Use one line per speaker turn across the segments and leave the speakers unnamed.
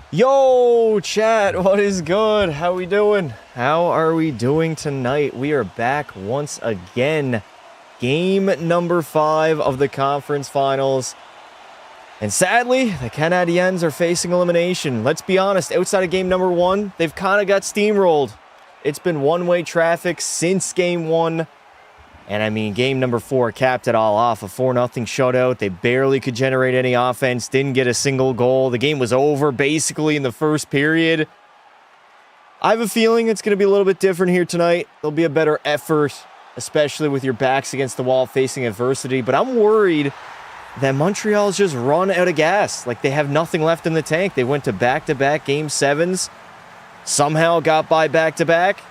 Yo, chat, what is good? How we doing? How are we doing tonight? We are back once again. Game number 5 of the conference finals. And sadly, the Canadiens are facing elimination. Let's be honest, outside of game number 1, they've kind of got steamrolled. It's been one-way traffic since game 1. And I mean, game number 4 capped it all off. A 4-0 shutout. They barely could generate any offense. Didn't get a single goal. The game was over basically in the first period. I have a feeling it's going to be a little bit different here tonight. There'll be a better effort, especially with your backs against the wall facing adversity. But I'm worried that Montreal's just run out of gas. Like, they have nothing left in the tank. They went to back-to-back game 7s. Somehow got by back-to-back.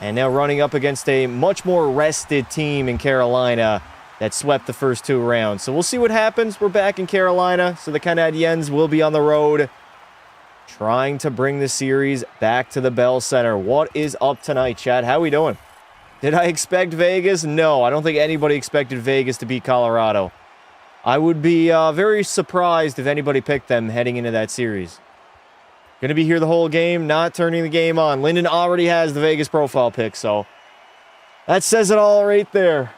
And now running up against a much more rested team in Carolina that swept the first 2 rounds. So we'll see what happens. We're back in Carolina, so the Canadiens will be on the road trying to bring the series back to the Bell Center. What is up tonight, Chad? How we doing? Did I expect Vegas? No, I don't think anybody expected Vegas to beat Colorado. I would be very surprised if anybody picked them heading into that series. Going to be here the whole game, not turning the game on. Lyndon already has the Vegas profile pick, so that says it all right there.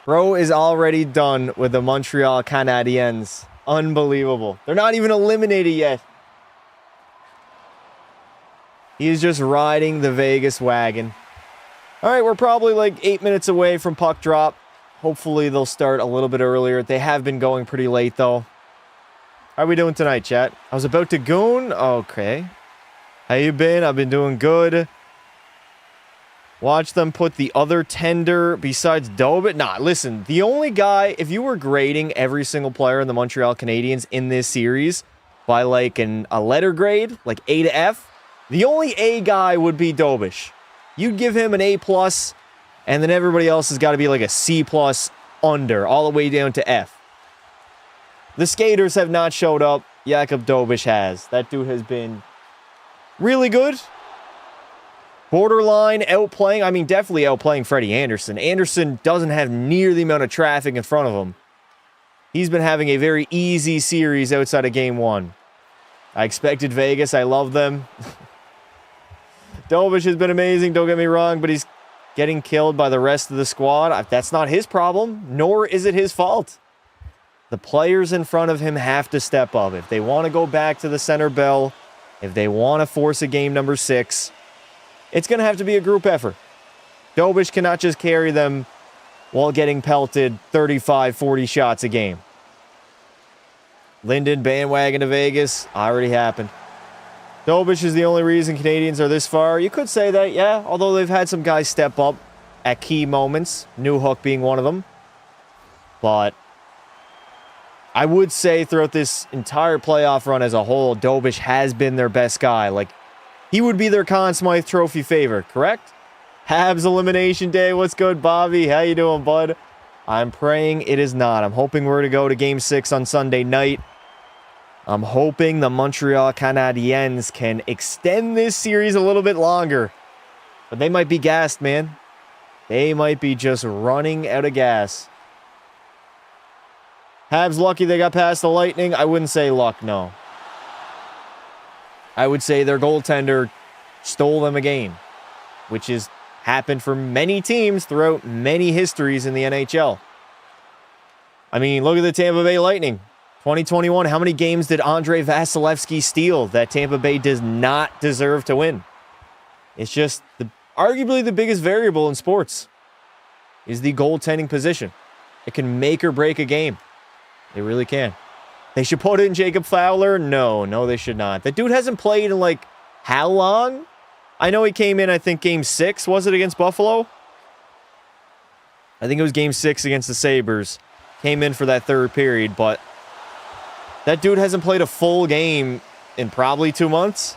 Bro is already done with the Montreal Canadiens. Unbelievable. They're not even eliminated yet. He is just riding the Vegas wagon. All right, we're probably like 8 minutes away from puck drop. Hopefully they'll start a little bit earlier. They have been going pretty late, though. How are we doing tonight, chat? I was about to goon. Okay. How you been? I've been doing good. Watch them put the other tender besides Dobit. Nah, listen. The only guy, if you were grading every single player in the Montreal Canadiens in this series by like a letter grade, like A to F, the only A guy would be Dobish. You'd give him an A+, and then everybody else has got to be like a C+ under, all the way down to F. The skaters have not showed up. Jakub Dobish has. That dude has been really good. Borderline outplaying. I mean, definitely outplaying Freddie Anderson. Anderson doesn't have near the amount of traffic in front of him. He's been having a very easy series outside of game 1. I expected Vegas. I love them. Dobish has been amazing, don't get me wrong, but he's getting killed by the rest of the squad. That's not his problem, nor is it his fault. The players in front of him have to step up. If they want to go back to the center bell, if they want to force a game number 6, it's going to have to be a group effort. Dobish cannot just carry them while getting pelted 35, 40 shots a game. Lyndon bandwagon to Vegas. Already happened. Dobish is the only reason Canadiens are this far. You could say that, yeah, although they've had some guys step up at key moments, Newhook being one of them. But I would say throughout this entire playoff run as a whole, Dobish has been their best guy. Like, he would be their Conn Smythe Trophy favorite, correct? Habs Elimination Day. What's good, Bobby? How you doing, bud? I'm praying it is not. I'm hoping we're to go to Game 6 on Sunday night. I'm hoping the Montreal Canadiens can extend this series a little bit longer. But they might be gassed, man. They might be just running out of gas. Habs lucky they got past the Lightning. I wouldn't say luck, no. I would say their goaltender stole them a game, which has happened for many teams throughout many histories in the NHL. I mean, look at the Tampa Bay Lightning. 2021, how many games did Andrei Vasilevsky steal that Tampa Bay does not deserve to win? It's just arguably the biggest variable in sports is the goaltending position. It can make or break a game. They really can. They should put in Jacob Fowler? No, they should not. That dude hasn't played in, like, how long? I know he came in, I think, Game 6. Was it against Buffalo? I think it was Game 6 against the Sabres. Came in for that third period, but that dude hasn't played a full game in probably 2 months.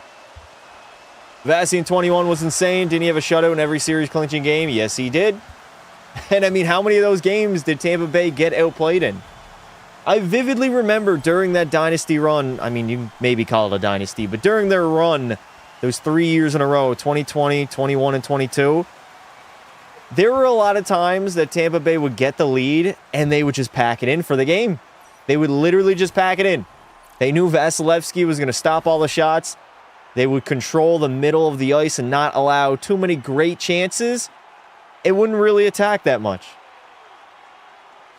Vasi in 21 was insane. Didn't he have a shutout in every series clinching game? Yes, he did. And, I mean, how many of those games did Tampa Bay get outplayed in? I vividly remember during that dynasty run, I mean, you maybe call it a dynasty, but during their run, those 3 years in a row, 2020, 21, and 22, there were a lot of times that Tampa Bay would get the lead and they would just pack it in for the game. They would literally just pack it in. They knew Vasilevsky was going to stop all the shots. They would control the middle of the ice and not allow too many great chances. It wouldn't really attack that much.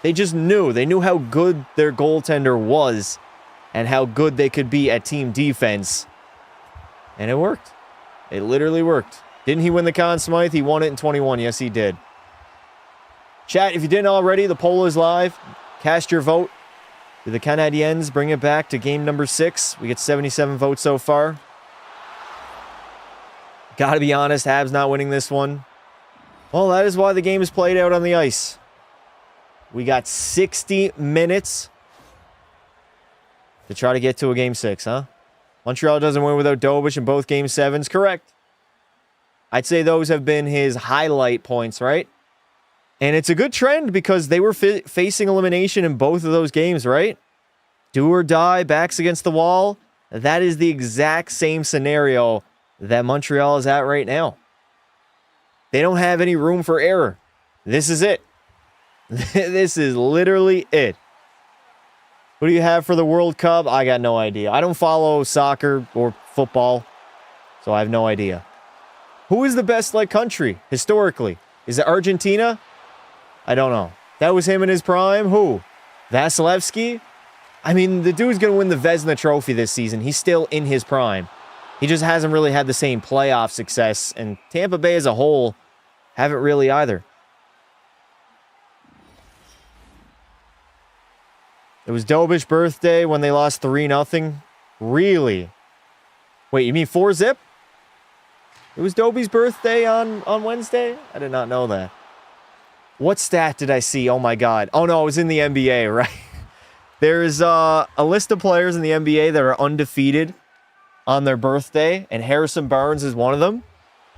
They just knew. They knew how good their goaltender was and how good they could be at team defense. And it worked. It literally worked. Didn't he win the Conn Smythe? He won it in 21. Yes, he did. Chat, if you didn't already, the poll is live. Cast your vote. Do the Canadiens bring it back to game number 6? We get 77 votes so far. Gotta be honest, Habs not winning this one. Well, that is why the game is played out on the ice. We got 60 minutes to try to get to a game 6, huh? Montreal doesn't win without Dobich in both game 7s. Correct. I'd say those have been his highlight points, right? And it's a good trend because they were facing elimination in both of those games, right? Do or die, backs against the wall. That is the exact same scenario that Montreal is at right now. They don't have any room for error. This is it. This is literally it. What do you have for the World Cup? I got no idea. I don't follow soccer or football, so I have no idea. Who is the best country historically? Is it Argentina? I don't know. That was him in his prime. Who? Vasilevsky? I mean, the dude's going to win the Vezina Trophy this season. He's still in his prime. He just hasn't really had the same playoff success, and Tampa Bay as a whole haven't really either. It was Dobich's birthday when they lost 3-0. Really? Wait, you mean 4-zip? It was Doby's birthday on Wednesday? I did not know that. What stat did I see? Oh my God. Oh no, it was in the NBA, right? There's a list of players in the NBA that are undefeated on their birthday, and Harrison Barnes is one of them.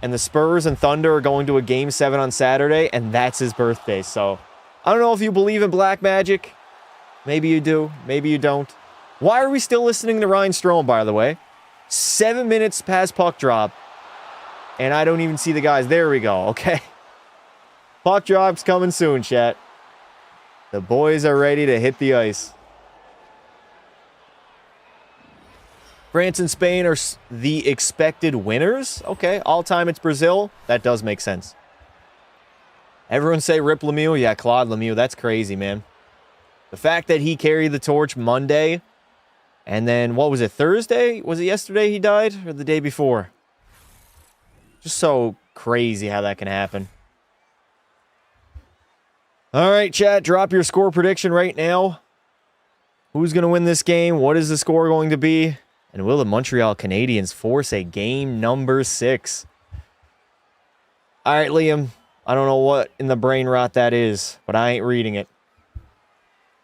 And the Spurs and Thunder are going to a game 7 on Saturday, and that's his birthday. So, I don't know if you believe in black magic. Maybe you do. Maybe you don't. Why are we still listening to Ryan Strome, by the way? 7 minutes past puck drop. And I don't even see the guys. There we go. Okay. Puck drop's coming soon, chat. The boys are ready to hit the ice. France and Spain are the expected winners. Okay. All time it's Brazil. That does make sense. Everyone say Rip Lemieux. Yeah, Claude Lemieux. That's crazy, man. The fact that he carried the torch Monday, and then, what was it, Thursday? Was it yesterday he died, or the day before? Just so crazy how that can happen. All right, chat, drop your score prediction right now. Who's going to win this game? What is the score going to be? And will the Montreal Canadiens force a game number 6? All right, Liam, I don't know what in the brain rot that is, but I ain't reading it.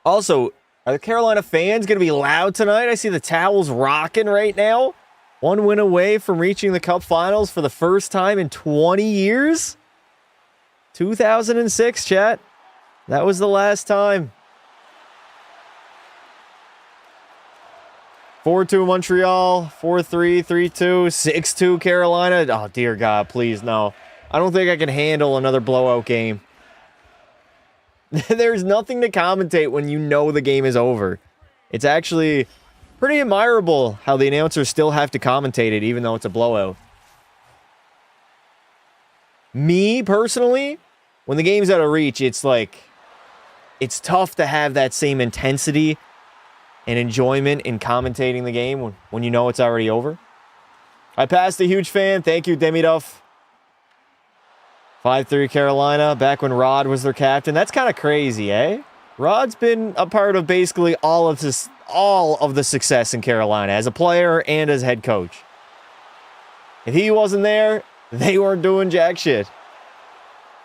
Also, are the Carolina fans going to be loud tonight? I see the towels rocking right now. One win away from reaching the Cup Finals for the first time in 20 years. 2006, chat. That was the last time. 4-2 Montreal, 4-3, 3-2, 6-2 Carolina. Oh, dear God, please, no. I don't think I can handle another blowout game. There's nothing to commentate when you know the game is over. It's actually pretty admirable how the announcers still have to commentate it even though it's a blowout. Me, personally, when the game's out of reach, it's tough to have that same intensity and enjoyment in commentating the game when you know it's already over. I passed a huge fan. Thank you, Demi Duff. 5-3 Carolina, back when Rod was their captain. That's kind of crazy, eh? Rod's been a part of basically all of the success in Carolina as a player and as head coach. If he wasn't there, they weren't doing jack shit.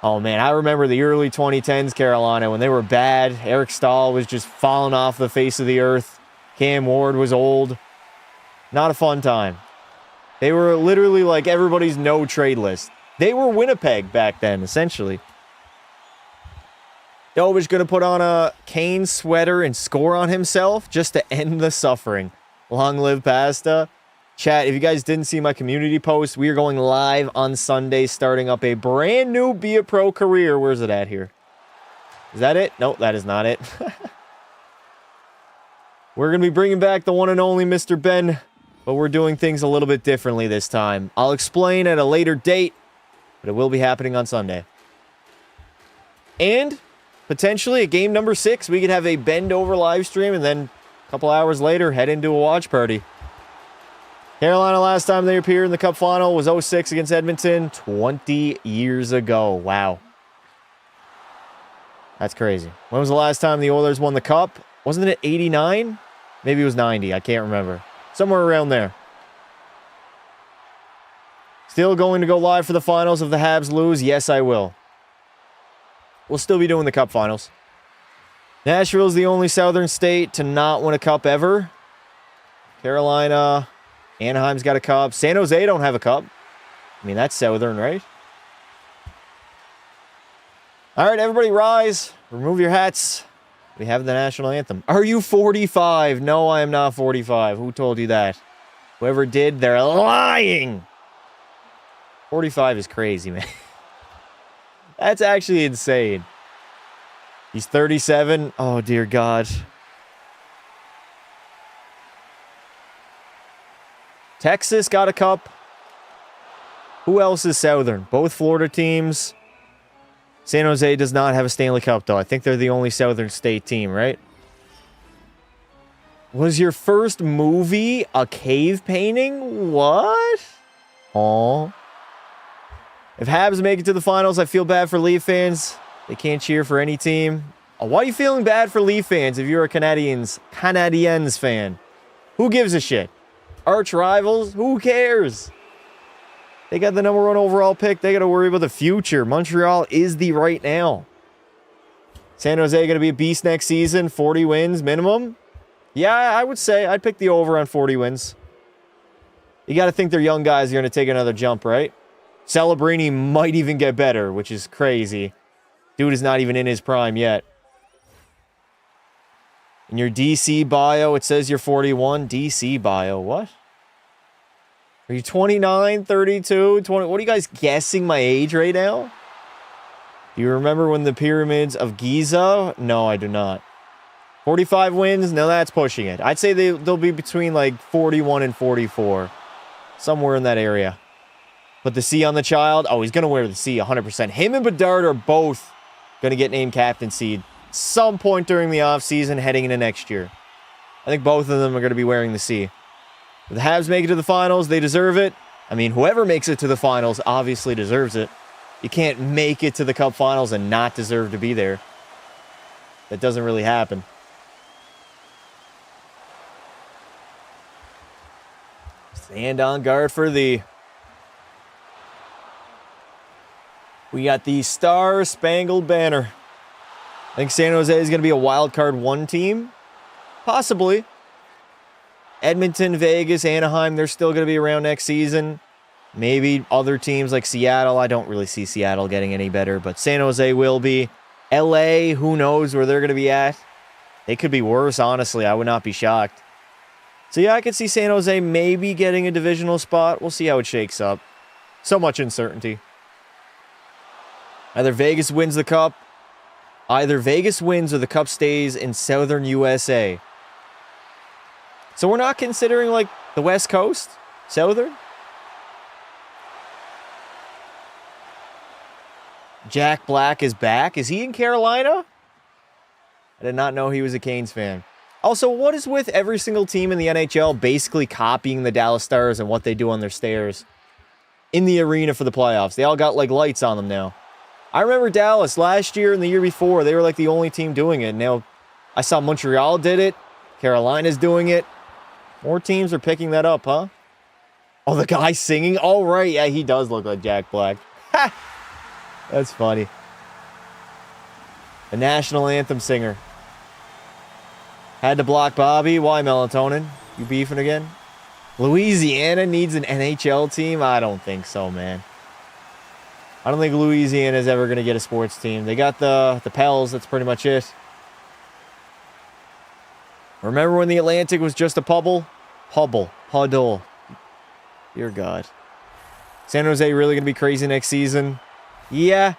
Oh man, I remember the early 2010s Carolina when they were bad. Eric Stahl was just falling off the face of the earth. Cam Ward was old. Not a fun time. They were literally like everybody's no trade list. They were Winnipeg back then, essentially. Dobich going to put on a Kane sweater and score on himself just to end the suffering. Long live Pasta. Chat, if you guys didn't see my community post, we are going live on Sunday, starting up a brand new Be a Pro career. Where's it at here? Is that it? Nope, that is not it. We're going to be bringing back the one and only Mr. Ben, but we're doing things a little bit differently this time. I'll explain at a later date, but it will be happening on Sunday. And potentially at game number 6, we could have a bend over live stream and then a couple hours later head into a watch party. Carolina, last time they appeared in the Cup final was 06 against Edmonton 20 years ago. Wow. That's crazy. When was the last time the Oilers won the Cup? Wasn't it 89? Maybe it was 90. I can't remember. Somewhere around there. Still going to go live for the finals if the Habs lose? Yes, I will. We'll still be doing the Cup finals. Nashville is the only Southern state to not win a Cup ever. Carolina, Anaheim's got a Cup. San Jose don't have a Cup. I mean, that's Southern, right? All right, everybody rise. Remove your hats. We have the national anthem. Are you 45? No, I am not 45. Who told you that? Whoever did, they're lying. 45 is crazy, man. That's actually insane. He's 37. Oh, dear God. Texas got a Cup. Who else is Southern? Both Florida teams. San Jose does not have a Stanley Cup, though. I think they're the only Southern state team, right? Was your first movie a cave painting? What? Aw. If Habs make it to the finals, I feel bad for Leaf fans. They can't cheer for any team. Oh, why are you feeling bad for Leaf fans if you're a Canadiens fan? Who gives a shit? Arch rivals? Who cares? They got the #1 overall pick. They got to worry about the future. Montreal is the right now. San Jose going to be a beast next season. 40 wins minimum. Yeah, I would say I'd pick the over on 40 wins. You got to think their young guys are going to take another jump, right? Celebrini might even get better, which is crazy. Dude is not even in his prime yet. In your DC bio, it says you're 41. DC bio, what? Are you 29, 32, 20? What are you guys guessing my age right now? Do you remember when the pyramids of Giza? No, I do not. 45 wins? No, that's pushing it. I'd say they'll be between like 41 and 44. Somewhere in that area. Put the C on the child. Oh, he's going to wear the C 100%. Him and Bedard are both going to get named captaincy some point during the offseason heading into next year. I think both of them are going to be wearing the C. If the Habs make it to the finals, they deserve it. I mean, whoever makes it to the finals obviously deserves it. You can't make it to the Cup finals and not deserve to be there. That doesn't really happen. Stand on guard for thee. We got the Star-Spangled Banner. I think San Jose is going to be a wild card 1 team. Possibly. Edmonton, Vegas, Anaheim, they're still going to be around next season. Maybe other teams like Seattle. I don't really see Seattle getting any better, but San Jose will be. LA, who knows where they're going to be at. They could be worse, honestly. I would not be shocked. So yeah, I could see San Jose maybe getting a divisional spot. We'll see how it shakes up. So much uncertainty. Either Vegas wins the Cup. Either Vegas wins or the Cup stays in Southern USA. So we're not considering, like, the West Coast? Southern? Jack Black is back. Is he in Carolina? I did not know he was a Canes fan. Also, what is with every single team in the NHL basically copying the Dallas Stars and what they do on their stairs in the arena for the playoffs? They all got, like, lights on them now. I remember Dallas last year and the year before. They were, like, the only team doing it. Now, I saw Montreal did it. Carolina's doing it. More teams are picking that up, huh? Oh, the guy singing? Oh, right. Yeah, he does look like Jack Black. Ha! That's funny. The national anthem singer. Had to block Bobby. Why, Melatonin? You beefing again? Louisiana needs an NHL team? I don't think so, man. I don't think Louisiana is ever going to get a sports team. They got the Pels. That's pretty much it. Remember when the Atlantic was just a puddle? Puddle. Dear God. San Jose really going to be crazy next season? Yeah.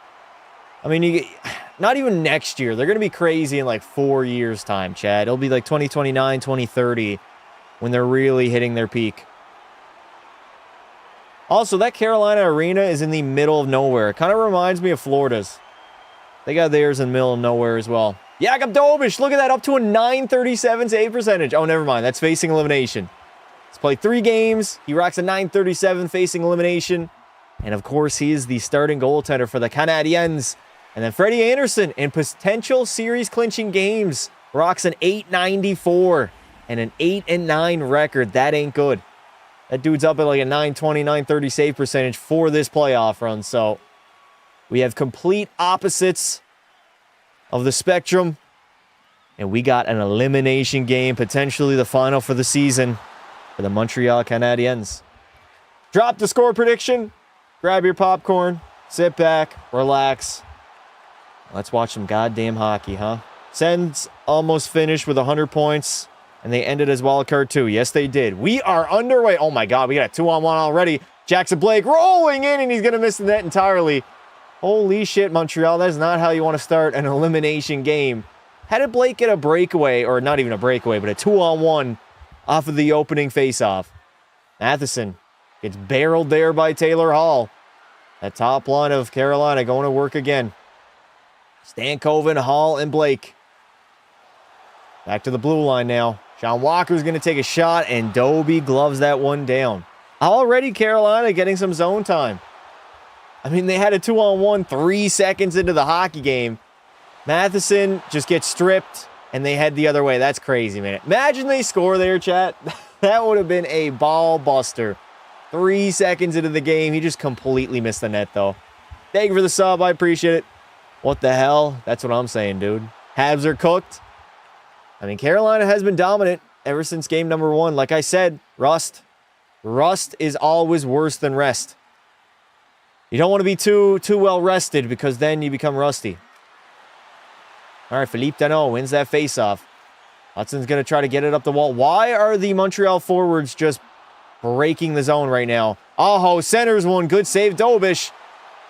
I mean, not even next year. They're going to be crazy in like 4 years' time, Chad. It'll be like 2029, 2030 when they're really hitting their peak. Also, that Carolina arena is in the middle of nowhere. It kind of reminds me of Florida's. They got theirs in the middle of nowhere as well. Jakub Dobiš, look at that, up to a .937 save percentage. Oh, never mind. That's facing elimination. He's played 3 games. He rocks a .937 facing elimination. And, of course, he is the starting goaltender for the Canadiens. And then Freddie Anderson, in potential series-clinching games, rocks an .894 and an 8-9 record. That ain't good. That dude's up at like a .920, .930 save percentage for this playoff run. So we have complete opposites of the spectrum. And we got an elimination game, potentially the final for the season for the Montreal Canadiens. Drop the score prediction. Grab your popcorn. Sit back. Relax. Let's watch some goddamn hockey, huh? Sens almost finished with 100 points. And they ended as wildcard 2. Yes, they did. We are underway. Oh, my God. We got a 2-on-1 already. Jackson Blake rolling in, and he's going to miss the net entirely. Holy shit, Montreal. That is not how you want to start an elimination game. How did Blake get a breakaway, or not even a breakaway, but a 2-on-1 off of the opening faceoff? Matheson gets barreled there by Taylor Hall. That top line of Carolina going to work again. Stankoven, Hall, and Blake. Back to the blue line now. Sean Walker's going to take a shot, and Doby gloves that one down. Already Carolina getting some zone time. I mean, they had a 2-on-1 3 seconds into the hockey game. Matheson just gets stripped, and they head the other way. That's crazy, man. Imagine they score there, chat. That would have been a ball buster. 3 seconds into the game. He just completely missed the net, though. Thank you for the sub. I appreciate it. What the hell? That's what I'm saying, dude. Habs are cooked. I mean, Carolina has been dominant ever since game number 1. Like I said, rust. Rust is always worse than rest. You don't want to be too well rested because then you become rusty. All right, Philippe Danault wins that faceoff. Hudson's going to try to get it up the wall. Why are the Montreal forwards just breaking the zone right now? Aho centers one. Good save, Dobiš.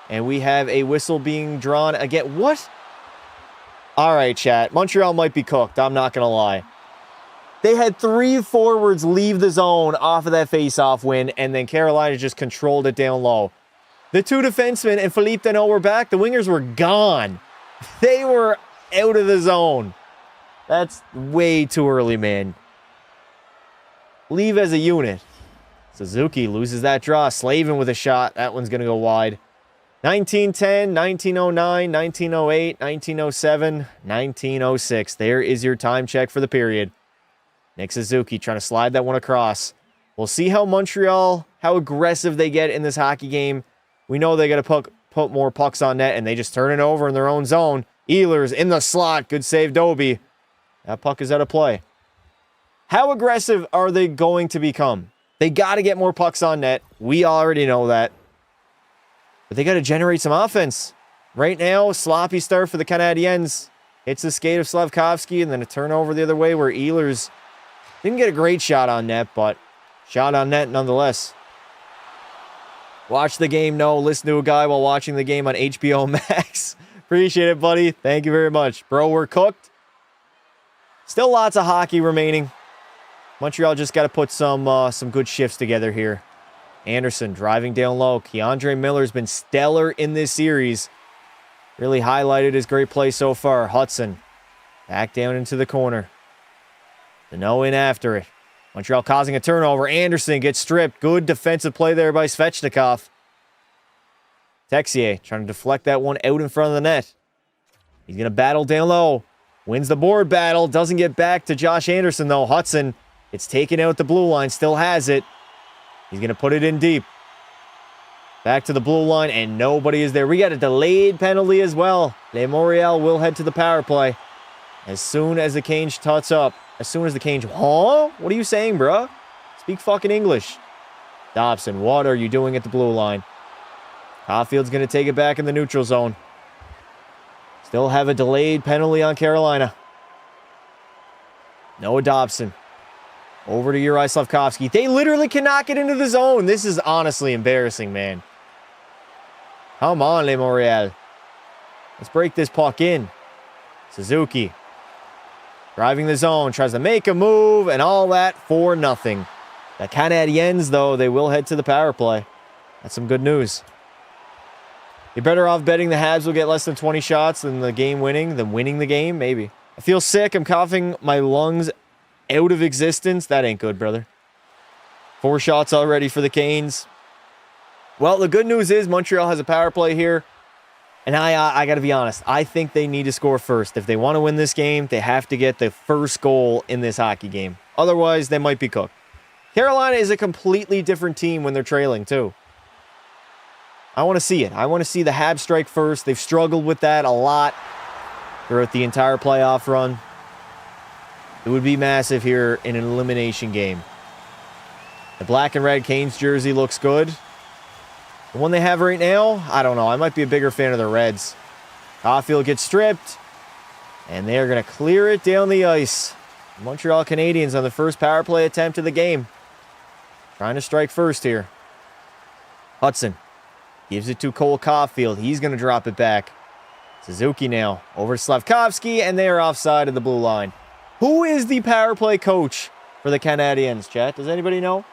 And we have a whistle being drawn again. What? All right, chat. Montreal might be cooked. I'm not going to lie. They had 3 forwards leave the zone off of that faceoff win, and then Carolina just controlled it down low. The 2 defensemen and Philippe Danault were back. The wingers were gone. They were out of the zone. That's way too early, man. Leave as a unit. Suzuki loses that draw. Slavin with a shot. That one's going to go wide. 1910, 1909, 1908, 1907, 1906. There is your time check for the period. Nick Suzuki trying to slide that one across. We'll see how Montreal, how aggressive they get in this hockey game. We know they got to put more pucks on net, and they just turn it over in their own zone. Ehlers in the slot. Good save, Doby. That puck is out of play. How aggressive are they going to become? They got to get more pucks on net. We already know that. But they got to generate some offense. Right now, sloppy start for the Canadiens. Hits the skate of Slavkovsky, and then a turnover the other way where Ehlers didn't get a great shot on net, but shot on net nonetheless. Watch the game, no. Listen to a guy while watching the game on HBO Max. Appreciate it, buddy. Thank you very much. Bro, we're cooked. Still lots of hockey remaining. Montreal just got to put some good shifts together here. Anderson driving down low. Keandre Miller's been stellar in this series. Really highlighted his great play so far. Hudson back down into the corner. Danault in after it. Montreal causing a turnover. Anderson gets stripped. Good defensive play there by Svechnikov. Texier trying to deflect that one out in front of the net. He's going to battle down low. Wins the board battle. Doesn't get back to Josh Anderson, though. Hudson, it's taken out the blue line. Still has it. He's going to put it in deep. Back to the blue line, and nobody is there. We got a delayed penalty as well. Le Montreal will head to the power play as soon as the Canes tuts up. As soon as the Canes... Huh? What are you saying, bruh? Speak fucking English. Dobson, what are you doing at the blue line? Caulfield's going to take it back in the neutral zone. Still have a delayed penalty on Carolina. Noah Dobson. Over to Uri Slavkovsky. They literally cannot get into the zone. This is honestly embarrassing, man. Come on, Le Montreal. Let's break this puck in. Suzuki. Driving the zone. Tries to make a move. And all that for nothing. The Canadiens, though, they will head to the power play. That's some good news. You're better off betting the Habs will get less than 20 shots than winning the game, maybe. I feel sick. I'm coughing my lungs out of existence. That ain't good, brother. 4 shots already for the Canes. Well, the good news is Montreal has a power play here. And I got to be honest. I think they need to score first. If they want to win this game, they have to get the first goal in this hockey game. Otherwise, they might be cooked. Carolina is a completely different team when they're trailing, too. I want to see it. I want to see the Habs strike first. They've struggled with that a lot throughout the entire playoff run. It would be massive here in an elimination game. The black and red Canes jersey looks good. The one they have right now, I don't know. I might be a bigger fan of the Reds. Caulfield gets stripped, and they're going to clear it down the ice. Montreal Canadiens on the first power play attempt of the game. Trying to strike first here. Hudson gives it to Cole Caulfield. He's going to drop it back. Suzuki now over to Slavkovsky, and they are offside of the blue line. Who is the power play coach for the Canadiens, chat? Does anybody know?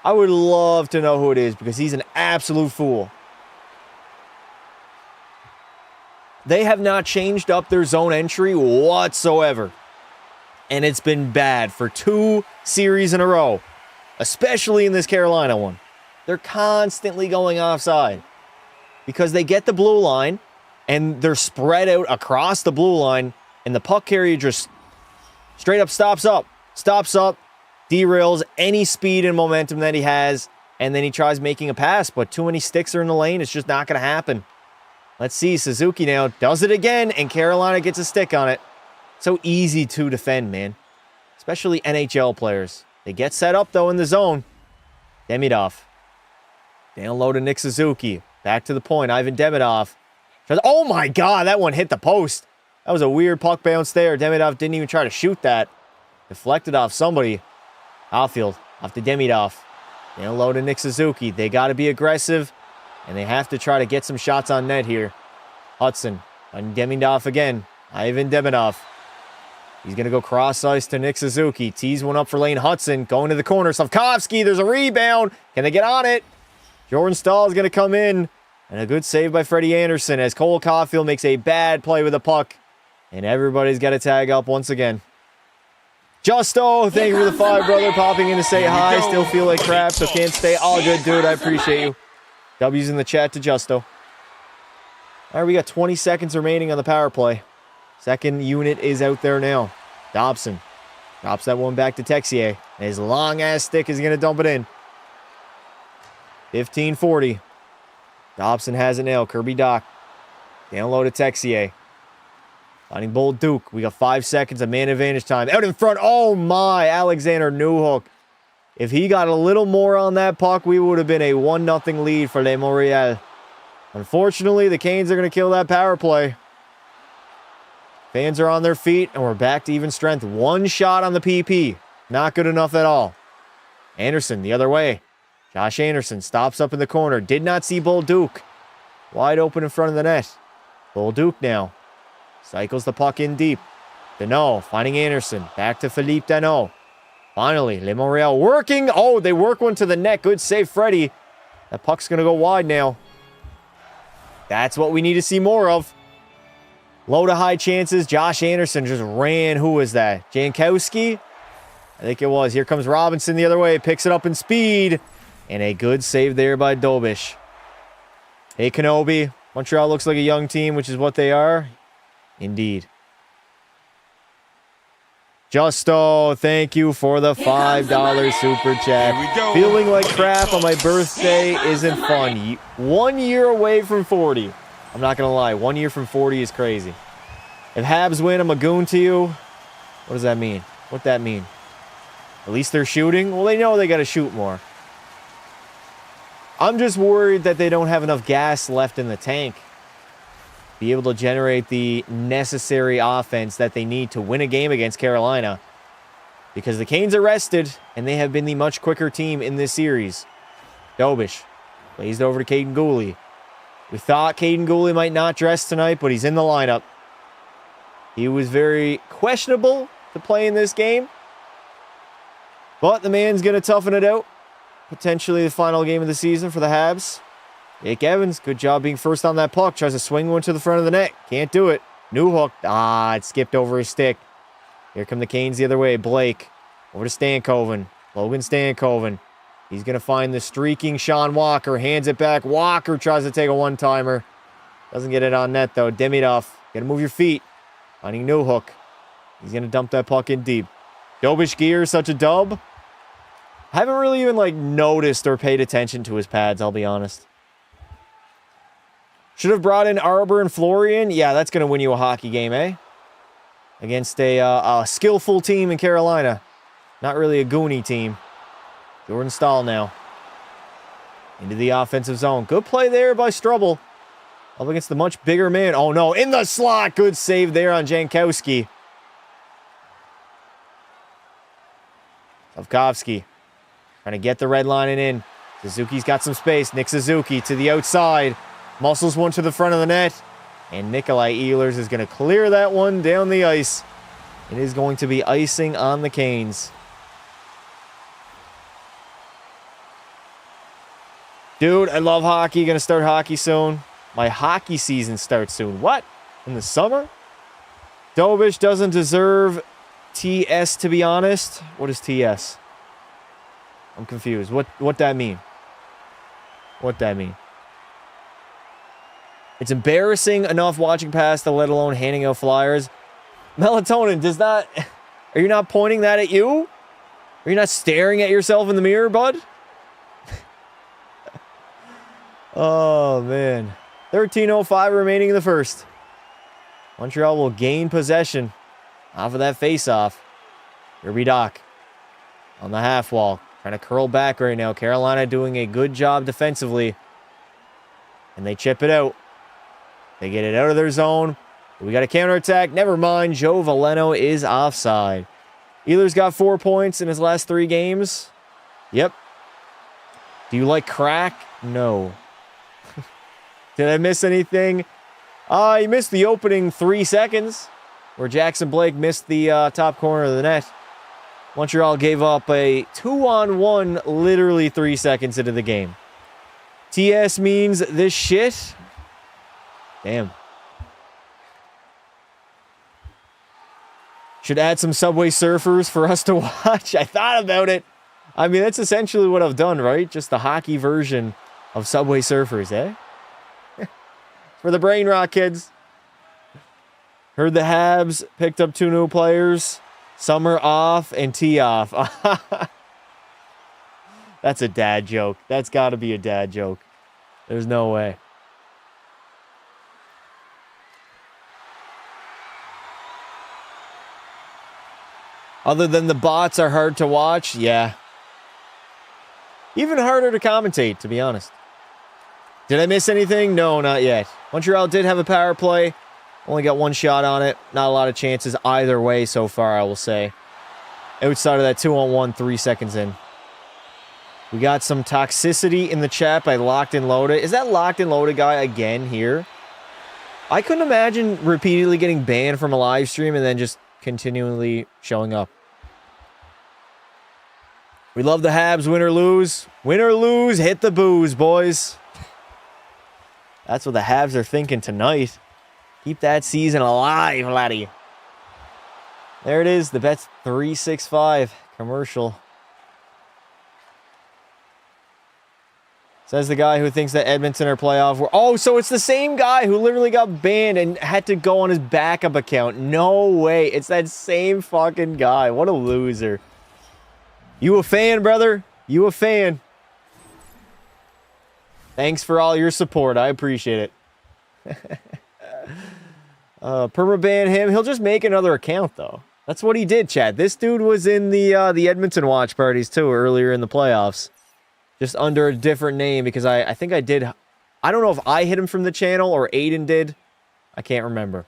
I would love to know who it is because he's an absolute fool. They have not changed up their zone entry whatsoever. And it's been bad for 2 series in a row, especially in this Carolina one. They're constantly going offside because they get the blue line and they're spread out across the blue line, and the puck carrier just straight up stops up, derails any speed and momentum that he has, and then he tries making a pass, but too many sticks are in the lane. It's just not going to happen. Let's see. Suzuki now does it again, and Carolina gets a stick on it. So easy to defend, man, especially NHL players. They get set up, though, in the zone. Demidov. Down low to Nick Suzuki. Back to the point. Ivan Demidov. Oh, my God. That one hit the post. That was a weird puck bounce there. Demidov didn't even try to shoot that. Deflected off somebody. Caulfield off to Demidov. Down low to Nick Suzuki. They got to be aggressive, and they have to try to get some shots on net here. Hudson on Demidov again. Ivan Demidov. He's going to go cross ice to Nick Suzuki. Tees one up for Lane Hudson. Going to the corner. Slavkovsky. There's a rebound. Can they get on it? Jordan Stahl is going to come in. And a good save by Freddie Anderson as Cole Caulfield makes a bad play with a puck. And everybody's got to tag up once again. Justo, thank you for the 5, brother. Popping in to say hi. Still feel like crap, so can't stay. All good, dude. I appreciate you. W's in the chat to Justo. All right, we got 20 seconds remaining on the power play. Second unit is out there now. Dobson drops that one back to Texier. And his long-ass stick is going to dump it in. 15-40. Dobson has it now. Kirby Doc. Down low to Texier. Finding Bold Duke. We got 5 seconds of man advantage time. Out in front. Oh, my. Alexander Newhook. If he got a little more on that puck, we would have been a 1-0 lead for Les Montreal. Unfortunately, the Canes are going to kill that power play. Fans are on their feet, and we're back to even strength. 1 shot on the PP. Not good enough at all. Anderson the other way. Josh Anderson stops up in the corner. Did not see Bold Duke. Wide open in front of the net. Bold Duke now. Cycles the puck in deep. Danault finding Anderson. Back to Philippe Danault. Finally, Les Montreal working. Oh, they work one to the net. Good save, Freddie. That puck's going to go wide now. That's what we need to see more of. Low to high chances. Josh Anderson just ran. Who was that? Jankowski? I think it was. Here comes Robinson the other way. Picks it up in speed. And a good save there by Dobish. Hey, Kenobi. Montreal looks like a young team, which is what they are. Indeed. Justo, thank you for the $5 super chat. Feeling like crap on my birthday isn't fun. 1 year away from 40. I'm not going to lie. 1 year from 40 is crazy. If Habs win, I'm a goon to you. What does that mean? What'd that mean? At least they're shooting? Well, they know they got to shoot more. I'm just worried that they don't have enough gas left in the tank. Be able to generate the necessary offense that they need to win a game against Carolina. Because the Canes are rested, and they have been the much quicker team in this series. Dobish plays it over to Caden Gooley. We thought Caden Gooley might not dress tonight, but he's in the lineup. He was very questionable to play in this game. But the man's going to toughen it out. Potentially the final game of the season for the Habs. Jake Evans, good job being first on that puck. Tries to swing one to the front of the net. Can't do it. Newhook. It skipped over his stick. Here come the Canes the other way. Blake. Over to Stankoven. Logan Stankoven. He's going to find the streaking Sean Walker. Hands it back. Walker tries to take a one-timer. Doesn't get it on net, though. Demidov. Got to move your feet. Finding Newhook. He's going to dump that puck in deep. Dobish Gear, such a dub. I haven't really even, noticed or paid attention to his pads, I'll be honest. Should have brought in Arbor and Florian. Yeah, that's going to win you a hockey game, eh? Against a skillful team in Carolina. Not really a goony team. Jordan Stahl now. Into the offensive zone. Good play there by Strubble. Up against the much bigger man. Oh, no. In the slot. Good save there on Jankowski. Slavkovsky. Trying to get the red line and in. Suzuki's got some space. Nick Suzuki to the outside. Muscles one to the front of the net. And Nikolai Ehlers is going to clear that one down the ice. It is going to be icing on the Canes. Dude, I love hockey. Going to start hockey soon. My hockey season starts soon. What? In the summer? Dobish doesn't deserve TS, to be honest. What is TS? I'm confused. What that mean? What that mean? It's embarrassing enough watching past it, let alone handing out flyers. Melatonin does not... Are you not pointing that at you? Are you not staring at yourself in the mirror, bud? Oh, man. 13:05 remaining in the first. Montreal will gain possession off of that face-off. Kirby Doc on the half wall. Trying to curl back right now. Carolina doing a good job defensively. And they chip it out. They get it out of their zone. We got a counterattack. Never mind. Joe Valeno is offside. Ehlers got 4 points in his last 3 games. Yep. Do you like crack? No. Did I miss anything? You missed the opening 3 seconds where Jackson Blake missed the top corner of the net. Montreal gave up a 2-on-1 literally 3 seconds into the game. TS means this shit. Damn. Should add some Subway Surfers for us to watch. I thought about it. I mean, that's essentially what I've done, right? Just the hockey version of Subway Surfers, eh? For the brain rot kids. Heard the Habs picked up 2 new players. Summer off and tee off. That's a dad joke. That's got to be a dad joke. There's no way. Other than the bots are hard to watch, yeah. Even harder to commentate, to be honest. Did I miss anything? No, not yet. Montreal did have a power play. Only got 1 shot on it. Not a lot of chances either way so far, I will say. Outside of that 2-on-1, 3 seconds in. We got some toxicity in the chat by Locked and Loaded. Is that Locked and Loaded guy again here? I couldn't imagine repeatedly getting banned from a live stream and then just continually showing up. We love the Habs, win or lose. Win or lose, hit the booze, boys. That's what the Habs are thinking tonight. Keep that season alive, laddie. There it is, the Bet's 365 commercial. Says the guy who thinks that Edmonton are playoff. Oh, so it's the same guy who literally got banned and had to go on his backup account. No way. It's that same fucking guy. What a loser. You a fan, brother? You a fan? Thanks for all your support. I appreciate it. Permaban him. He'll just make another account, though. That's what he did, Chad. This dude was in the Edmonton watch parties, too, earlier in the playoffs. Just under a different name, because I think I did... I don't know if I hit him from the channel or Aiden did. I can't remember.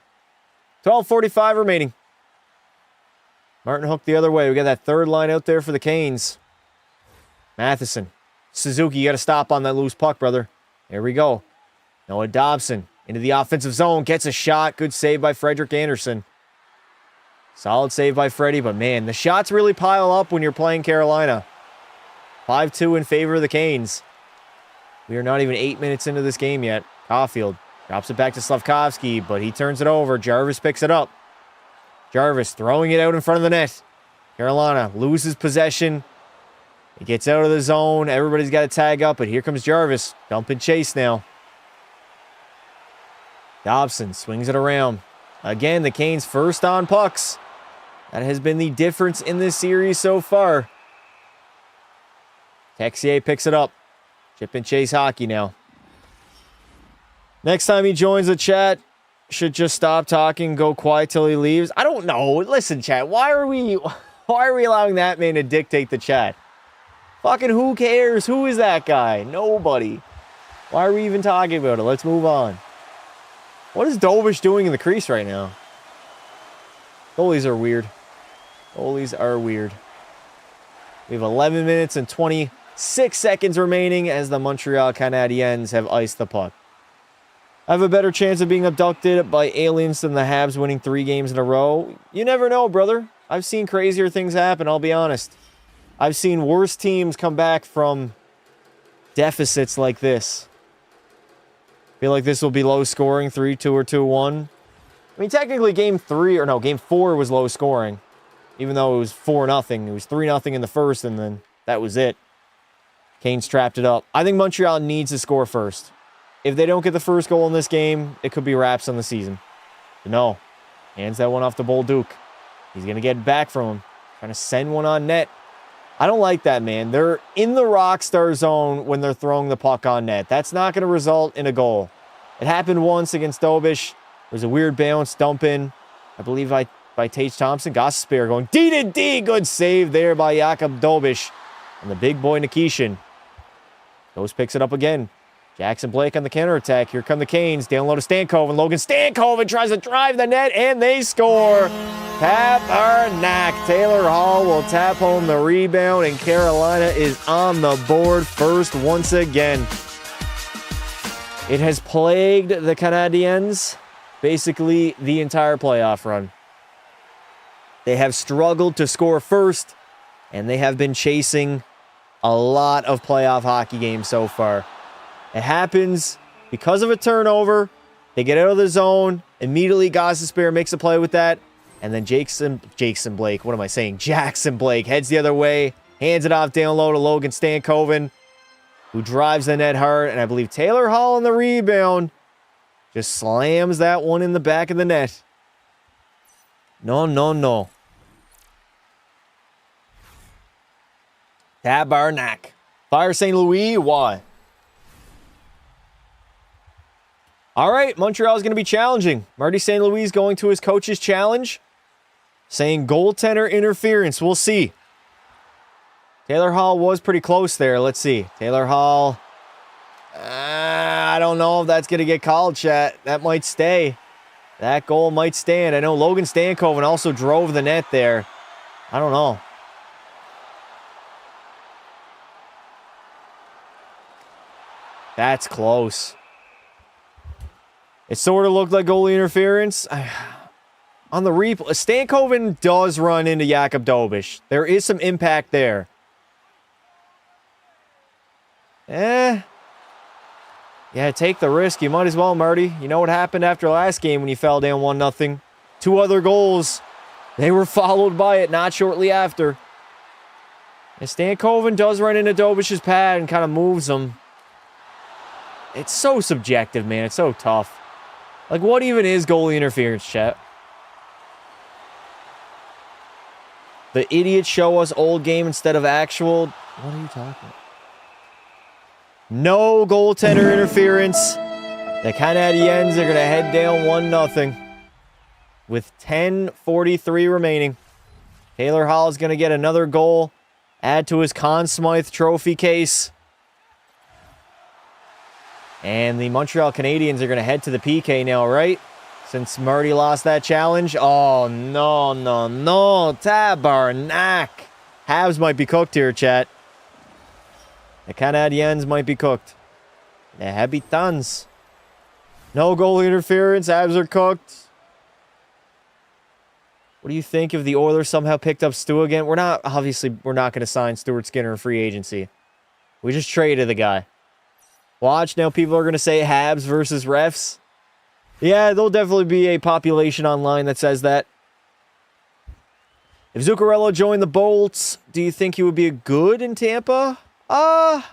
12:45 remaining. Martin Hook the other way. We got that third line out there for the Canes. Matheson. Suzuki, you got to stop on that loose puck, brother. Here we go. Noah Dobson into the offensive zone. Gets a shot. Good save by Frederik Andersen. Solid save by Freddie, but man, the shots really pile up when you're playing Carolina. 5-2 in favor of the Canes. We are not even 8 minutes into this game yet. Caulfield drops it back to Slavkovsky, but he turns it over. Jarvis picks it up. Jarvis throwing it out in front of the net. Carolina loses possession. It gets out of the zone. Everybody's got to tag up, but here comes Jarvis. Dump and chase now. Dobson swings it around. Again, the Canes first on pucks. That has been the difference in this series so far. Texier picks it up. Chip and chase hockey now. Next time he joins the chat, should just stop talking, go quiet till he leaves. I don't know. Listen, chat, why are we allowing that man to dictate the chat? Fucking who cares? Who is that guy? Nobody. Why are we even talking about it? Let's move on. What is Dobish doing in the crease right now? Goalies are weird. Goalies are weird. We have 11 minutes and 26 seconds remaining as the Montreal Canadiens have iced the puck. I have a better chance of being abducted by aliens than the Habs winning 3 games in a row. You never know, brother. I've seen crazier things happen, I'll be honest. I've seen worse teams come back from deficits like this. Feel like this will be low scoring, 3-2 or 2-1. I mean, technically game 4 was low scoring. Even though it was 4-0. It was 3-0 in the first, and then that was it. Canes trapped it up. I think Montreal needs to score first. If they don't get the first goal in this game, it could be wraps on the season. But no. Hands that one off to Bolduc. He's going to get it back from him. Trying to send one on net. I don't like that, man. They're in the Rockstar zone when they're throwing the puck on net. That's not going to result in a goal. It happened once against Dobish. There was a weird bounce, dump in. I believe by Tage Thompson. Gossespear going D-to-D. Good save there by Jakub Dobish. And the big boy Nikishin. Ghost picks it up again. Jackson Blake on the counterattack. Here come the Canes. Down low to Stankoven. Logan Stankoven tries to drive the net, and they score. Paparnak. Taylor Hall will tap home the rebound, and Carolina is on the board first once again. It has plagued the Canadiens basically the entire playoff run. They have struggled to score first, and they have been chasing a lot of playoff hockey games so far. It happens because of a turnover. They get out of the zone. Immediately, Gossespear makes a play with that. And then Jackson Blake, what am I saying? Jackson Blake heads the other way, hands it off down low to Logan Stankoven, who drives the net hard. And I believe Taylor Hall on the rebound just slams that one in the back of the net. No. Tabarnak. Fire St. Louis. Why? All right, Montreal is going to be challenging. Marty St. Louis going to his coach's challenge, saying goaltender interference. We'll see. Taylor Hall was pretty close there. Let's see. Taylor Hall. I don't know if that's going to get called, chat. That might stay. That goal might stand. I know Logan Stankoven also drove the net there. I don't know. That's close. It sort of looked like goalie interference. On the replay, Stankoven does run into Jakub Dobish. There is some impact there. Yeah, take the risk. You might as well, Marty. You know what happened after last game when you fell down 1-0? 2 other goals. They were followed by it not shortly after. And Stankoven does run into Dobish's pad and kind of moves him. It's so subjective, man. It's so tough. Like, what even is goalie interference, chat? The idiots show us old game instead of actual. What are you talking about? No goaltender interference. The Canadiens are going to head down 1-0 with 10:43 remaining. Taylor Hall is going to get another goal, add to his Conn Smythe trophy case. And the Montreal Canadiens are going to head to the PK now, right? Since Marty lost that challenge. Oh, no. Tabarnak. Habs might be cooked here, chat. The Canadiens might be cooked. The Habitants. No goal interference. Habs are cooked. What do you think if the Oilers somehow picked up Stu again? We're not going to sign Stuart Skinner in free agency. We just traded the guy. Watch, now people are going to say Habs versus refs. Yeah, there'll definitely be a population online that says that. If Zuccarello joined the Bolts, do you think he would be good in Tampa? I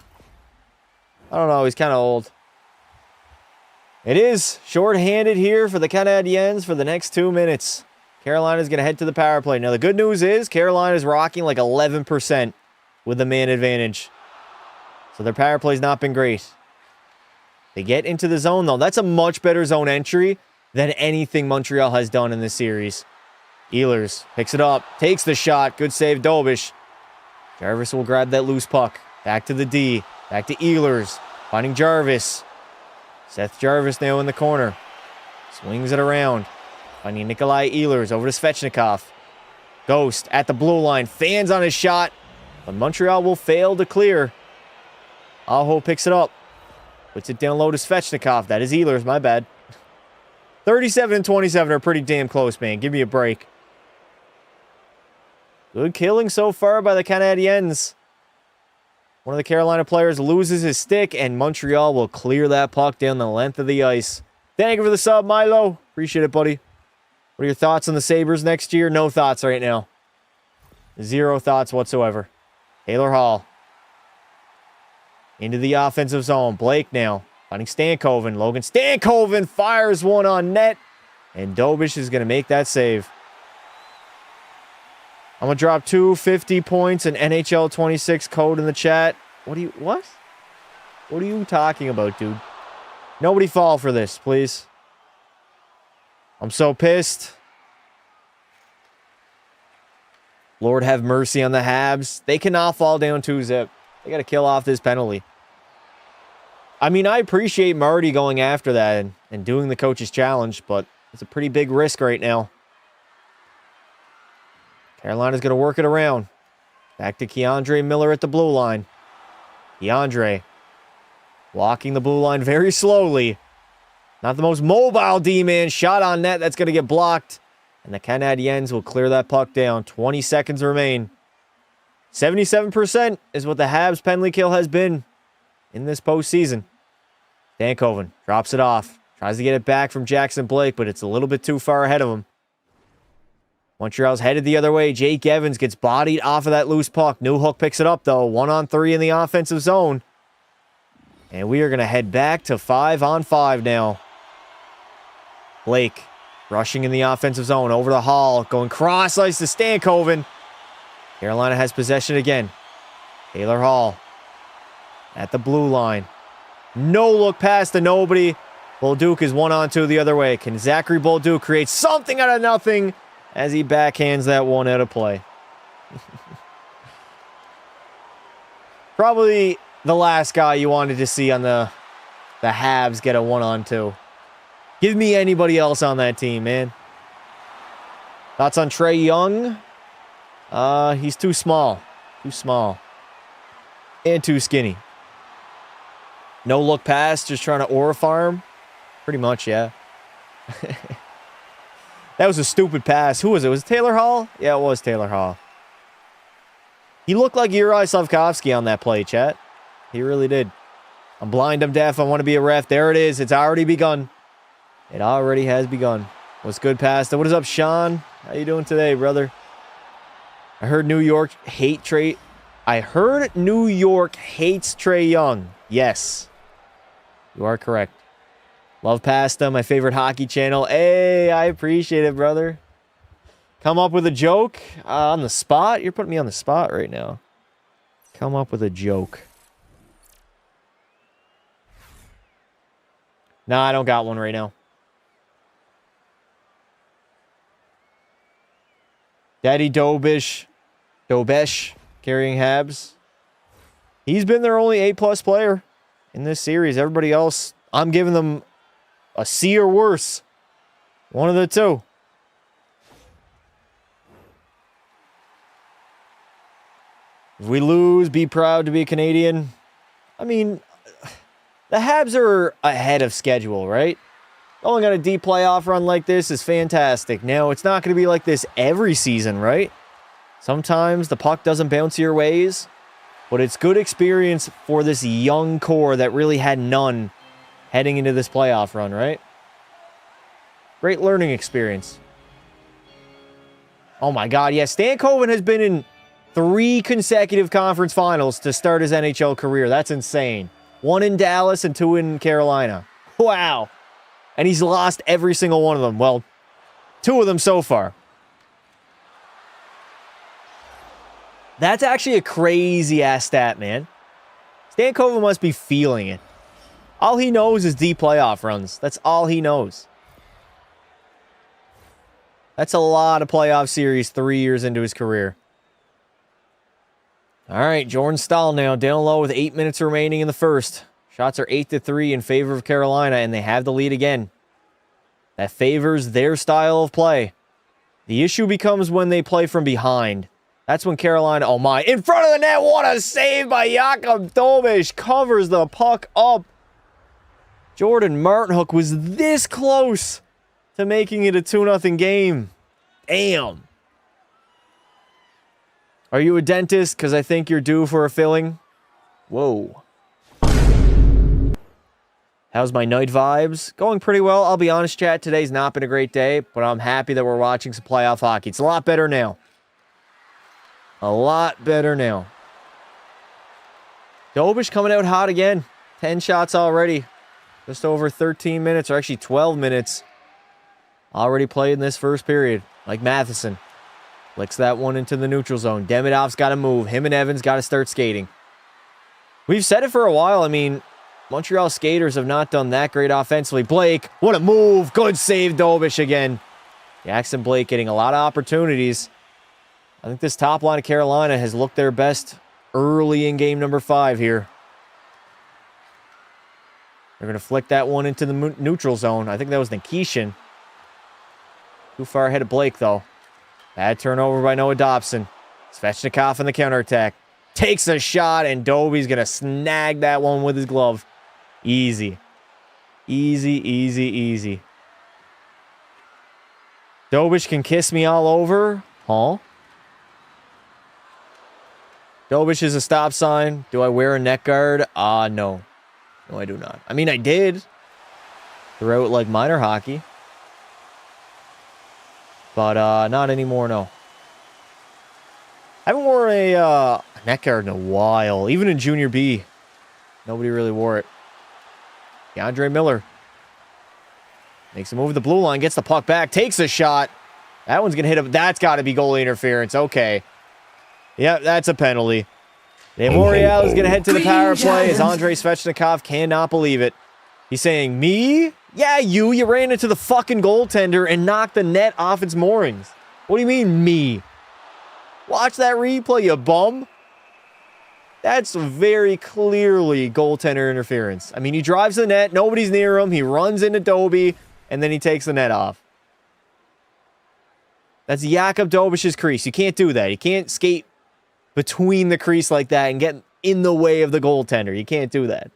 don't know. He's kind of old. It is short-handed here for the Canadiens for the next 2 minutes. Carolina's going to head to the power play. Now, the good news is Carolina's rocking like 11% with the man advantage. So their power play's not been great. They get into the zone, though. That's a much better zone entry than anything Montreal has done in this series. Ehlers picks it up, takes the shot. Good save, Dobish. Jarvis will grab that loose puck. Back to the D. Back to Ehlers. Finding Jarvis. Seth Jarvis now in the corner. Swings it around. Finding Nikolai Ehlers over to Svechnikov. Ghost at the blue line. Fans on his shot. But Montreal will fail to clear. Aho picks it up. Puts it down low to Svechnikov. That is Ehlers, my bad. 37 and 27 are pretty damn close, man. Give me a break. Good killing so far by the Canadiens. One of the Carolina players loses his stick, and Montreal will clear that puck down the length of the ice. Thank you for the sub, Milo. Appreciate it, buddy. What are your thoughts on the Sabres next year? No thoughts right now. Zero thoughts whatsoever. Taylor Hall. Into the offensive zone. Blake now. Finding Stankoven. Logan Stankoven fires one on net. And Dobish is going to make that save. I'm going to drop 250 points and NHL 26 code in the chat. What? What are you talking about, dude? Nobody fall for this, please. I'm so pissed. Lord have mercy on the Habs. They cannot fall down 2-zip. They got to kill off this penalty. I mean, I appreciate Marty going after that and doing the coach's challenge, but it's a pretty big risk right now. Carolina's going to work it around. Back to Keandre Miller at the blue line. Keandre walking the blue line very slowly. Not the most mobile D-man. Shot on net. That's going to get blocked. And the Canadiens will clear that puck down. 20 seconds remain. 77% is what the Habs penalty kill has been in this postseason. Stankoven drops it off. Tries to get it back from Jackson Blake, but it's a little bit too far ahead of him. Montreal's headed the other way. Jake Evans gets bodied off of that loose puck. Newhook picks it up, though. 1-on-3 in the offensive zone. And we are going to head back to 5-on-5 now. Blake rushing in the offensive zone. Over the Hall. Going cross-ice to Stankoven. Carolina has possession again. Taylor Hall at the blue line. No look pass to nobody. Bolduc is 1-on-2 the other way. Can Zachary Bolduc create something out of nothing as he backhands that one out of play? Probably the last guy you wanted to see on the Habs get a 1-on-2. Give me anybody else on that team, man. Thoughts on Trae Young? He's too small. Too small. And too skinny. No look pass, just trying to aura farm. Pretty much, yeah. That was a stupid pass. Who was it? Was it Taylor Hall? Yeah, it was Taylor Hall. He looked like Uri Slavkovsky on that play, chat. He really did. I'm blind, I'm deaf, I want to be a ref. There it is. It's already begun. It already has begun. What's good, Pasta? What is up, Sean? How you doing today, brother? I heard New York hates Trae Young. Yes. You are correct. Love Pasta, my favorite hockey channel. Hey, I appreciate it, brother. Come up with a joke on the spot? You're putting me on the spot right now. Come up with a joke. Nah, I don't got one right now. Daddy Dobish carrying Habs. He's been their only A+ player in this series. Everybody else, I'm giving them a C or worse. One of the two. If we lose, be proud to be a Canadian. I mean, the Habs are ahead of schedule, right? Going on a deep playoff run like this is fantastic. Now, it's not going to be like this every season, right? Sometimes the puck doesn't bounce your ways, but it's good experience for this young core that really had none heading into this playoff run, right? Great learning experience. Oh my God, yeah, Stankoven has been in 3 consecutive conference finals to start his NHL career. That's insane. 1 in Dallas and 2 in Carolina. Wow. And he's lost every single one of them. Well, 2 of them so far. That's actually a crazy-ass stat, man. Stankoven must be feeling it. All he knows is deep playoff runs. That's all he knows. That's a lot of playoff series 3 years into his career. All right, Jordan Staal now down low with 8 minutes remaining in the first. Shots are 8-3 in favor of Carolina, and they have the lead again. That favors their style of play. The issue becomes when they play from behind. That's when Carolina, oh my, in front of the net, what a save by Jakub Dobeš. Covers the puck up. Jordan Martinhook was this close to making it a 2-0 game. Damn. Are you a dentist? Because I think you're due for a filling. Whoa. How's my night vibes? Going pretty well. I'll be honest, chat. Today's not been a great day, but I'm happy that we're watching some playoff hockey. It's a lot better now. A lot better now. Dobeš coming out hot again. 10 shots already. Just over 13 minutes, or actually 12 minutes. Already played in this first period. Like Matheson. Flicks that one into the neutral zone. Demidov's got to move. Him and Evans got to start skating. We've said it for a while. I mean, Montreal skaters have not done that great offensively. Blake, what a move. Good save, Dobeš again. Jackson Blake getting a lot of opportunities. I think this top line of Carolina has looked their best early in game number 5 here. They're going to flick that one into the neutral zone. I think that was Nikishin. Too far ahead of Blake, though. Bad turnover by Noah Dobson. Svechnikov in the counterattack. Takes a shot, and Dobie's going to snag that one with his glove. Easy. Easy, easy, easy. Dobeš can kiss me all over. Huh? Dobeš is a stop sign. Do I wear a neck guard? No. No, I do not. I mean, I did. Throughout, like, minor hockey. But, not anymore, no. I haven't worn a neck guard in a while. Even in Junior B. Nobody really wore it. DeAndre Miller. Makes a move at the blue line. Gets the puck back. Takes a shot. That one's going to hit him. That's got to be goalie interference. Okay. Yep, that's a penalty. Montreal is going to head to the power play as Andrei Svechnikov cannot believe it. He's saying, me? Yeah, you ran into the fucking goaltender and knocked the net off its moorings. What do you mean, me? Watch that replay, you bum. That's very clearly goaltender interference. I mean, he drives the net, nobody's near him, he runs into Dobie, and then he takes the net off. That's Jakub Dobeš's crease. You can't do that. You can't skate between the crease like that and get in the way of the goaltender. You can't do that.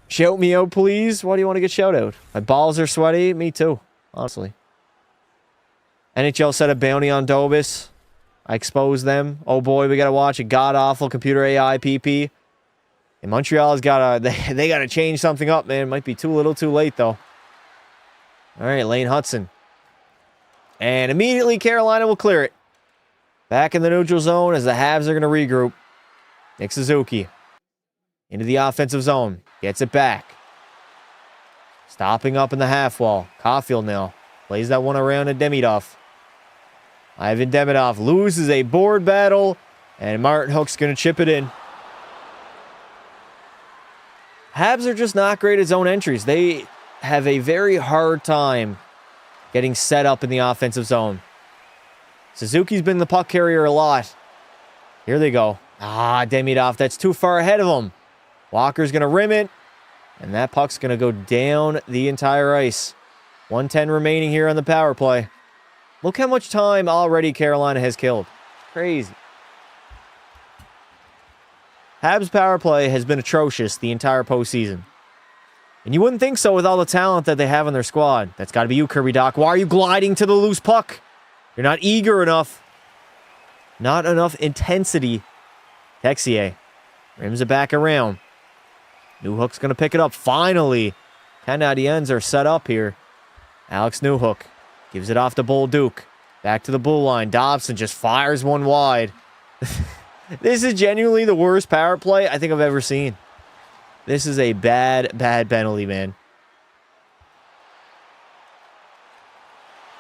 Shout me out, please. Why do you want to get shout out? My balls are sweaty. Me too, honestly. NHL set a bounty on Dobeš. I exposed them. Oh boy, we got to watch a god-awful computer AI PP. And Montreal's got to, they got to change something up, man. It might be too little too late, though. All right, Lane Hudson. And immediately Carolina will clear it. Back in the neutral zone as the Habs are going to regroup. Nick Suzuki. Into the offensive zone. Gets it back. Stopping up in the half wall. Caulfield now. Plays that one around to Demidov. Ivan Demidov loses a board battle. And Martinhook's going to chip it in. Habs are just not great at zone entries. They have a very hard time getting set up in the offensive zone. Suzuki's been the puck carrier a lot. Here they go. Demidov, that's too far ahead of him. Walker's going to rim it. And that puck's going to go down the entire ice. 1:10 remaining here on the power play. Look how much time already Carolina has killed. Crazy. Habs power play has been atrocious the entire postseason. And you wouldn't think so with all the talent that they have on their squad. That's got to be you, Kirby Doc. Why are you gliding to the loose puck? You're not eager enough. Not enough intensity. Texier rims it back around. Newhook's going to pick it up. Finally, Canadiens are set up here. Alex Newhook gives it off to Bull Duke. Back to the blue line. Dobson just fires one wide. This is genuinely the worst power play I think I've ever seen. This is a bad, bad penalty, man.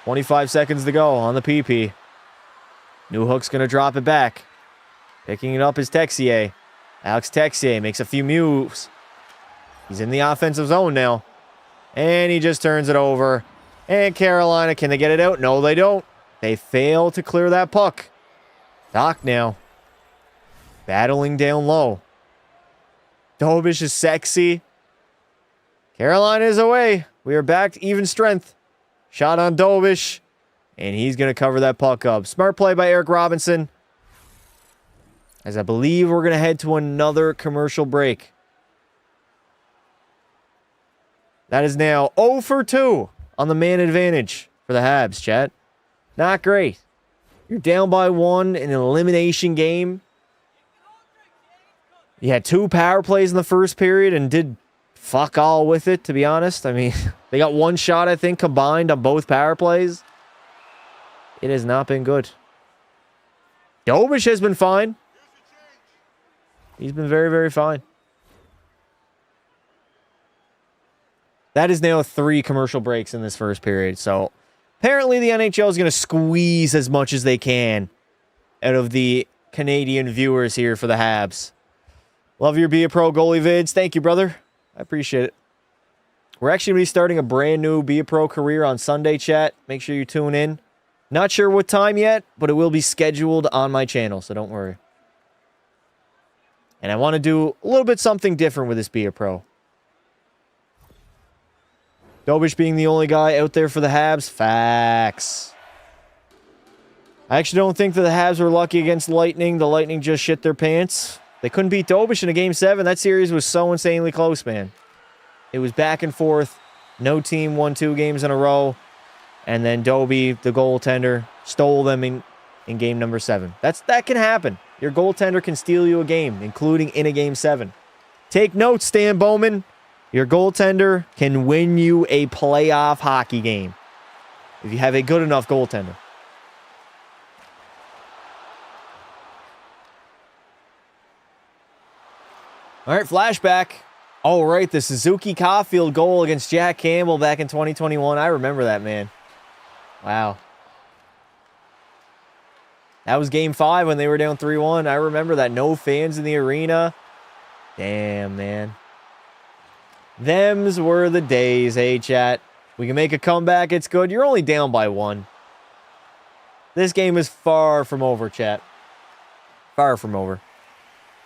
25 seconds to go on the PP. Newhook's going to drop it back. Picking it up is Texier. Alex Texier makes a few moves. He's in the offensive zone now. And he just turns it over. And Carolina, can they get it out? No, they don't. They fail to clear that puck. Doc now. Battling down low. Dobish is sexy. Carolina is away. We are back to even strength. Shot on Dobish. And he's going to cover that puck up. Smart play by Eric Robinson. As I believe we're going to head to another commercial break. That is now 0 for 2 on the man advantage for the Habs, chat. Not great. You're down by 1 in an elimination game. You had 2 power plays in the first period and did fuck all with it, to be honest. I mean, they got 1 shot, I think, combined on both power plays. It has not been good. Dobish has been fine. He's been very, very fine. That is now 3 commercial breaks in this first period. So apparently the NHL is going to squeeze as much as they can out of the Canadian viewers here for the Habs. Love your Be a Pro goalie vids. Thank you, brother. I appreciate it. We're actually going to be starting a brand new Be a Pro career on Sunday, chat. Make sure you tune in. Not sure what time yet, but it will be scheduled on my channel, so don't worry. And I want to do a little bit something different with this Be a Pro. Dobish being the only guy out there for the Habs. Facts. I actually don't think that the Habs were lucky against Lightning. The Lightning just shit their pants. They couldn't beat Dobish in a Game 7. That series was so insanely close, man. It was back and forth. No team won 2 games in a row. And then Dobie, the goaltender, stole them in game number 7. That can happen. Your goaltender can steal you a game, including in a Game 7. Take notes, Stan Bowman. Your goaltender can win you a playoff hockey game if you have a good enough goaltender. All right, flashback. Oh, right, the Suzuki Caulfield goal against Jack Campbell back in 2021. I remember that, man. Wow. That was Game 5 when they were down 3-1. I remember that. No fans in the arena. Damn, man. Thems were the days, hey, chat. We can make a comeback. It's good. You're only down by 1. This game is far from over, chat. Far from over.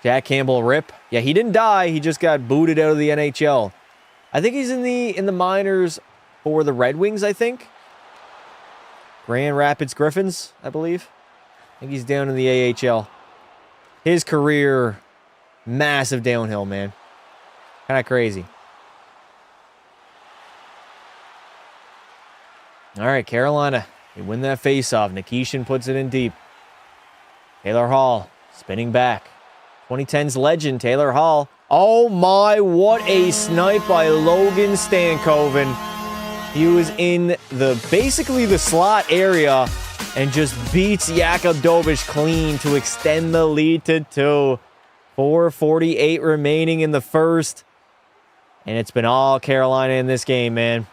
Jack Campbell, rip. Yeah, he didn't die. He just got booted out of the NHL. I think he's in the minors for the Red Wings, I think. Grand Rapids Griffins, I believe. I think he's down in the AHL. His career, massive downhill, man. Kind of crazy. All right, Carolina. They win that faceoff. Nikishin puts it in deep. Taylor Hall spinning back. 2010's legend, Taylor Hall. Oh my, what a snipe by Logan Stankoven. He was in basically the slot area and just beats Jakub Dobish clean to extend the lead to 2. 4:48 remaining in the first. And it's been all Carolina in this game, man.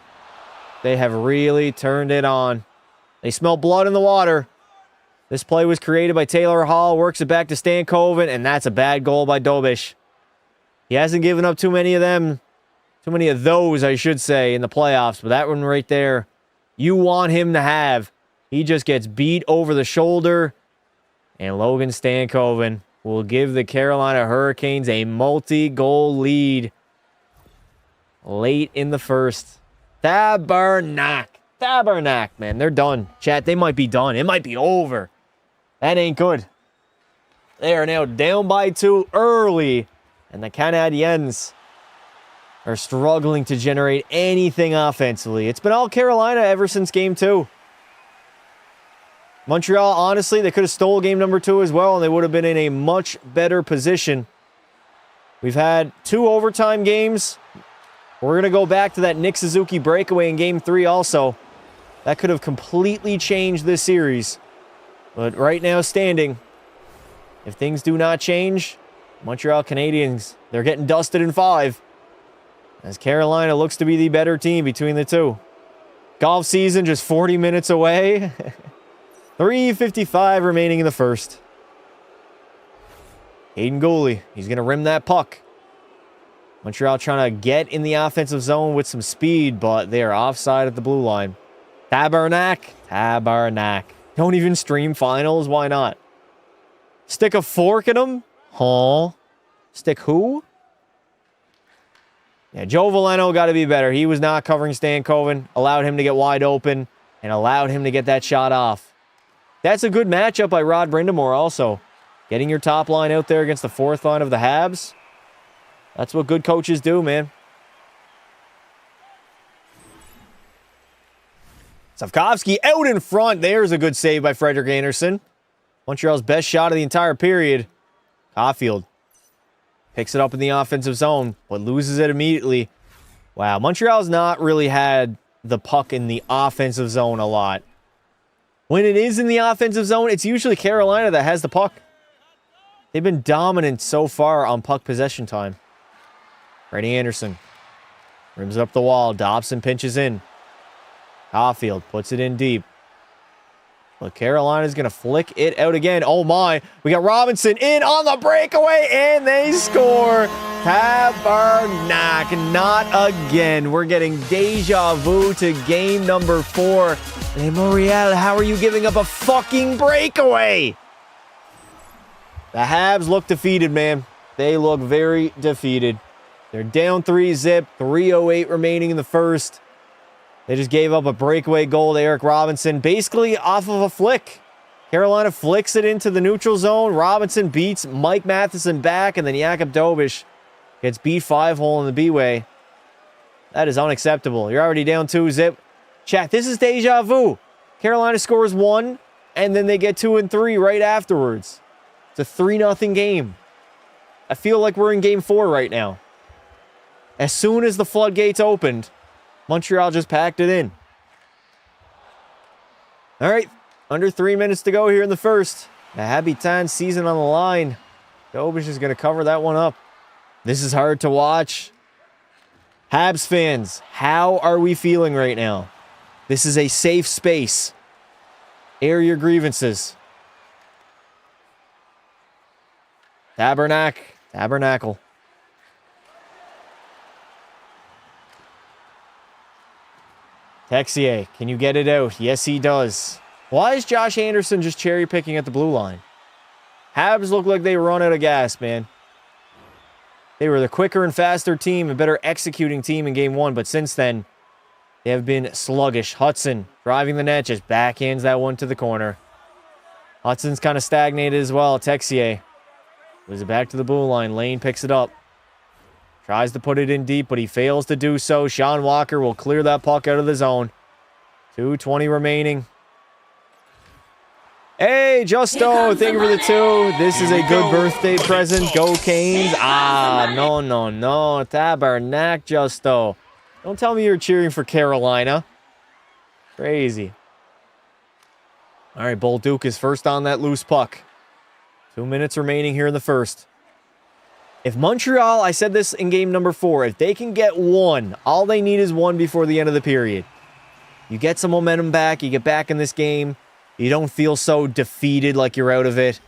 They have really turned it on. They smell blood in the water. This play was created by Taylor Hall, works it back to Stankoven, and that's a bad goal by Dobish. He hasn't given up too many of them. Too many of those, I should say, in the playoffs. But that one right there, you want him to have. He just gets beat over the shoulder. And Logan Stankoven will give the Carolina Hurricanes a multi-goal lead late in the first. Tabernac, man. They're done. Chat, they might be done. It might be over. That ain't good. They are now down by 2 early. And the Canadiens are struggling to generate anything offensively. It's been all Carolina ever since game 2. Montreal, honestly, they could have stole game number 2 as well, and they would have been in a much better position. We've had 2 overtime games. We're going to go back to that Nick Suzuki breakaway in game 3 also. That could have completely changed this series. But right now, standing, if things do not change, Montreal Canadiens, they're getting dusted in 5. As Carolina looks to be the better team between the two. Golf season just 40 minutes away. 3:55 remaining in the first. Aiden Gooley, he's going to rim that puck. Montreal trying to get in the offensive zone with some speed, but they are offside at the blue line. Tabernac. Don't even stream finals. Why not? Stick a fork in them? Huh? Stick who? Yeah, Joe Veleno got to be better. He was not covering Stankoven, allowed him to get wide open, and allowed him to get that shot off. That's a good matchup by Rod Brindamore also. Getting your top line out there against the fourth line of the Habs. That's what good coaches do, man. Safkovsky out in front. There's a good save by Frederik Andersen. Montreal's best shot of the entire period. Caulfield picks it up in the offensive zone, but loses it immediately. Wow, Montreal's not really had the puck in the offensive zone a lot. When it is in the offensive zone, it's usually Carolina that has the puck. They've been dominant so far on puck possession time. Freddie Andersen rims it up the wall. Dobson pinches in. Caulfield puts it in deep. But Carolina's going to flick it out again. Oh my. We got Robinson in on the breakaway, and they score. Tabernac, not again. We're getting deja vu to game number 4. Hey, Montreal, how are you giving up a fucking breakaway? The Habs look defeated, man. They look very defeated. They're down 3-zip, 3:08 remaining in the first. They just gave up a breakaway goal to Eric Robinson, basically off of a flick. Carolina flicks it into the neutral zone. Robinson beats Mike Matheson back, and then Jakub Dobish gets beat 5-hole in the B-way. That is unacceptable. You're already down 2-zip. Chat, this is deja vu. Carolina scores 1, and then they get 2 and 3 right afterwards. It's a 3-0 game. I feel like we're in game 4 right now. As soon as the floodgates opened, Montreal just packed it in. All right, under 3 minutes to go here in the first. The Habitants season on the line. Dobish is going to cover that one up. This is hard to watch. Habs fans, how are we feeling right now? This is a safe space. Air your grievances. Tabernacle. Texier, can you get it out? Yes, he does. Why is Josh Anderson just cherry-picking at the blue line? Habs look like they run out of gas, man. They were the quicker and faster team, a better executing team in game 1, but since then, they have been sluggish. Hudson driving the net, just backhands that one to the corner. Hudson's kind of stagnated as well. Texier moves it back to the blue line. Lane picks it up. Tries to put it in deep, but he fails to do so. Sean Walker will clear that puck out of the zone. 2:20 remaining. Hey, Justo, thank you for the 2. This is a good birthday present. Go Canes. No. Tabernac, Justo. Don't tell me you're cheering for Carolina. Crazy. All right, Bolduc is first on that loose puck. 2 minutes remaining here in the first. If Montreal, I said this in game number 4, if they can get 1, all they need is 1 before the end of the period. You get some momentum back, you get back in this game, you don't feel so defeated like you're out of it,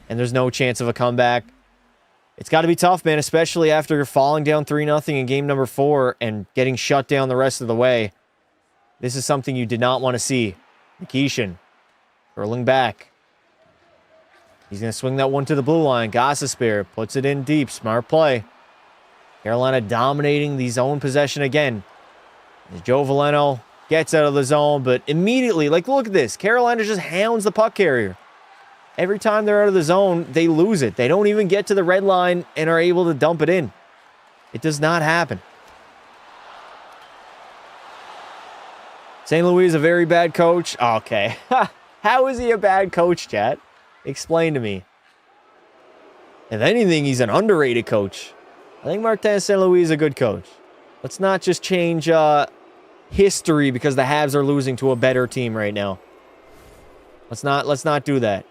and there's no chance of a comeback. It's got to be tough, man, especially after falling down 3-0 in game number 4 and getting shut down the rest of the way. This is something you did not want to see. Nikishin curling back. He's going to swing that one to the blue line. Gostisbehere puts it in deep. Smart play. Carolina dominating the zone possession again. As Joe Veleno gets out of the zone, but immediately, like, look at this. Carolina just hounds the puck carrier. Every time they're out of the zone, they lose it. They don't even get to the red line and are able to dump it in. It does not happen. St. Louis is a very bad coach. Okay. How is he a bad coach, chat? Explain to me. If anything, he's an underrated coach. I think Martin St. Louis is a good coach. Let's not just change history because the Habs are losing to a better team right now. Let's not do that.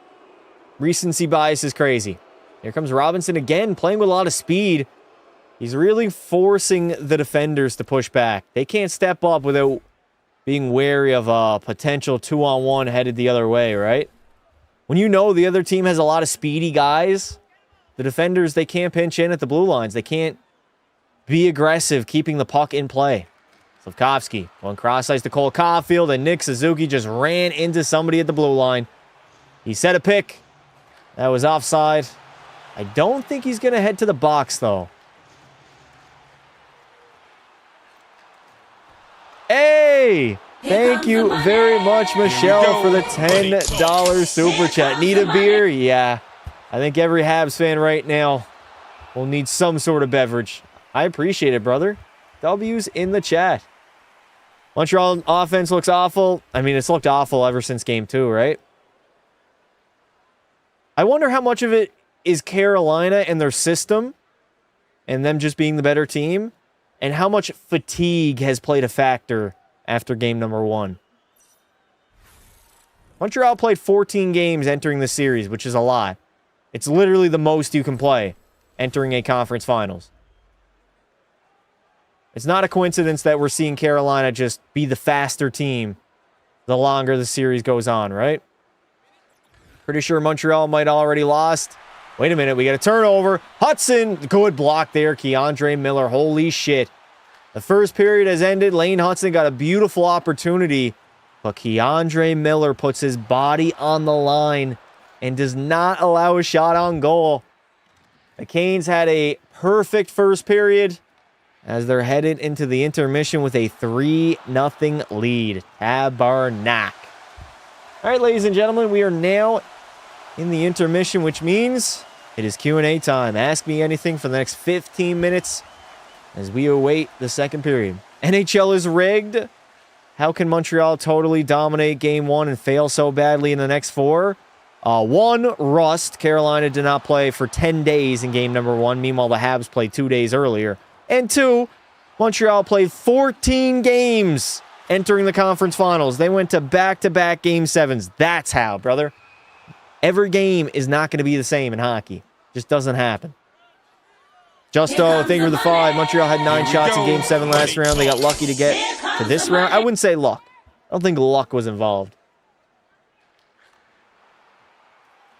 Recency bias is crazy. Here comes Robinson again, playing with a lot of speed. He's really forcing the defenders to push back. They can't step up without being wary of a potential 2-on-1 headed the other way, right? When you know the other team has a lot of speedy guys, the defenders, they can't pinch in at the blue lines. They can't be aggressive, keeping the puck in play. Slavkovsky going cross-ice to Cole Caulfield, and Nick Suzuki just ran into somebody at the blue line. He set a pick. That was offside. I don't think he's going to head to the box, though. Hey! Thank you very much, Michelle, for the $10 super chat. Need a beer? Yeah. I think every Habs fan right now will need some sort of beverage. I appreciate it, brother. W's in the chat. Montreal offense looks awful. I mean, it's looked awful ever since Game 2, right? I wonder how much of it is Carolina and their system and them just being the better team, and how much fatigue has played a factor after game number 1. Montreal played 14 games entering the series, which is a lot. It's literally the most you can play entering a conference finals. It's not a coincidence that we're seeing Carolina just be the faster team the longer the series goes on, right? Pretty sure Montreal might already lost. Wait a minute, we got a turnover. Hudson, good block there. Keandre Miller, holy shit. The first period has ended. Lane Hudson got a beautiful opportunity, but Keandre Miller puts his body on the line and does not allow a shot on goal. The Canes had a perfect first period as they're headed into the intermission with a 3-0 lead. Tabarnak. All right, ladies and gentlemen, we are now in the intermission, which means it is Q&A time. Ask me anything for the next 15 minutes as we await the second period. NHL is rigged. How can Montreal totally dominate Game 1 and fail so badly in the next 4? 1, rust. Carolina did not play for 10 days in Game number 1. Meanwhile, the Habs played 2 days earlier. And 2, Montreal played 14 games entering the conference finals. They went to back-to-back Game 7s. That's how, brother. Every game is not going to be the same in hockey. Just doesn't happen. Justo, thank you for the 5. Montreal had 9 shots in Game 7 last round. They got lucky to get to this round. I wouldn't say luck. I don't think luck was involved.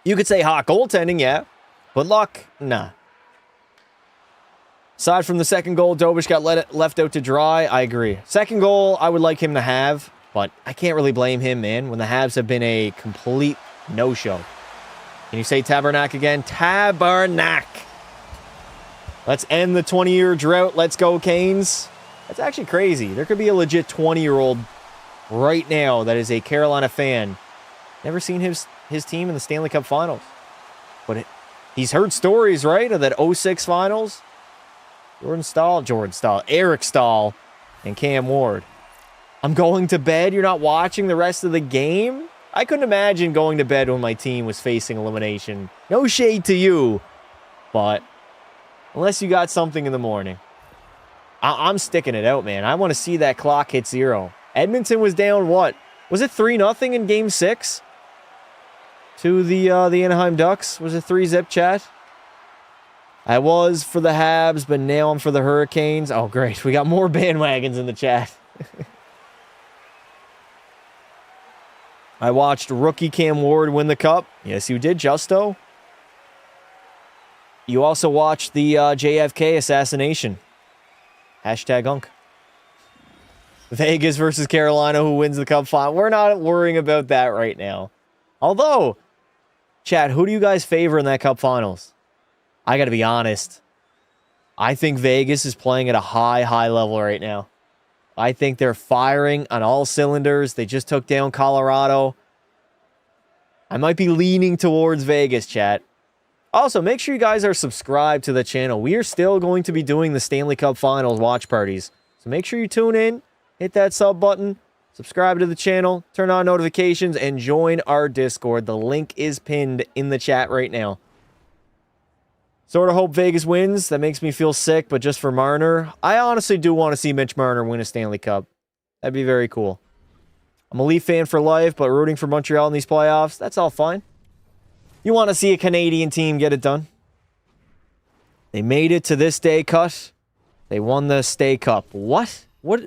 You could say hot goaltending, yeah. But luck, nah. Aside from the second goal, Dobish got left out to dry. I agree. Second goal, I would like him to have, but I can't really blame him, man, when the Habs have been a complete no-show. Can you say Tabarnak again? Tabarnak. Let's end the 20-year drought. Let's go, Canes. That's actually crazy. There could be a legit 20-year-old right now that is a Carolina fan. Never seen his team in the Stanley Cup Finals. But he's heard stories, right, of that 06 Finals. Jordan Stahl, Eric Stahl, and Cam Ward. I'm going to bed. You're not watching the rest of the game? I couldn't imagine going to bed when my team was facing elimination. No shade to you, but unless you got something in the morning. I'm sticking it out, man. I want to see that clock hit 0. Edmonton was down, what? Was it 3-0 in Game 6? To the Anaheim Ducks? Was it 3-zip, chat? I was for the Habs, but now I'm for the Hurricanes. Oh, great. We got more bandwagons in the chat. I watched rookie Cam Ward win the cup. Yes, you did, Justo. You also watched the JFK assassination. #Unk. Vegas versus Carolina, who wins the cup final. We're not worrying about that right now. Although, chat, who do you guys favor in that cup finals? I got to be honest. I think Vegas is playing at a high level right now. I think they're firing on all cylinders. They just took down Colorado. I might be leaning towards Vegas, chat. Also, make sure you guys are subscribed to the channel. We are still going to be doing the Stanley Cup Finals watch parties. So make sure you tune in, hit that sub button, subscribe to the channel, turn on notifications, and join our Discord. The link is pinned in the chat right now. Sort of hope Vegas wins. That makes me feel sick, but just for Marner. I honestly do want to see Mitch Marner win a Stanley Cup. That'd be very cool. I'm a Leaf fan for life, but rooting for Montreal in these playoffs, that's all fine. You want to see a Canadian team get it done. They made it to this day cut. They won the Stay Cup. What? What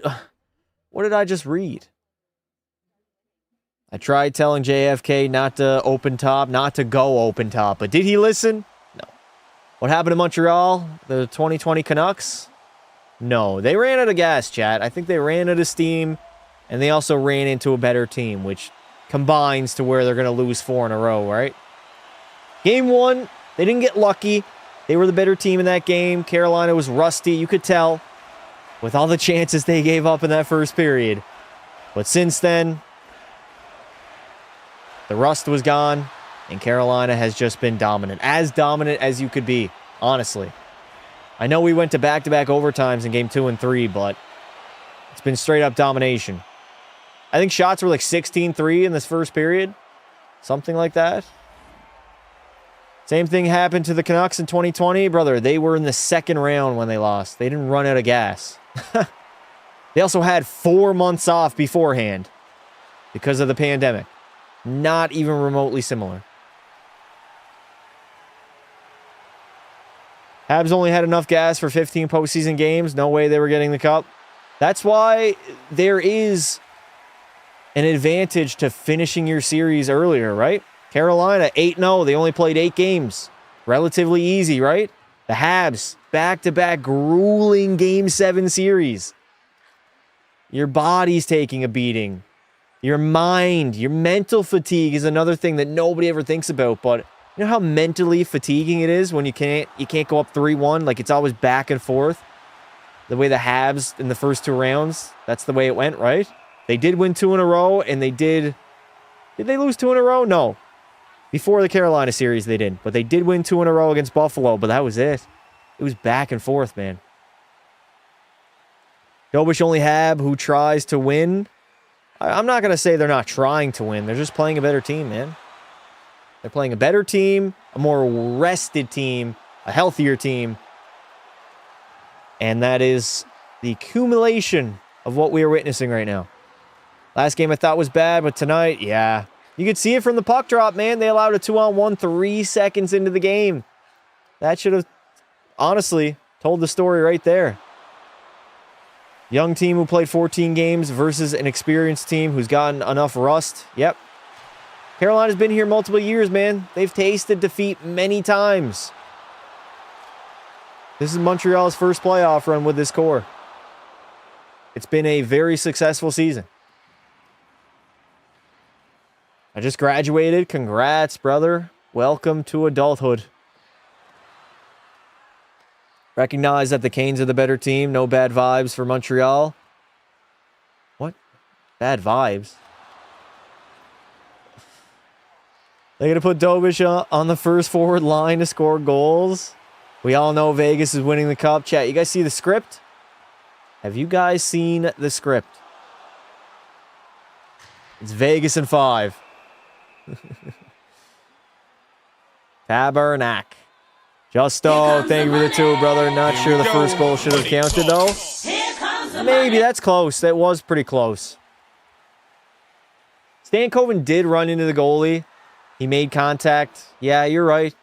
did I just read? I tried telling JFK not to open top, not to go open top, but did he listen? No. What happened to Montreal? The 2020 Canucks? No. They ran out of gas, chat. I think they ran out of steam, and they also ran into a better team, which combines to where they're going to lose 4 in a row, right? Game 1, they didn't get lucky. They were the better team in that game. Carolina was rusty, you could tell, with all the chances they gave up in that first period. But since then, the rust was gone, and Carolina has just been dominant. As dominant as you could be, honestly. I know we went to back-to-back overtimes in Game 2 and 3, but it's been straight-up domination. I think shots were like 16-3 in this first period. Something like that. Same thing happened to the Canucks in 2020. Brother, they were in the second round when they lost. They didn't run out of gas. They also had 4 months off beforehand because of the pandemic. Not even remotely similar. Habs only had enough gas for 15 postseason games. No way they were getting the cup. That's why there is an advantage to finishing your series earlier, right? Carolina, 8-0. They only played 8 games. Relatively easy, right? The Habs, back-to-back grueling Game 7 series. Your body's taking a beating. Your mind, your mental fatigue is another thing that nobody ever thinks about. But you know how mentally fatiguing it is when you can't go up 3-1? Like, it's always back and forth. The way the Habs in the first 2 rounds, that's the way it went, right? They did win 2 in a row, and they did... Did they lose 2 in a row? No. Before the Carolina series, they didn't. But they did win 2 in a row against Buffalo, but that was it. It was back and forth, man. Dobish only Hab who tries to win. I'm not going to say they're not trying to win. They're just playing a better team, man. They're playing a better team, a more rested team, a healthier team. And that is the accumulation of what we are witnessing right now. Last game I thought was bad, but tonight, yeah. You could see it from the puck drop, man. They allowed a 2-on-1 3 seconds into the game. That should have, honestly, told the story right there. Young team who played 14 games versus an experienced team who's gotten enough rust. Yep. Carolina's been here multiple years, man. They've tasted defeat many times. This is Montreal's first playoff run with this core. It's been a very successful season. I just graduated. Congrats, brother. Welcome to adulthood. Recognize that the Canes are the better team. No bad vibes for Montreal. What? Bad vibes? They're going to put Dobish on the first forward line to score goals. We all know Vegas is winning the cup. Chat, you guys see the script? Have you guys seen the script? It's Vegas in 5. Tabernac. Justo, thank you for the 2, brother. Not sure the first goal should have counted, though. Maybe, that's close. That was pretty close. Stankoven did run into the goalie. He made contact. Yeah, you're right.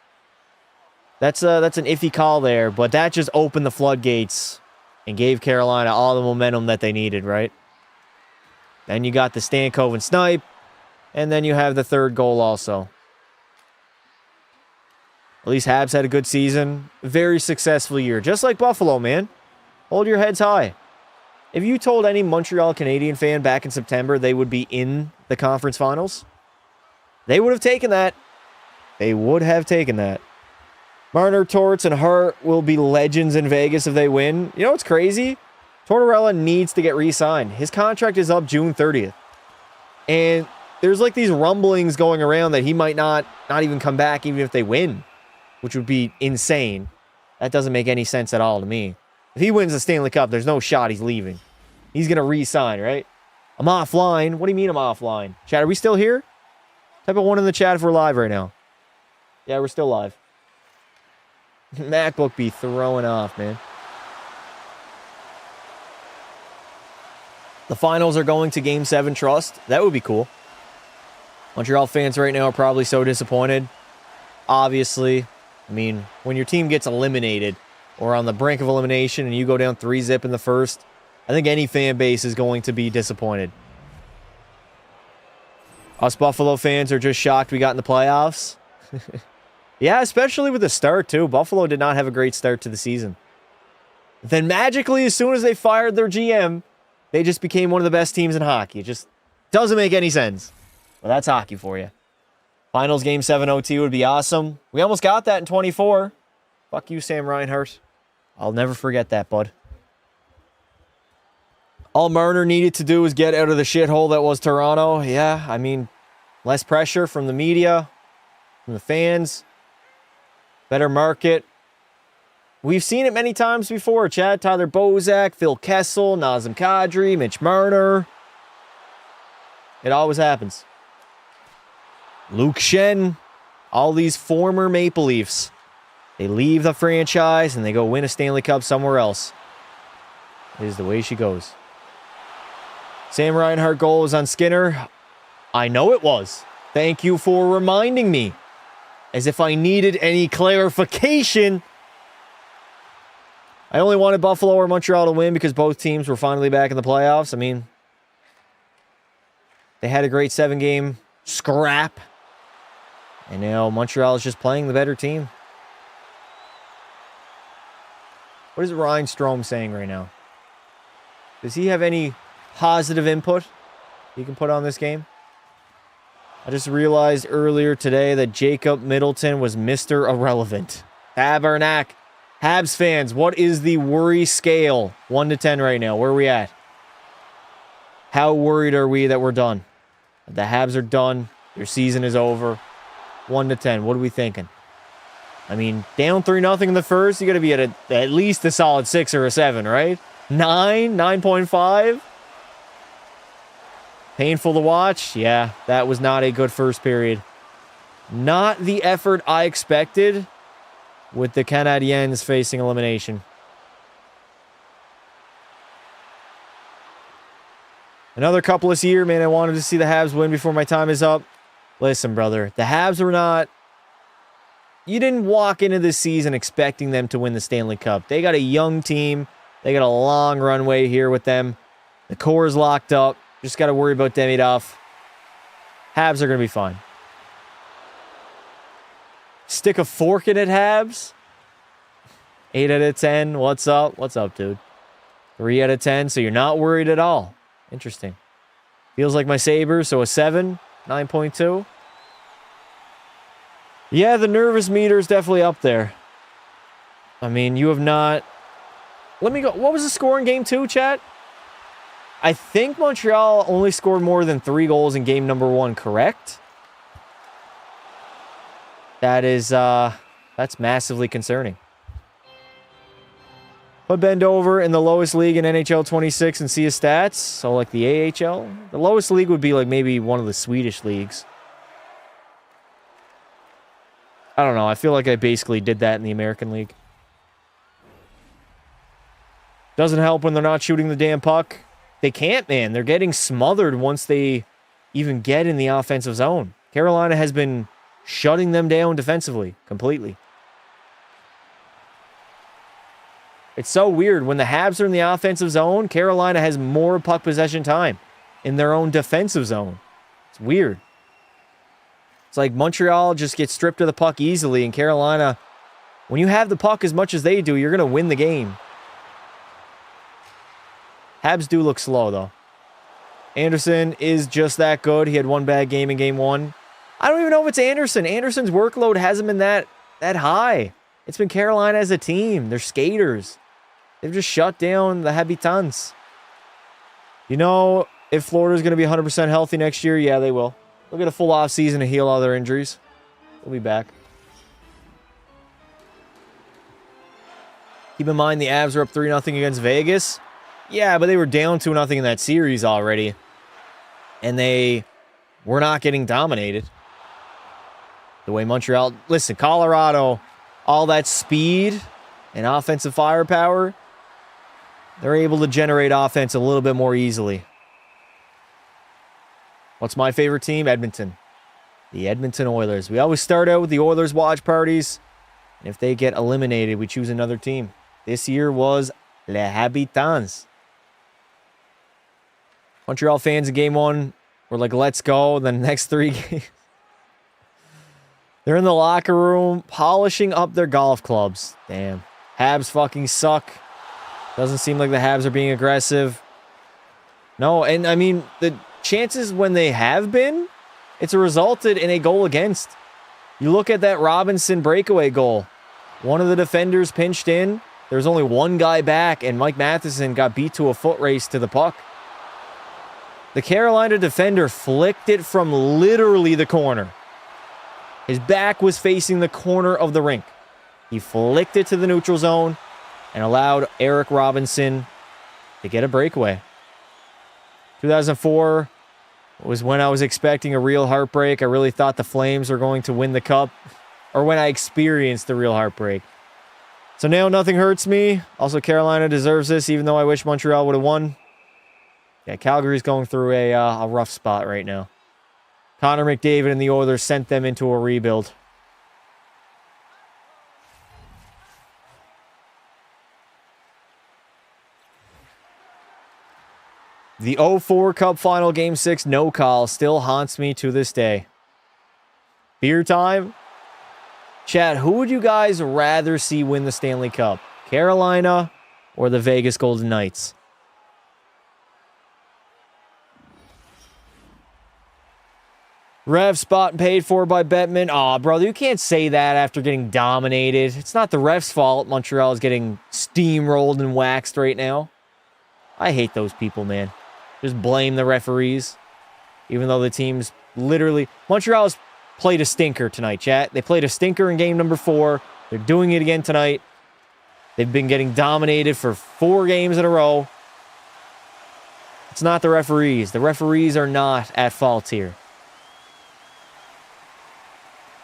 That's an iffy call there, but that just opened the floodgates and gave Carolina all the momentum that they needed, right? Then you got the Stankoven snipe, and then you have the 3rd goal also. At least Habs had a good season. Very successful year. Just like Buffalo, man. Hold your heads high. If you told any Montreal Canadian fan back in September they would be in the conference finals, they would have taken that. They would have taken that. Marner, Torts, and Hart will be legends in Vegas if they win. You know what's crazy? Tortorella needs to get re-signed. His contract is up June 30th. And there's like these rumblings going around that he might not even come back even if they win, which would be insane. That doesn't make any sense at all to me. If he wins the Stanley Cup, there's no shot he's leaving. He's going to re-sign, right? I'm offline. What do you mean I'm offline? Chat, are we still here? Type of one in the chat if we're live right now. Yeah, we're still live. MacBook be throwing off, man. The finals are going to Game 7 Trust. That would be cool. Montreal fans right now are probably so disappointed. Obviously, I mean, when your team gets eliminated or on the brink of elimination and you go down 3-0 in the first, I think any fan base is going to be disappointed. Us Buffalo fans are just shocked we got in the playoffs. Yeah, especially with the start, too. Buffalo did not have a great start to the season. Then magically, as soon as they fired their GM, they just became one of the best teams in hockey. It just doesn't make any sense. Well, that's hockey for you. Finals Game 7 OT would be awesome. We almost got that in 24. Fuck you, Sam Reinhart. I'll never forget that, bud. All Marner needed to do was get out of the shithole that was Toronto. Yeah, I mean, less pressure from the media, from the fans, better market. We've seen it many times before. Chad, Tyler Bozak, Phil Kessel, Nazem Kadri, Mitch Marner. It always happens. Luke Shen, all these former Maple Leafs. They leave the franchise and they go win a Stanley Cup somewhere else. It is the way she goes. Sam Reinhart goal was on Skinner. I know it was. Thank you for reminding me. As if I needed any clarification. I only wanted Buffalo or Montreal to win because both teams were finally back in the playoffs. I mean, they had a great 7-game scrap. And now Montreal is just playing the better team. What is Ryan Strome saying right now? Does he have any positive input he can put on this game? I just realized earlier today that Jacob Middleton was Mr. Irrelevant. Tabernac. Habs fans, what is the worry scale? 1 to 10 right now. Where are we at? How worried are we that we're done? The Habs are done. Their season is over. 1 to 10. What are we thinking? I mean, down 3-0 in the first, you got to be at least a solid 6 or a 7, right? 9, 9.5. Painful to watch. Yeah, that was not a good first period. Not the effort I expected with the Canadiens facing elimination. Another coupleless year, man. I wanted to see the Habs win before my time is up. Listen, brother, the Habs were not... You didn't walk into this season expecting them to win the Stanley Cup. They got a young team. They got a long runway here with them. The core is locked up. Just got to worry about Demidov. Habs are going to be fine. Stick a fork in it, Habs. 8 out of 10. What's up? What's up, dude? 3 out of 10. So you're not worried at all. Interesting. Feels like my Sabres, so a 7. 9.2. Yeah, the nervous meter is definitely up there. I mean, you have not... Let me go. What was the score in Game 2, chat? I think Montreal only scored more than 3 goals in Game number 1, correct? That is, that's massively concerning. But bend over in the lowest league in NHL 26 and see his stats. So, like the AHL. The lowest league would be like maybe one of the Swedish leagues. I don't know. I feel like I basically did that in the American League. Doesn't help when they're not shooting the damn puck. They can't, man. They're getting smothered once they even get in the offensive zone. Carolina has been shutting them down defensively completely. It's so weird. When the Habs are in the offensive zone, Carolina has more puck possession time in their own defensive zone. It's weird. It's like Montreal just gets stripped of the puck easily, and Carolina, when you have the puck as much as they do, you're going to win the game. Habs do look slow, though. Anderson is just that good. He had one bad game in Game 1. I don't even know if it's Anderson. Anderson's workload hasn't been that high. It's been Carolina as a team. They're skaters. They've just shut down the Habitants. You know, if Florida's going to be 100% healthy next year, yeah, they will. They'll get a full off season to heal all their injuries. They'll be back. Keep in mind the Avs are up 3-0 against Vegas. Yeah, but they were down 2-0 in that series already. And they were not getting dominated. The way Montreal... Listen, Colorado, all that speed and offensive firepower, they're able to generate offense a little bit more easily. What's my favorite team? Edmonton. The Edmonton Oilers. We always start out with the Oilers watch parties. And if they get eliminated, we choose another team. This year was Les Habitants. Montreal fans in game one were like, let's go. Then the next 3 games, they're in the locker room polishing up their golf clubs. Damn. Habs fucking suck. Doesn't seem like the Habs are being aggressive. No, and I mean, the chances when they have been, it's resulted in a goal against. You look at that Robinson breakaway goal. One of the defenders pinched in. There was only one guy back, and Mike Matheson got beat to a foot race to the puck. The Carolina defender flicked it from literally the corner. His back was facing the corner of the rink. He flicked it to the neutral zone and allowed Eric Robinson to get a breakaway. 2004 was when I was expecting a real heartbreak. I really thought the Flames were going to win the cup, or when I experienced the real heartbreak. So now nothing hurts me. Also, Carolina deserves this, even though I wish Montreal would have won. Yeah, Calgary's going through a rough spot right now. Connor McDavid and the Oilers sent them into a rebuild. The 04 Cup Final Game 6 no call still haunts me to this day. Beer time? Chat, who would you guys rather see win the Stanley Cup? Carolina or the Vegas Golden Knights? Ref spot paid for by Bettman. Aw, brother, you can't say that after getting dominated. It's not the ref's fault Montreal is getting steamrolled and waxed right now. I hate those people, man. Just blame the referees. Even though the team's literally... Montreal's played a stinker tonight, chat. They played a stinker in game number 4. They're doing it again tonight. They've been getting dominated for 4 games in a row. It's not the referees. The referees are not at fault here.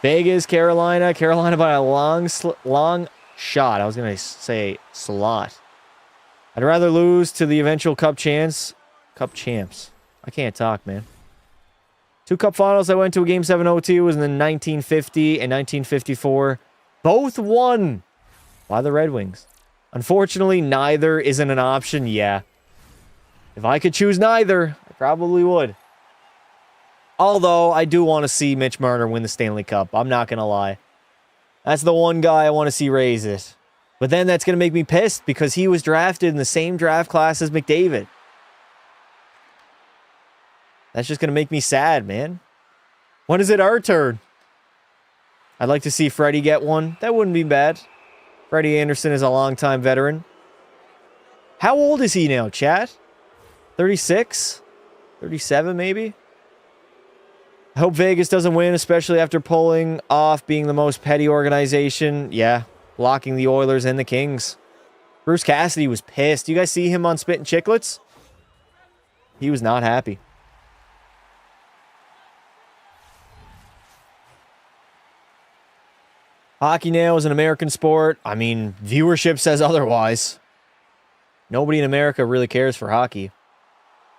Vegas, Carolina. Carolina by a long shot. I was going to say slot. I'd rather lose to the eventual Cup champs. I can't talk, man. 2 Cup finals I went to a Game 7 OT was in 1950 and 1954. Both won by the Red Wings. Unfortunately, neither isn't an option. Yeah. If I could choose neither, I probably would. Although, I do want to see Mitch Marner win the Stanley Cup. I'm not going to lie. That's the one guy I want to see raise it. But then that's going to make me pissed because he was drafted in the same draft class as McDavid. That's just going to make me sad, man. When is it our turn? I'd like to see Freddie get one. That wouldn't be bad. Freddie Anderson is a longtime veteran. How old is he now, chat? 36? 37, maybe? I hope Vegas doesn't win, especially after pulling off being the most petty organization. Yeah, blocking the Oilers and the Kings. Bruce Cassidy was pissed. You guys see him on Spittin' Chicklets? He was not happy. Hockey now is an American sport. I mean, viewership says otherwise. Nobody in America really cares for hockey.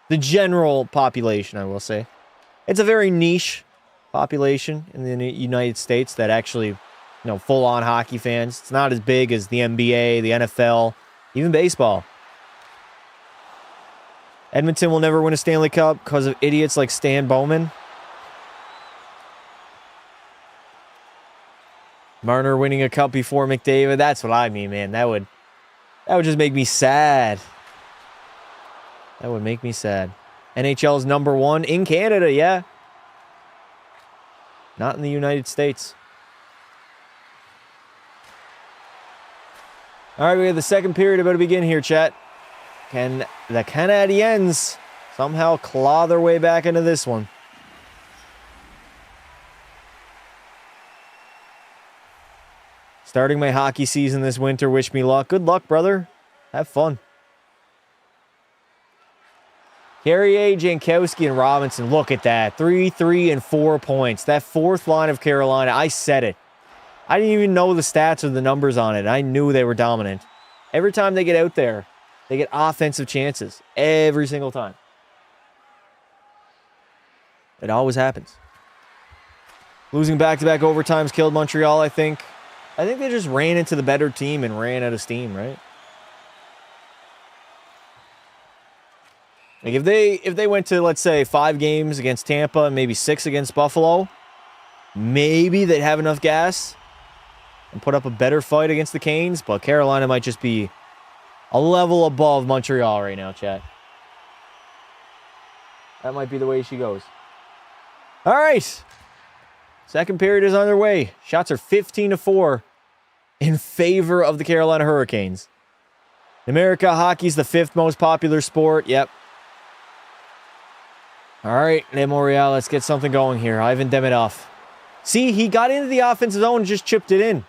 The general population, I will say. It's a very niche population in the United States that actually, full-on hockey fans. It's not as big as the NBA, the NFL, even baseball. Edmonton will never win a Stanley Cup because of idiots like Stan Bowman. Marner winning a cup before McDavid. That's what I mean, man. That would just make me sad. That would make me sad. NHL's #1 in Canada, yeah. Not in the United States. All right, we have the second period about to begin here, chat. Can the Canadiens somehow claw their way back into this one? Starting my hockey season this winter. Wish me luck. Good luck, brother. Have fun. Carrier, Jankowski, and Robinson. Look at that. 3, 3, and 4 points. That fourth line of Carolina, I said it. I didn't even know the stats or the numbers on it. I knew they were dominant. Every time they get out there, they get offensive chances. Every single time. It always happens. Losing back-to-back overtimes killed Montreal, I think. I think they just ran into the better team and ran out of steam, right? Like if they went to, let's say, 5 games against Tampa and maybe 6 against Buffalo, maybe they'd have enough gas and put up a better fight against the Canes, but Carolina might just be a level above Montreal right now, chat. That might be the way she goes. All right. Second period is underway. Shots are 15-4 in favor of the Carolina Hurricanes. In America, hockey's the 5th most popular sport. Yep. All right, Montreal, let's get something going here. Ivan Demidov. See, he got into the offensive zone and just chipped it in.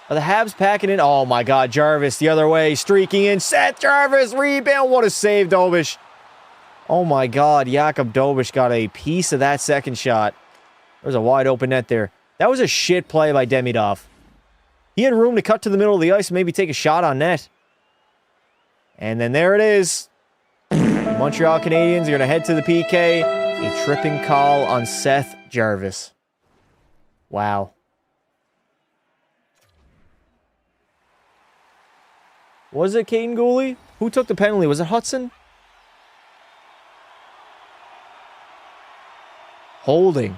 Are the Habs packing in? Oh, my God. Jarvis the other way, streaking in. Seth Jarvis, rebound. What a save, Dobish. Oh, my God. Jakub Dobish got a piece of that second shot. There's a wide open net there. That was a shit play by Demidov. He had room to cut to the middle of the ice and maybe take a shot on net. And then there it is. The Montreal Canadiens are going to head to the PK. A tripping call on Seth Jarvis. Wow. Was it Caden Gooley? Who took the penalty? Was it Hudson? Holding.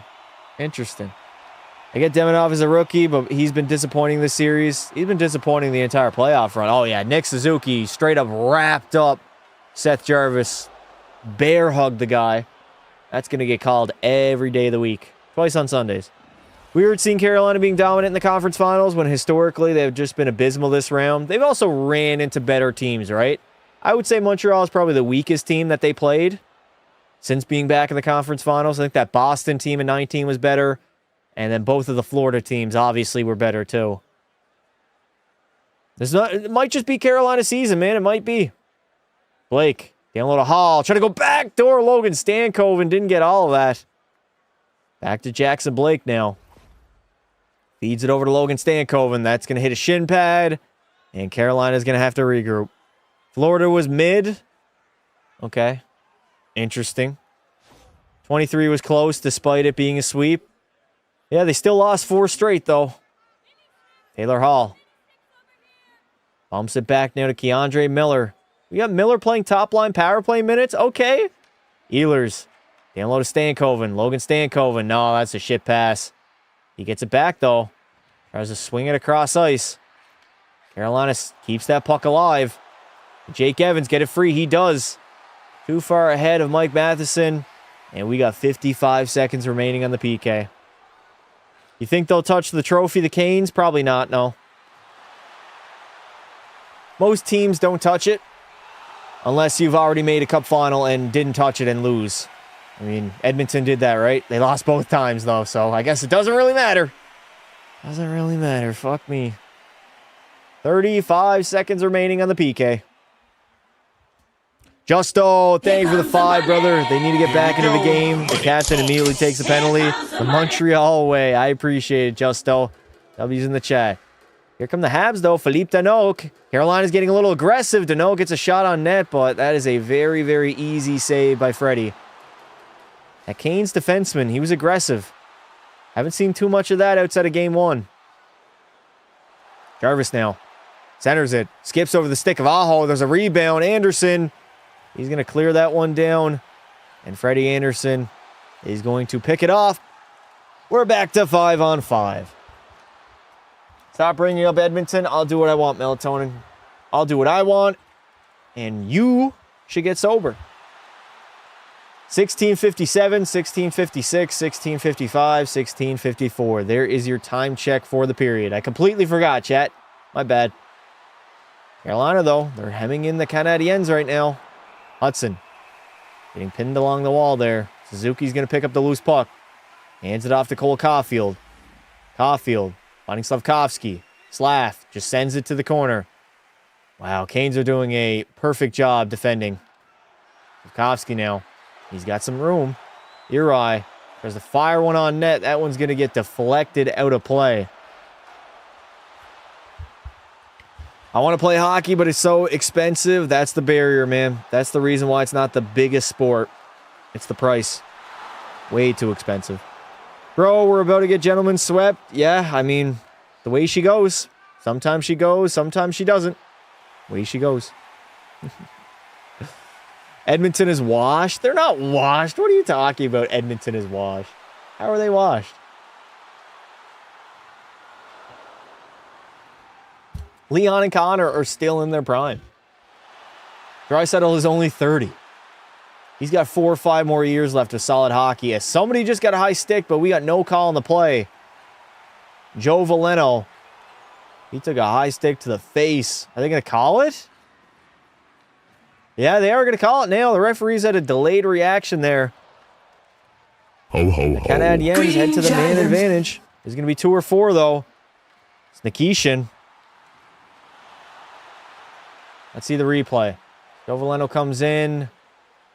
Interesting. I get Demidov as a rookie, but he's been disappointing this series. He's been disappointing the entire playoff run. Oh, yeah. Nick Suzuki straight up wrapped up Seth Jarvis. Bear hugged the guy. That's going to get called every day of the week. Twice on Sundays. Weird seeing Carolina being dominant in the conference finals when historically they've just been abysmal this round. They've also ran into better teams, right? I would say Montreal is probably the weakest team that they played since being back in the conference finals. I think that Boston team in 19 was better. And then both of the Florida teams obviously were better too. It might just be Carolina season, man. It might be. Blake, download a haul. Try to go backdoor Logan Stankoven. Didn't get all of that. Back to Jackson Blake now. Feeds it over to Logan Stankoven. That's going to hit a shin pad. And Carolina's going to have to regroup. Florida was mid. Okay. Interesting. 23 was close despite it being a sweep. Yeah, they still lost 4 straight, though. Taylor Hall. Bumps it back now to Keandre Miller. We got Miller playing top-line power play minutes. Okay. Ehlers. Download to Stankoven. Logan Stankoven. No, that's a shit pass. He gets it back, though. Tries to swing it across ice. Carolina keeps that puck alive. Jake Evans get it free. He does. Too far ahead of Mike Matheson. And we got 55 seconds remaining on the PK. You think they'll touch the trophy, the Canes? Probably not, no. Most teams don't touch it unless you've already made a cup final and didn't touch it and lose. I mean, Edmonton did that, right? They lost both times, though, so I guess it doesn't really matter. Doesn't really matter. Fuck me. 35 seconds remaining on the PK. Justo, thank you for the 5, brother. They need to get back into the game. The captain immediately takes the penalty. The Montreal way. I appreciate it, Justo. W's in the chat. Here come the Habs, though. Philippe Danault. Carolina's getting a little aggressive. Danault gets a shot on net, but that is a very, very easy save by Freddie. That Canes defenseman, he was aggressive. Haven't seen too much of that outside of game 1. Jarvis now. Centers it. Skips over the stick of Aho. There's a rebound. Anderson. He's going to clear that one down. And Freddie Anderson is going to pick it off. We're back to 5-on-5. Stop bringing up Edmonton. I'll do what I want, Melatonin. I'll do what I want. And you should get sober. 16:57, 16:56, 16:55, 16:54. There is your time check for the period. I completely forgot, chat. My bad. Carolina, though, they're hemming in the Canadiens right now. Hudson getting pinned along the wall there. Suzuki's going to pick up the loose puck. Hands it off to Cole Caulfield. Caulfield finding Slavkovsky. Slav just sends it to the corner. Wow, Canes are doing a perfect job defending. Slavkovsky now. He's got some room. Uri tries to fire one on net. That one's going to get deflected out of play. I want to play hockey, but it's so expensive. That's the barrier, man. That's the reason why it's not the biggest sport. It's the price. Way too expensive. Bro, we're about to get gentlemen swept. Yeah, I mean, the way she goes. Sometimes she goes, sometimes she doesn't. Way she goes. Edmonton is washed. They're not washed. What are you talking about? Edmonton is washed. How are they washed? Leon and Connor are still in their prime. Draisaitl is only 30. He's got 4 or 5 more years left of solid hockey. As somebody just got a high stick, but we got no call on the play. Joe Veleno. He took a high stick to the face. Are they going to call it? Yeah, they are going to call it now. The referees had a delayed reaction there.
Ho, ho, ho.
Canadiens head to the man advantage. There's going to be 2 or 4, though. It's Nikishin. Let's see the replay. Joe Veleno comes in.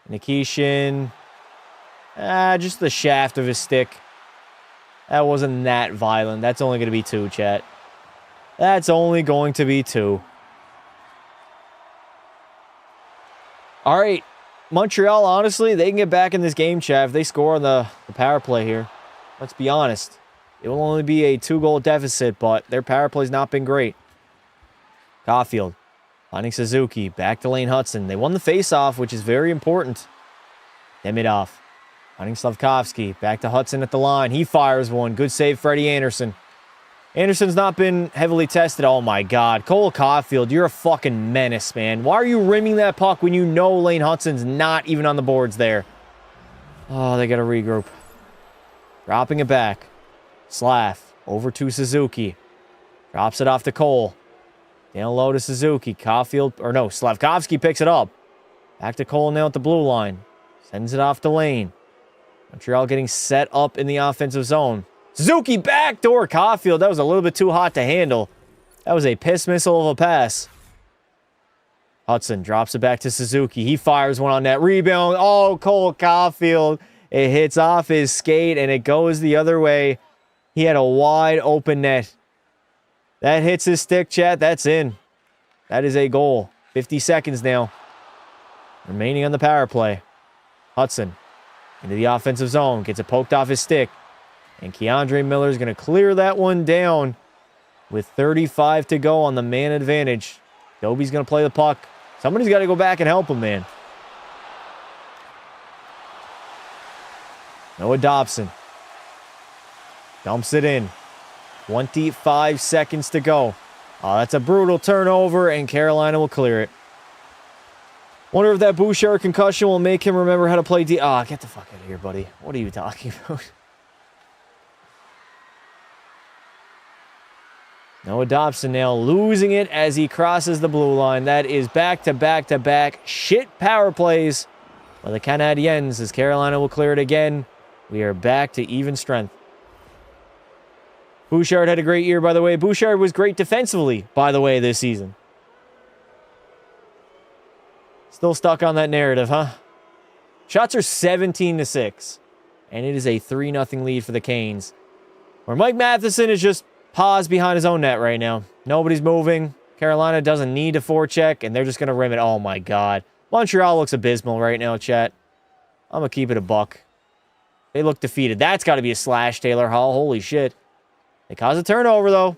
Nikishin. Just the shaft of his stick. That wasn't that violent. That's only going to be 2, chat. That's only going to be 2. All right. Montreal, honestly, they can get back in this game, chat, if they score on the power play here. Let's be honest. It will only be a 2-goal deficit, but their power play's not been great. Caulfield. Finding Suzuki. Back to Lane Hudson. They won the faceoff, which is very important. Demidov. Finding Slavkovsky. Back to Hudson at the line. He fires one. Good save, Freddie Anderson. Anderson's not been heavily tested. Oh, my God. Cole Caulfield, you're a fucking menace, man. Why are you rimming that puck when you know Lane Hudson's not even on the boards there? Oh, they got to regroup. Dropping it back. Slav. Over to Suzuki. Drops it off to Cole. Down low to Suzuki. Caulfield, or no, Slavkovsky picks it up. Back to Cole now at the blue line. Sends it off to Lane. Montreal getting set up in the offensive zone. Suzuki backdoor Caulfield. That was a little bit too hot to handle. That was a piss missile of a pass. Hudson drops it back to Suzuki. He fires one on that rebound. Oh, Cole Caulfield. It hits off his skate and it goes the other way. He had a wide open net. That hits his stick, chat. That's in. That is a goal. 50 seconds now. Remaining on the power play. Hudson into the offensive zone. Gets it poked off his stick. And Keandre Miller is going to clear that one down with 35 to go on the man advantage. Dobie's going to play the puck. Somebody's got to go back and help him, man. Noah Dobson. Dumps it in. 25 seconds to go. Oh, that's a brutal turnover, and Carolina will clear it. Wonder if that Bouchard concussion will make him remember how to play D. Ah, get the fuck out of here, buddy. What are you talking about? Noah Dobson now losing it as he crosses the blue line. That is back-to-back-to-back shit power plays by the Canadiens as Carolina will clear it again. We are back to even strength. Bouchard had a great year, by the way. Bouchard was great defensively, by the way, this season. Still stuck on that narrative, huh? Shots are 17-6, and it is a 3-0 lead for the Canes. Where Mike Matheson is just paused behind his own net right now. Nobody's moving. Carolina doesn't need to forecheck, and they're just going to rim it. Oh, my God. Montreal looks abysmal right now, chat. I'm going to keep it a buck. They look defeated. That's got to be a slash, Taylor Hall. Holy shit. They cause a turnover, though.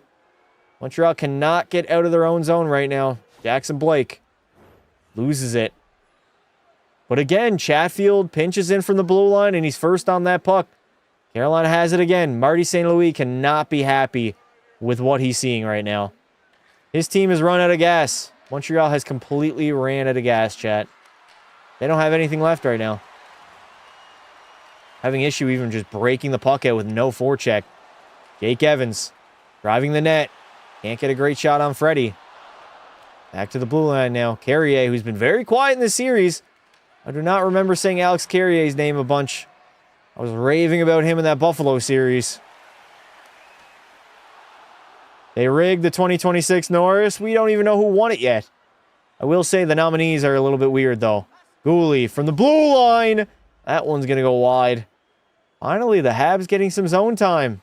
Montreal cannot get out of their own zone right now. Jackson Blake loses it. But again, Chatfield pinches in from the blue line, and he's first on that puck. Carolina has it again. Marty St. Louis cannot be happy with what he's seeing right now. His team has run out of gas. Montreal has completely ran out of gas, chat. They don't have anything left right now. Having issue even just breaking the puck out with no forecheck. Jake Evans driving the net. Can't get a great shot on Freddie. Back to the blue line now. Carrier, who's been very quiet in this series. I do not remember saying Alex Carrier's name a bunch. I was raving about him in that Buffalo series. They rigged the 2026 Norris. We don't even know who won it yet. I will say the nominees are a little bit weird, though. Gooley from the blue line. That one's going to go wide. Finally, the Habs getting some zone time.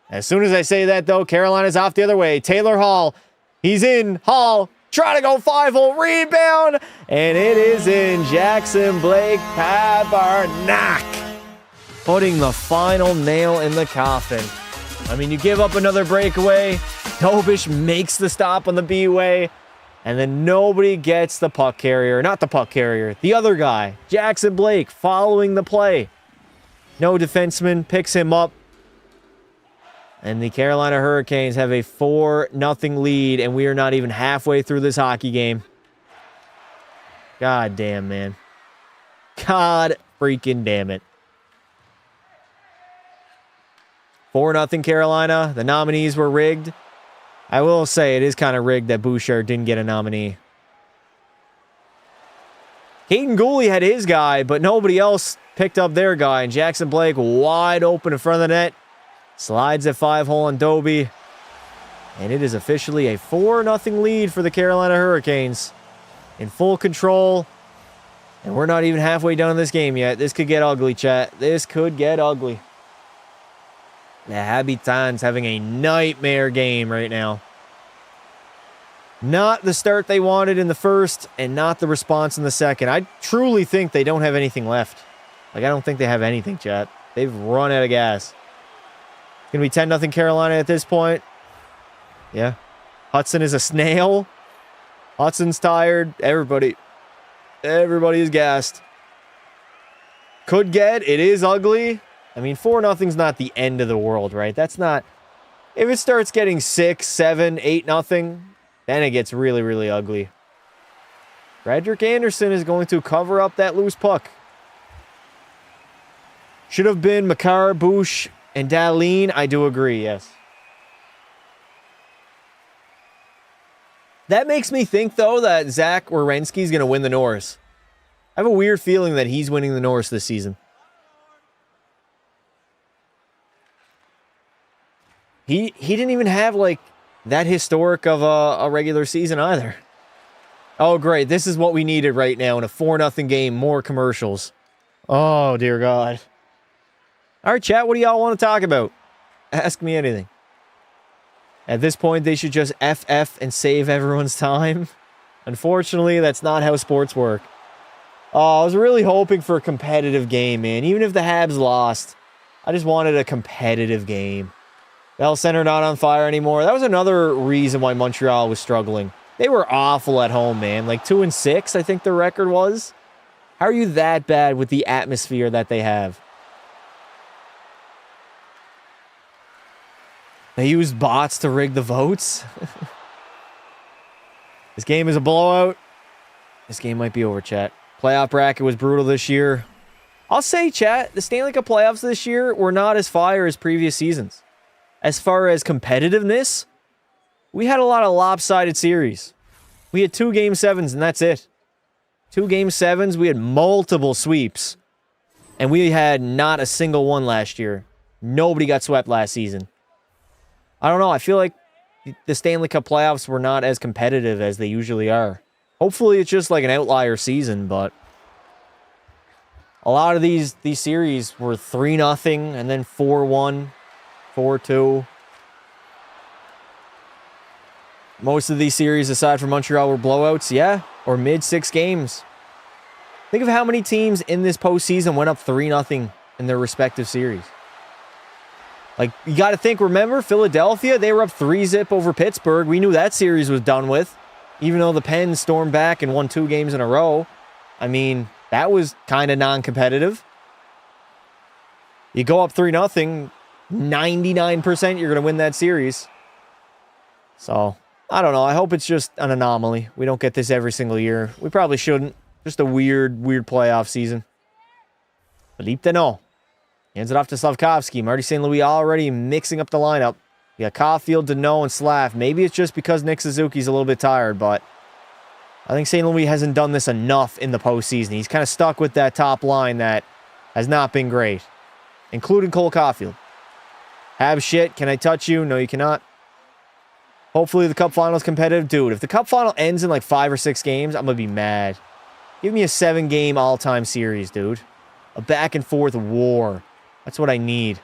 As soon as I say that, though, Carolina's off the other way. Taylor Hall. He's in. Hall. Trying to go 5-hole. Rebound. And it is in. Jackson Blake Pabarnak. Putting the final nail in the coffin. I mean, you give up another breakaway. Dobish makes the stop on the B-way. And then nobody gets the puck carrier. Not the puck carrier. The other guy. Jackson Blake following the play. No defenseman picks him up. And the Carolina Hurricanes have a 4-0 lead. And we are not even halfway through this hockey game. God damn, man. God freaking damn it. 4-0 Carolina. The nominees were rigged. I will say it is kind of rigged that Bouchard didn't get a nominee. Caden Gooley had his guy, but nobody else picked up their guy. And Jackson Blake wide open in front of the net. Slides at 5-hole on Doby. And it is officially a 4-0 lead for the Carolina Hurricanes. In full control. And we're not even halfway done in this game yet. This could get ugly, chat. This could get ugly. The Habitants having a nightmare game right now. Not the start they wanted in the first, and not the response in the second. I truly think they don't have anything left. Like, I don't think they have anything, chat. They've run out of gas. It's going to be 10-0 Carolina at this point. Yeah. Hudson is a snail. Hudson's tired. Everybody is gassed. Could get. It is ugly. I mean, 4-0's not the end of the world, right? That's not... If it starts getting 6, 7, 8-0, then it gets really, really ugly. Frederick Anderson is going to cover up that loose puck. Should have been Makar, Bush, and Dahlin. I do agree, yes. That makes me think, though, that Zach Werenski is going to win the Norris. I have a weird feeling that he's winning the Norris this season. He didn't even have, like, that historic of a regular season either. Oh, great. This is what we needed right now in a 4-0 game. More commercials. Oh, dear God. All right, chat. What do y'all want to talk about? Ask me anything. At this point, they should just FF and save everyone's time. Unfortunately, that's not how sports work. Oh, I was really hoping for a competitive game, man. Even if the Habs lost, I just wanted a competitive game. Bell Center not on fire anymore. That was another reason why Montreal was struggling. They were awful at home, man. Like 2-6, I think the record was. How are you that bad with the atmosphere that they have? They used bots to rig the votes. This game is a blowout. This game might be over, chat. Playoff bracket was brutal this year. I'll say, chat, the Stanley Cup playoffs this year were not as fire as previous seasons. As far as competitiveness, we had a lot of lopsided series. We had 2 Game 7s, and that's it. 2 Game 7s, we had multiple sweeps. And we had not a single one last year. Nobody got swept last season. I don't know, I feel like the Stanley Cup playoffs were not as competitive as they usually are. Hopefully it's just like an outlier season, but... a lot of these series were 3-0, and then 4-1. 4-2. Most of these series, aside from Montreal, were blowouts, yeah, or mid-6 games. Think of how many teams in this postseason went up 3-0 in their respective series. Like, you got to think, remember, Philadelphia, they were up 3-0 over Pittsburgh. We knew that series was done with, even though the Pens stormed back and won 2 games in a row. I mean, that was kind of non-competitive. You go up 3-0, 99% you're going to win that series. So, I don't know. I hope it's just an anomaly. We don't get this every single year. We probably shouldn't. Just a weird playoff season. Philippe Deneau hands it off to Slavkovsky. Marty St. Louis already mixing up the lineup. You got Caulfield, Deneau, and Slav. Maybe it's just because Nick Suzuki's a little bit tired, but I think St. Louis hasn't done this enough in the postseason. He's kind of stuck with that top line that has not been great, including Cole Caulfield. Have shit. Can I touch you? No, you cannot. Hopefully the Cup final is competitive. Dude, if the Cup final ends in like 5 or 6 games, I'm going to be mad. Give me a 7-game all-time series, dude. A back-and-forth war. That's what I need.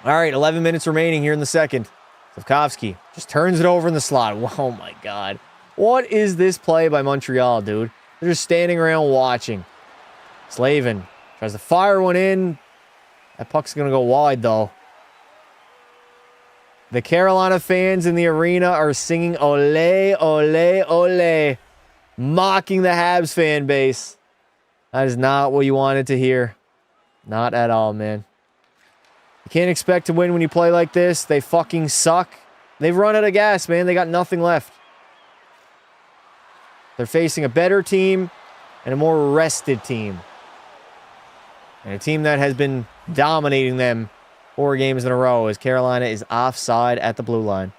All right, 11 minutes remaining here in the second. Slavkovsky just turns it over in the slot. Oh, my God. What is this play by Montreal, dude? They're just standing around watching. Slavin tries to fire one in. That puck's going to go wide, though. The Carolina fans in the arena are singing ole, ole, ole, mocking the Habs fan base. That is not what you wanted to hear. Not at all, man. You can't expect to win when you play like this. They fucking suck. They've run out of gas, man. They got nothing left. They're facing a better team and a more rested team. And a team that has been dominating them 4 games in a row as Carolina is offside at the blue line.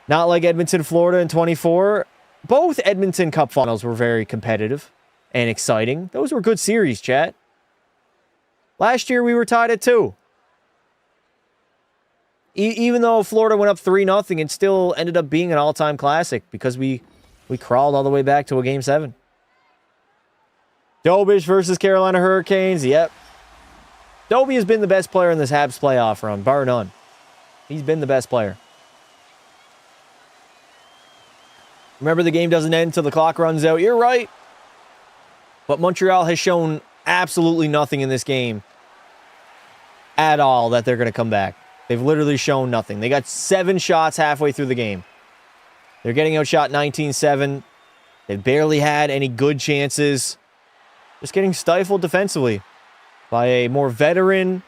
Not like Edmonton, Florida in 24. Both Edmonton Cup finals were very competitive and exciting. Those were good series, chat. Last year we were tied at 2. Even though Florida went up 3-0, it still ended up being an all-time classic because we crawled all the way back to a Game 7. Dobich versus Carolina Hurricanes. Yep. Dobie has been the best player in this Habs playoff run, bar none. He's been the best player. Remember, the game doesn't end until the clock runs out. You're right. But Montreal has shown absolutely nothing in this game at all that they're going to come back. They've literally shown nothing. They got 7 shots halfway through the game. They're getting outshot 19-7. They've barely had any good chances. Just getting stifled defensively by a more veteran,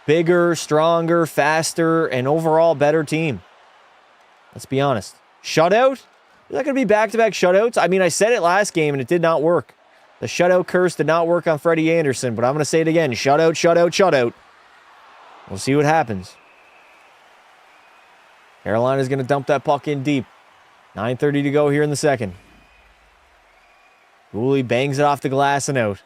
bigger, stronger, faster, and overall better team. Let's be honest. Shutout? Is that going to be back-to-back shutouts? I mean, I said it last game, and it did not work. The shutout curse did not work on Freddie Anderson, but I'm going to say it again. Shutout, shutout, shutout. We'll see what happens. Carolina's going to dump that puck in deep. 9:30 to go here in the second. Gooley bangs it off the glass and out.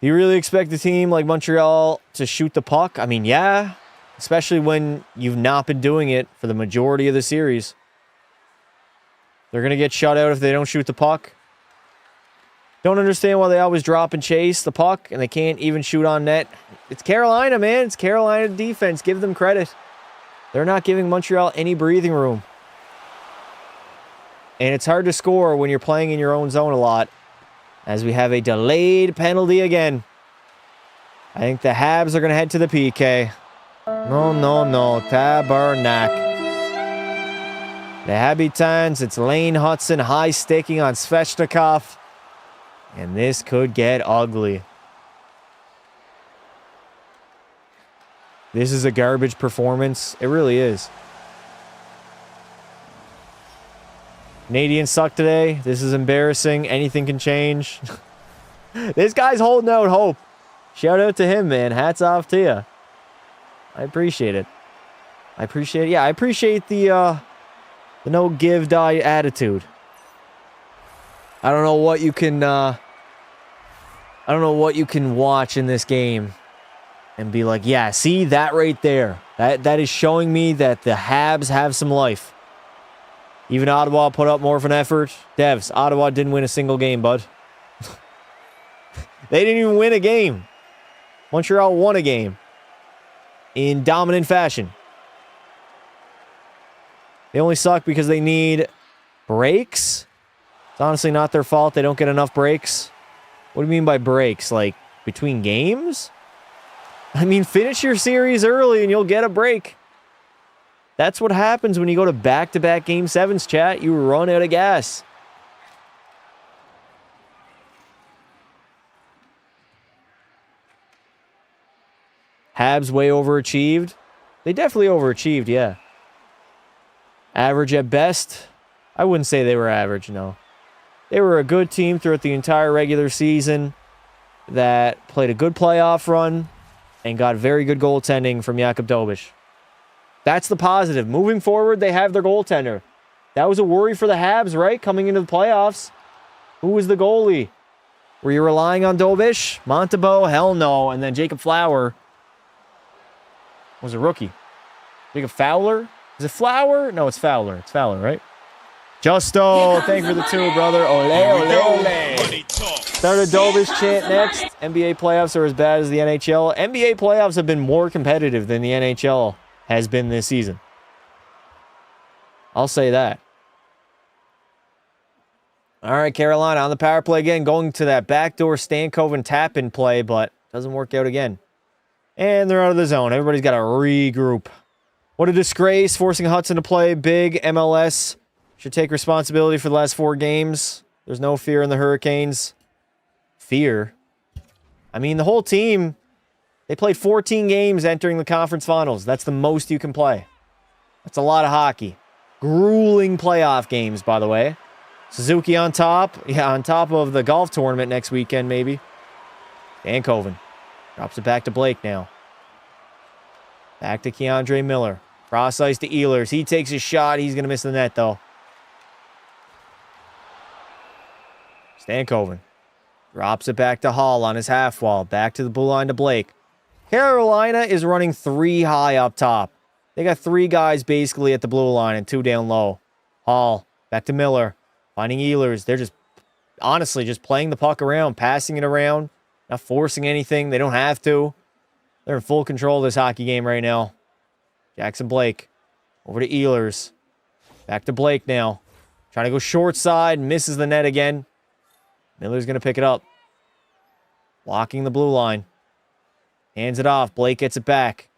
Do you really expect a team like Montreal to shoot the puck? I mean, yeah. Especially when you've not been doing it for the majority of the series. They're going to get shut out if they don't shoot the puck. Don't understand why they always drop and chase the puck and they can't even shoot on net. It's Carolina, man. It's Carolina defense. Give them credit. They're not giving Montreal any breathing room. And it's hard to score when you're playing in your own zone a lot. As we have a delayed penalty again. I think the Habs are going to head to the PK. No. Tabarnak. The Habitants, it's Lane Hudson high sticking on Svechnikov. And this could get ugly. This is a garbage performance. It really is. Canadiens suck today. This is embarrassing. Anything can change. This guy's holding out hope. Shout out to him, man. Hats off to you. I appreciate it. I appreciate the no give die attitude. I don't know what you can watch in this game and be like, yeah, see that right there. That is showing me that the Habs have some life. Even Ottawa put up more of an effort. Devs, Ottawa didn't win a single game, bud. They didn't even win a game. Montreal won a game in dominant fashion. They only suck because they need breaks. It's honestly not their fault. They don't get enough breaks. What do you mean by breaks? Like between games? I mean, finish your series early and you'll get a break. That's what happens when you go to back-to-back Game 7s, chat. You run out of gas. Habs way overachieved. They definitely overachieved, yeah. Average at best. I wouldn't say they were average, no. They were a good team throughout the entire regular season that played a good playoff run and got very good goaltending from Jakub Dobich. That's the positive. Moving forward, they have their goaltender. That was a worry for the Habs, right? Coming into the playoffs. Who was the goalie? Were you relying on Dobich? Montebo? Hell no. And then Jacob Flower was a rookie. Jacob Fowler? Is it Flower? No, it's Fowler. It's Fowler, right? Justo, thank you for the 2, brother. Ole, ole, ole. Start a Dobish chant next. NBA playoffs are as bad as the NHL. NBA playoffs have been more competitive than the NHL has been this season. I'll say that. All right, Carolina on the power play again, going to that backdoor Stankoven tap-in play, but doesn't work out again. And they're out of the zone. Everybody's got to regroup. What a disgrace, forcing Hudson to play big. MLS should take responsibility for the last 4 games. There's no fear in the Hurricanes. Fear? I mean, the whole team, they played 14 games entering the conference finals. That's the most you can play. That's a lot of hockey. Grueling playoff games, by the way. Suzuki on top. Yeah, on top of the golf tournament next weekend, maybe. Stankoven drops it back to Blake now. Back to Keandre Miller. Cross ice to Ehlers. He takes a shot. He's going to miss the net, though. Stankoven drops it back to Hall on his half wall. Back to the blue line to Blake. Carolina is running 3 high up top. They got 3 guys basically at the blue line and 2 down low. Hall back to Miller. Finding Ehlers. They're just, honestly, just playing the puck around, passing it around, not forcing anything. They don't have to. They're in full control of this hockey game right now. Jackson Blake. Over to Ehlers. Back to Blake now. Trying to go short side. Misses the net again. Miller's going to pick it up. Blocking the blue line. Hands it off. Blake gets it back.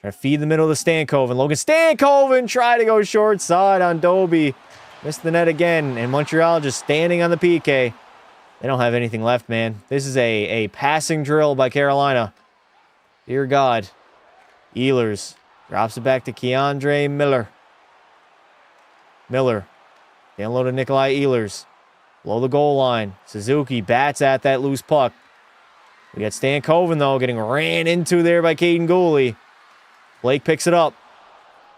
Trying to feed the middle of the Stankoven. Logan Stankoven try to go short side on Doby. Missed the net again. And Montreal just standing on the PK. They don't have anything left, man. This is a passing drill by Carolina. Dear God. Ehlers drops it back to Keandre Miller. Miller. Down low to Nikolai Ehlers. Below the goal line. Suzuki bats at that loose puck. We got Stankoven, though, getting ran into there by Caden Gooley. Blake picks it up.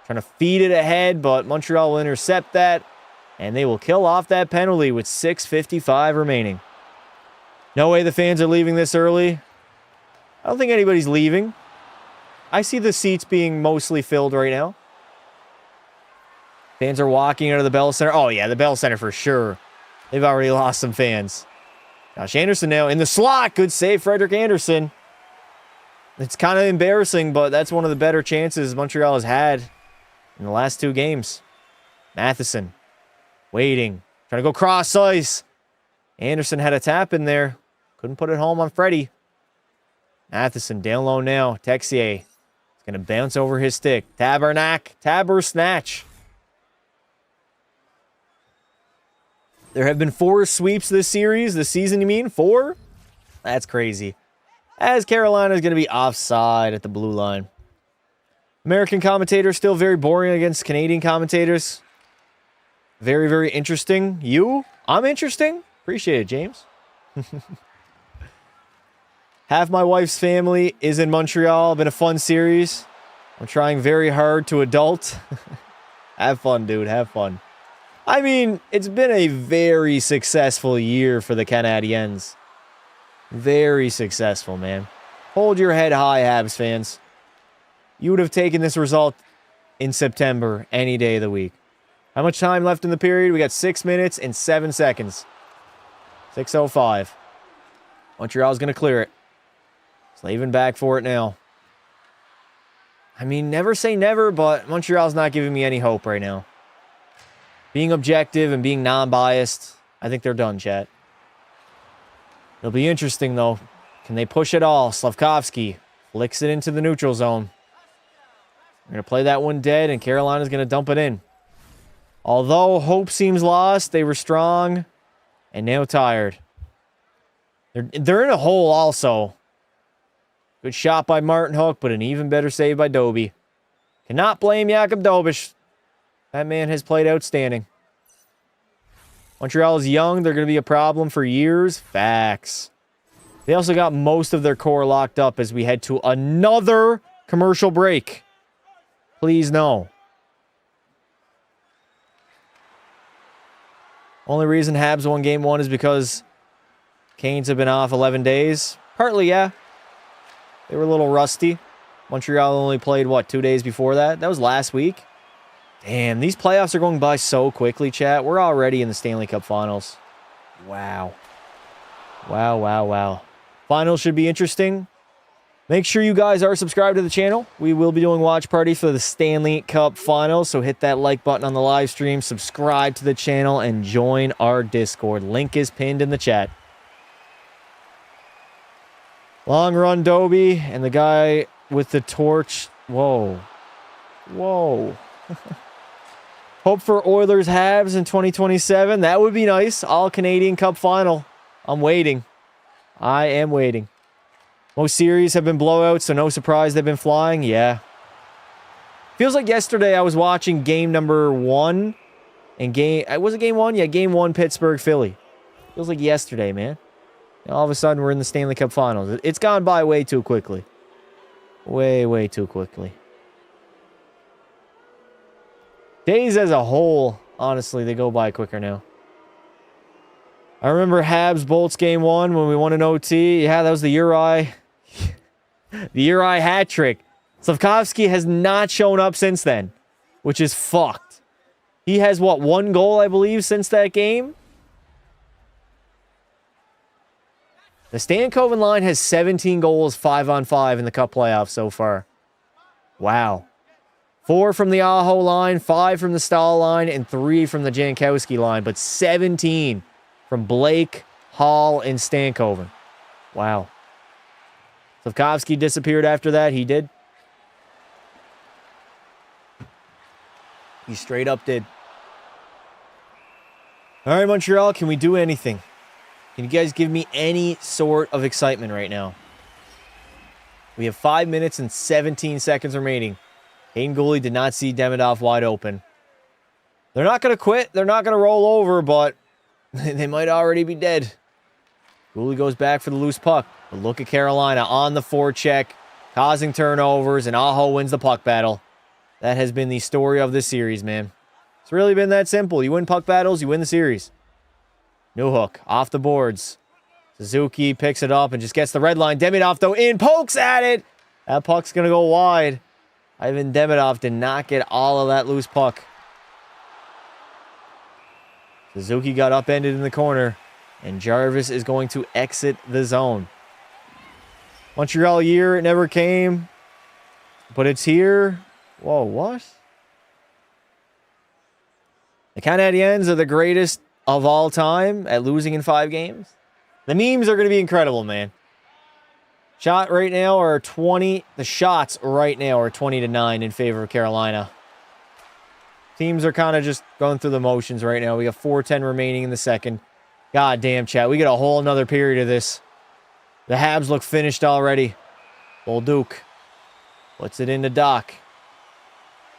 Trying to feed it ahead, but Montreal will intercept that. And they will kill off that penalty with 6:55 remaining. No way the fans are leaving this early. I don't think anybody's leaving. I see the seats being mostly filled right now. Fans are walking out of the Bell Center. Oh, yeah, the Bell Center for sure. They've already lost some fans. Josh Anderson now in the slot. Good save, Frederick Anderson. It's kind of embarrassing, but that's one of the better chances Montreal has had in the last 2 games. Matheson waiting. Trying to go cross ice. Anderson had a tap in there. Couldn't put it home on Freddie. Matheson down low now. Texier is going to bounce over his stick. Taber snatch. There have been 4 sweeps this series. This season, you mean? 4? That's crazy. As Carolina is going to be offside at the blue line. American commentators still very boring against Canadian commentators. Very, very interesting. You? I'm interesting? Appreciate it, James. Half my wife's family is in Montreal. Been a fun series. I'm trying very hard to adult. Have fun, dude. Have fun. I mean, it's been a very successful year for the Canadiens. Very successful, man. Hold your head high, Habs fans. You would have taken this result in September any day of the week. How much time left in the period? We got 6 minutes and 7 seconds. 6:05. Montreal's going to clear it. Slavin back for it now. I mean, never say never, but Montreal's not giving me any hope right now. Being objective and being non-biased, I think they're done, chat. It'll be interesting, though. Can they push it all? Slavkovsky flicks it into the neutral zone. We're going to play that one dead, and Carolina's going to dump it in. Although hope seems lost, they were strong and now tired. They're in a hole also. Good shot by Martin Hook, but an even better save by Doby. Cannot blame Jakub Dobish. That man has played outstanding. Montreal is young. They're going to be a problem for years. Facts. They also got most of their core locked up as we head to another commercial break. Please no. Only reason Habs won game 1 is because Canes have been off 11 days. Partly, yeah. They were a little rusty. Montreal only played, 2 days before that? That was last week. Damn, these playoffs are going by so quickly, chat. We're already in the Stanley Cup Finals. Wow. Wow, wow, wow. Finals should be interesting. Make sure you guys are subscribed to the channel. We will be doing watch parties for the Stanley Cup Finals, so hit that like button on the live stream, subscribe to the channel, and join our Discord. Link is pinned in the chat. Long run, Dobie, and the guy with the torch. Whoa. Whoa. Hope for Oilers Habs in 2027. That would be nice. All Canadian Cup Final. I'm waiting. I am waiting. Most series have been blowouts, so no surprise they've been flying. Yeah. Feels like yesterday I was watching game number 1. And was it game 1? Yeah, game 1 Pittsburgh Philly. Feels like yesterday, man. And all of a sudden we're in the Stanley Cup Finals. It's gone by way too quickly. Way, way too quickly. Days as a whole, honestly, they go by quicker now. I remember Habs Bolts game 1 when we won an OT. Yeah, that was the Uri. The Uri hat trick. Slavkovsky has not shown up since then, which is fucked. He has, what, 1 goal, I believe, since that game? The Stankoven line has 17 goals, 5-on-5 in the Cup playoffs so far. Wow. 4 from the Aho line, 5 from the Stahl line, and 3 from the Jankowski line, but 17 from Blake, Hall, and Stankoven. Wow. Slavkovsky disappeared after that. He did. He straight up did. All right, Montreal, can we do anything? Can you guys give me any sort of excitement right now? We have 5 minutes and 17 seconds remaining. Hayden Gooley did not see Demidov wide open. They're not going to quit. They're not going to roll over, but they might already be dead. Gooley goes back for the loose puck. But look at Carolina on the forecheck, causing turnovers, and Aho wins the puck battle. That has been the story of this series, man. It's really been that simple. You win puck battles, you win the series. Newhook off the boards. Suzuki picks it up and just gets the red line. Demidov, though, in, pokes at it. That puck's going to go wide. Ivan Demidov did not get all of that loose puck. Suzuki got upended in the corner, and Jarvis is going to exit the zone. Montreal year, it never came, but it's here. Whoa, what? The Canadiens are the greatest of all time at losing in 5 games. The memes are going to be incredible, man. The shots right now are 20-9 in favor of Carolina. Teams are kind of just going through the motions right now. We got 4:10 remaining in the second. God damn, chat. We got a whole another period of this. The Habs look finished already. Bolduc puts it into Doc.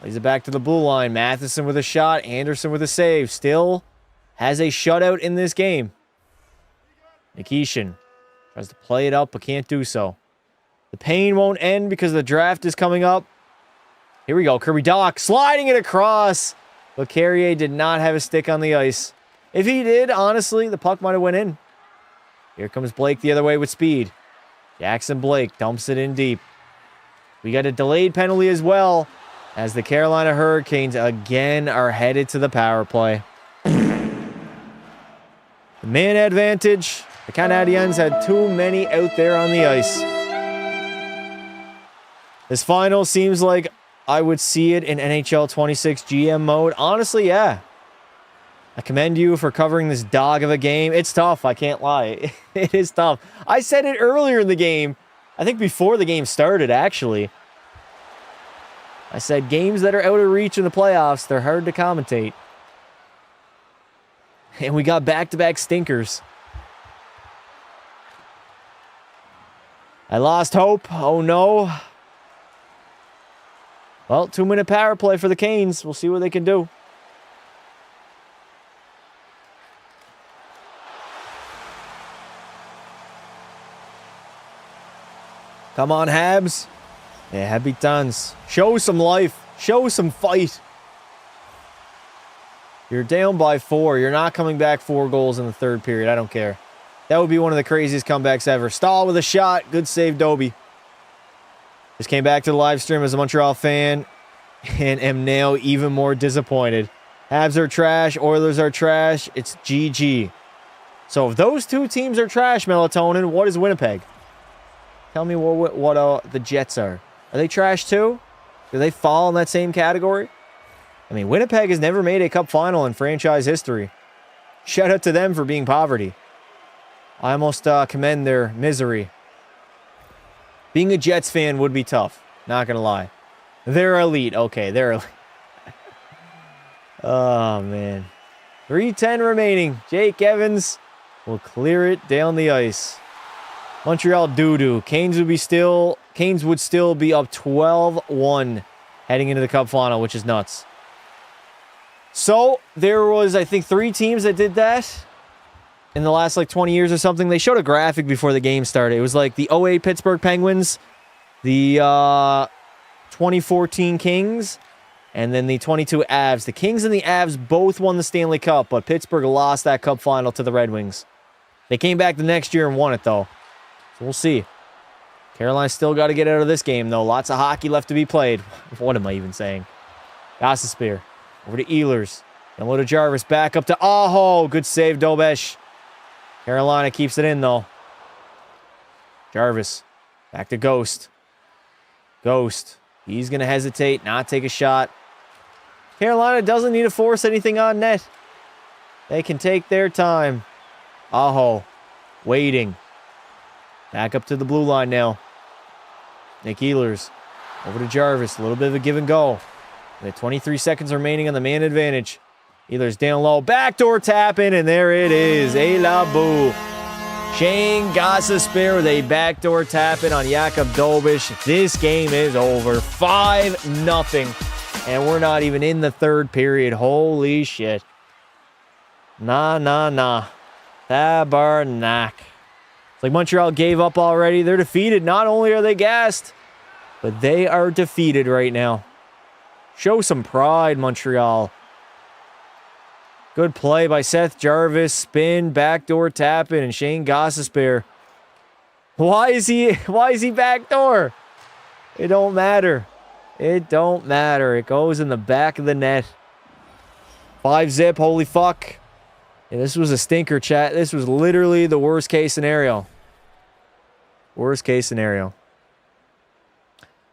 Lays it back to the blue line. Matheson with a shot. Anderson with a save. Still has a shutout in this game. Nikishin tries to play it up, but can't do so. The pain won't end because the draft is coming up. Here we go. Kirby Dach sliding it across. But Carrier did not have a stick on the ice. If he did, honestly, the puck might have went in. Here comes Blake the other way with speed. Jackson Blake dumps it in deep. We got a delayed penalty as well, as the Carolina Hurricanes again are headed to the power play. The man advantage. The Canadiens had too many out there on the ice. This final seems like I would see it in NHL 26 GM mode. Honestly, yeah. I commend you for covering this dog of a game. It's tough, I can't lie. It is tough. I said it earlier in the game. I think before the game started, actually. I said games that are out of reach in the playoffs, they're hard to commentate. And we got back-to-back stinkers. I lost hope. Oh, no. Well, 2-minute power play for the Canes. We'll see what they can do. Come on, Habs. Yeah, Habitans. Show some life. Show some fight. You're down by 4. You're not coming back 4 goals in the third period. I don't care. That would be one of the craziest comebacks ever. Stahl with a shot. Good save, Dobie. Just came back to the live stream as a Montreal fan. and am now even more disappointed. Habs are trash. Oilers are trash. It's GG. So if those two teams are trash, Melatonin, what is Winnipeg? Tell me what the Jets are. Are they trash too? Do they fall in that same category? I mean, Winnipeg has never made a cup final in franchise history. Shout out to them for being poverty. I almost commend their misery. Being a Jets fan would be tough. Not going to lie. They're elite. Okay, they're elite. Oh, man. 3:10 remaining. Jake Evans will clear it down the ice. Montreal doo-doo. Canes would still be up 12-1 heading into the cup final, which is nuts. So, there was, I think, 3 teams that did that in the last, 20 years or something. They showed a graphic before the game started. It was like the 08 Pittsburgh Penguins, the 2014 Kings, and then the 22 Avs. The Kings and the Avs both won the Stanley Cup, but Pittsburgh lost that cup final to the Red Wings. They came back the next year and won it, though. So we'll see. Carolina's still got to get out of this game, though. Lots of hockey left to be played. What am I even saying? Gossespear. Over to Ehlers. Then low to Jarvis. Back up to Aho. Good save, Dobesh. Carolina keeps it in, though. Jarvis. Back to Ghost. Ghost. He's going to hesitate, not take a shot. Carolina doesn't need to force anything on net. They can take their time. Aho. Waiting. Back up to the blue line now. Nick Ehlers. Over to Jarvis. A little bit of a give and go. With 23 seconds remaining on the man advantage. Ehlers down low. Backdoor tap in, and there it is. A la boo. Shane Gossespear with a backdoor tap in on Jakub Dobish. This game is over. 5-0. And we're not even in the third period. Holy shit. Nah. Tabarnak. It's like Montreal gave up already. They're defeated. Not only are they gassed, but they are defeated right now. Show some pride, Montreal. Good play by Seth Jarvis. Spin, backdoor tap in, and Shane Gossespear. Why is he backdoor? It don't matter. It don't matter. It goes in the back of the net. 5-zip, holy fuck. Yeah, this was a stinker, chat. This was literally the worst case scenario. Worst case scenario.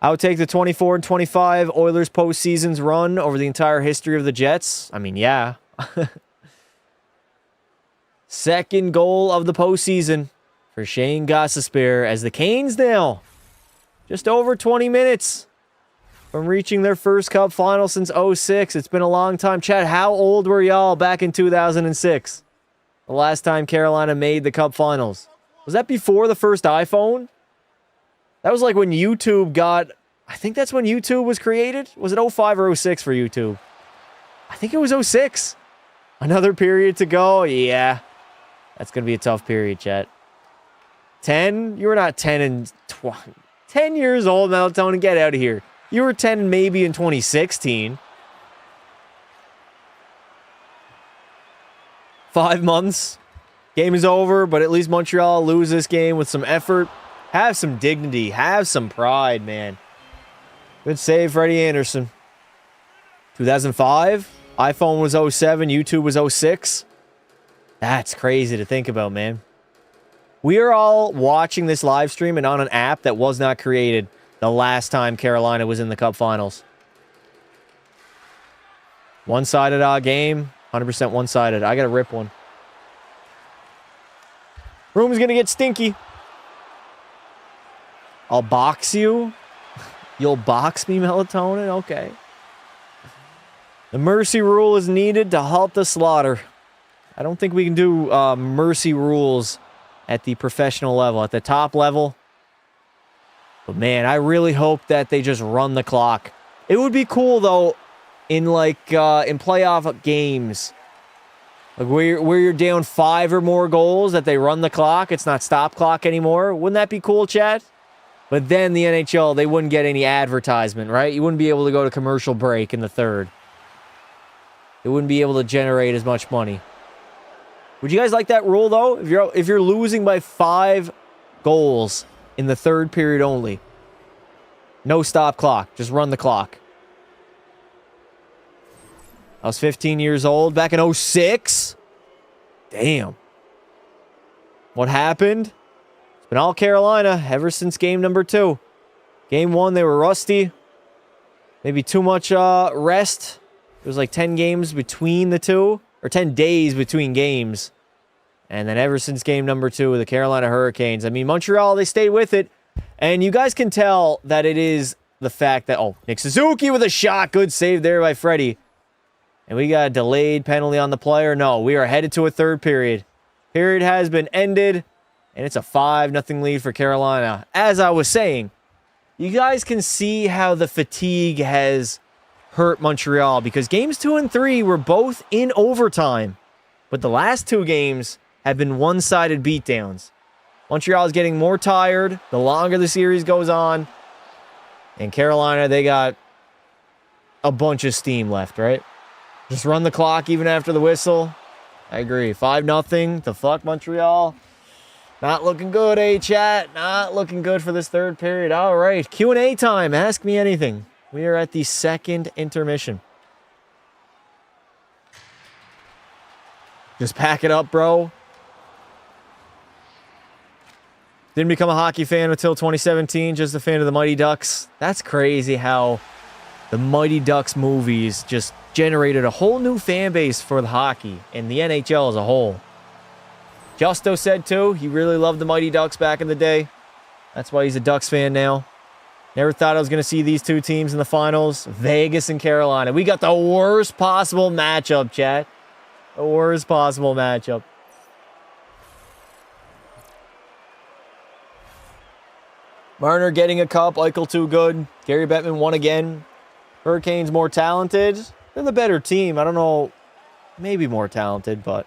I would take the 24-25 Oilers postseason's run over the entire history of the Jets. I mean, yeah. Second goal of the postseason for Shane Gossespear as the Canes now just over 20 minutes from reaching their first cup final since 06. It's been a long time. Chad, how old were y'all back in 2006? The last time Carolina made the cup finals. Was that before the first iPhone? That was like when YouTube got... I think that's when YouTube was created. Was it 05 or 06 for YouTube? I think it was 06. Another period to go. Yeah. That's going to be a tough period, chat. 10? You were not 10 and 10 years old, Melatonin. Get out of here. You were 10 maybe in 2016. 5 months. Game is over, but at least Montreal lose this game with some effort. Have some dignity. Have some pride, man. Good save, Freddie Anderson. 2005. iPhone was 07. YouTube was 06. That's crazy to think about, man. We are all watching this live stream and on an app that was not created the last time Carolina was in the Cup Finals. One-sided game. 100% one-sided. I got to rip one. Room's going to get stinky. I'll box you. You'll box me, Melatonin? Okay. The mercy rule is needed to halt the slaughter. I don't think we can do mercy rules at the professional level, at the top level. But man, I really hope that they just run the clock. It would be cool though, in playoff games, like where you're down 5 or more goals, that they run the clock. It's not stop clock anymore. Wouldn't that be cool, Chad? But then the NHL, they wouldn't get any advertisement, right? You wouldn't be able to go to commercial break in the third. It wouldn't be able to generate as much money. Would you guys like that rule, though? If you're losing by 5 goals in the third period only, no stop clock. Just run the clock. I was 15 years old back in 06. Damn. What happened? It's been all Carolina ever since game number 2. Game 1, they were rusty. Maybe too much rest. It was like 10 games between the two. Or 10 days between games. And then ever since game number 2 with the Carolina Hurricanes. I mean, Montreal, they stayed with it. And you guys can tell that it is the fact that... Oh, Nick Suzuki with a shot. Good save there by Freddie. And we got a delayed penalty on the player. No, we are headed to a third period. Period has been ended. And it's a 5-0 lead for Carolina. As I was saying, you guys can see how the fatigue has hurt Montreal. Because games 2 and 3 were both in overtime. But the last 2 games have been one-sided beatdowns. Montreal is getting more tired the longer the series goes on. And Carolina, they got a bunch of steam left, right? Just run the clock even after the whistle. I agree. 5-0. The fuck, Montreal. Not looking good, eh, chat? Not looking good for this third period. All right. Q&A time. Ask me anything. We are at the second intermission. Just pack it up, bro. Didn't become a hockey fan until 2017. Just a fan of the Mighty Ducks. That's crazy how the Mighty Ducks movies just generated a whole new fan base for the hockey and the NHL as a whole. Justo said too, he really loved the Mighty Ducks back in the day. That's why he's a Ducks fan now. Never thought I was going to see these two teams in the finals. Vegas and Carolina. We got the worst possible matchup, chat. The worst possible matchup. Marner getting a cup. Eichel too good. Gary Bettman won again. Hurricanes more talented. They're the better team. I don't know. Maybe more talented, but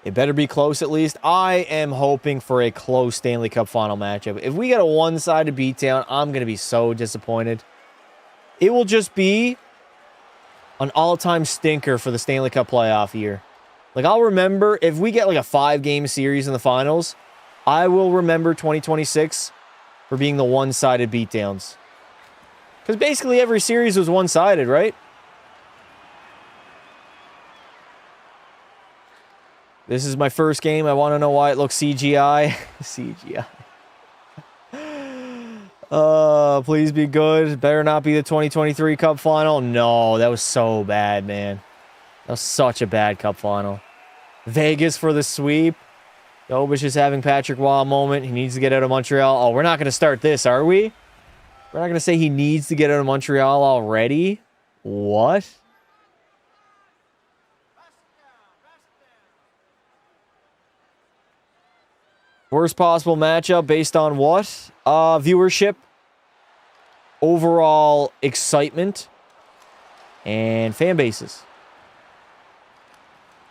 it better be close at least. I am hoping for a close Stanley Cup final matchup. If we get a one-sided beatdown, I'm going to be so disappointed. It will just be an all-time stinker for the Stanley Cup playoff year. Like, I'll remember if we get like a 5-game series in the finals, I will remember 2026 for being the one-sided beatdowns. Because basically every series was one-sided, right? This is my first game. I want to know why it looks CGI. CGI. Please be good. Better not be the 2023 Cup final. No, that was so bad, man. That was such a bad Cup final. Vegas for the sweep. Dobish is having Patrick Waugh moment. He needs to get out of Montreal. Oh, we're not going to start this, are we? We're not going to say he needs to get out of Montreal already? What? Worst possible matchup based on what? Viewership, overall excitement, and fan bases.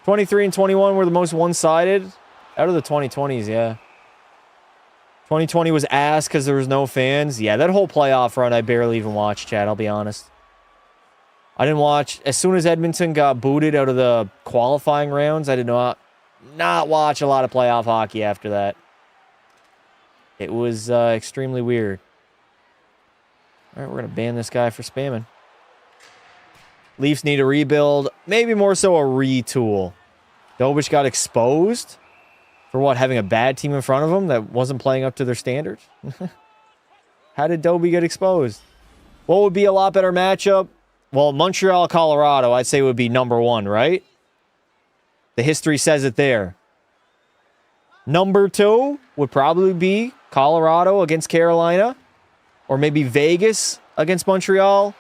23 and 21 were the most one-sided out of the 2020s, yeah. 2020 was ass because there was no fans. Yeah, that whole playoff run, I barely even watched, Chad, I'll be honest. I didn't watch. As soon as Edmonton got booted out of the qualifying rounds, I did not watch a lot of playoff hockey after that. It was extremely weird. All right, we're going to ban this guy for spamming. Leafs need a rebuild. Maybe more so a retool. Dobish got exposed for what? Having a bad team in front of him that wasn't playing up to their standards? How did Dobie get exposed? What would be a lot better matchup? Well, Montreal, Colorado, I'd say would be number 1, right? The history says it there. Number 2 would probably be Colorado against Carolina. Or maybe Vegas against Montreal.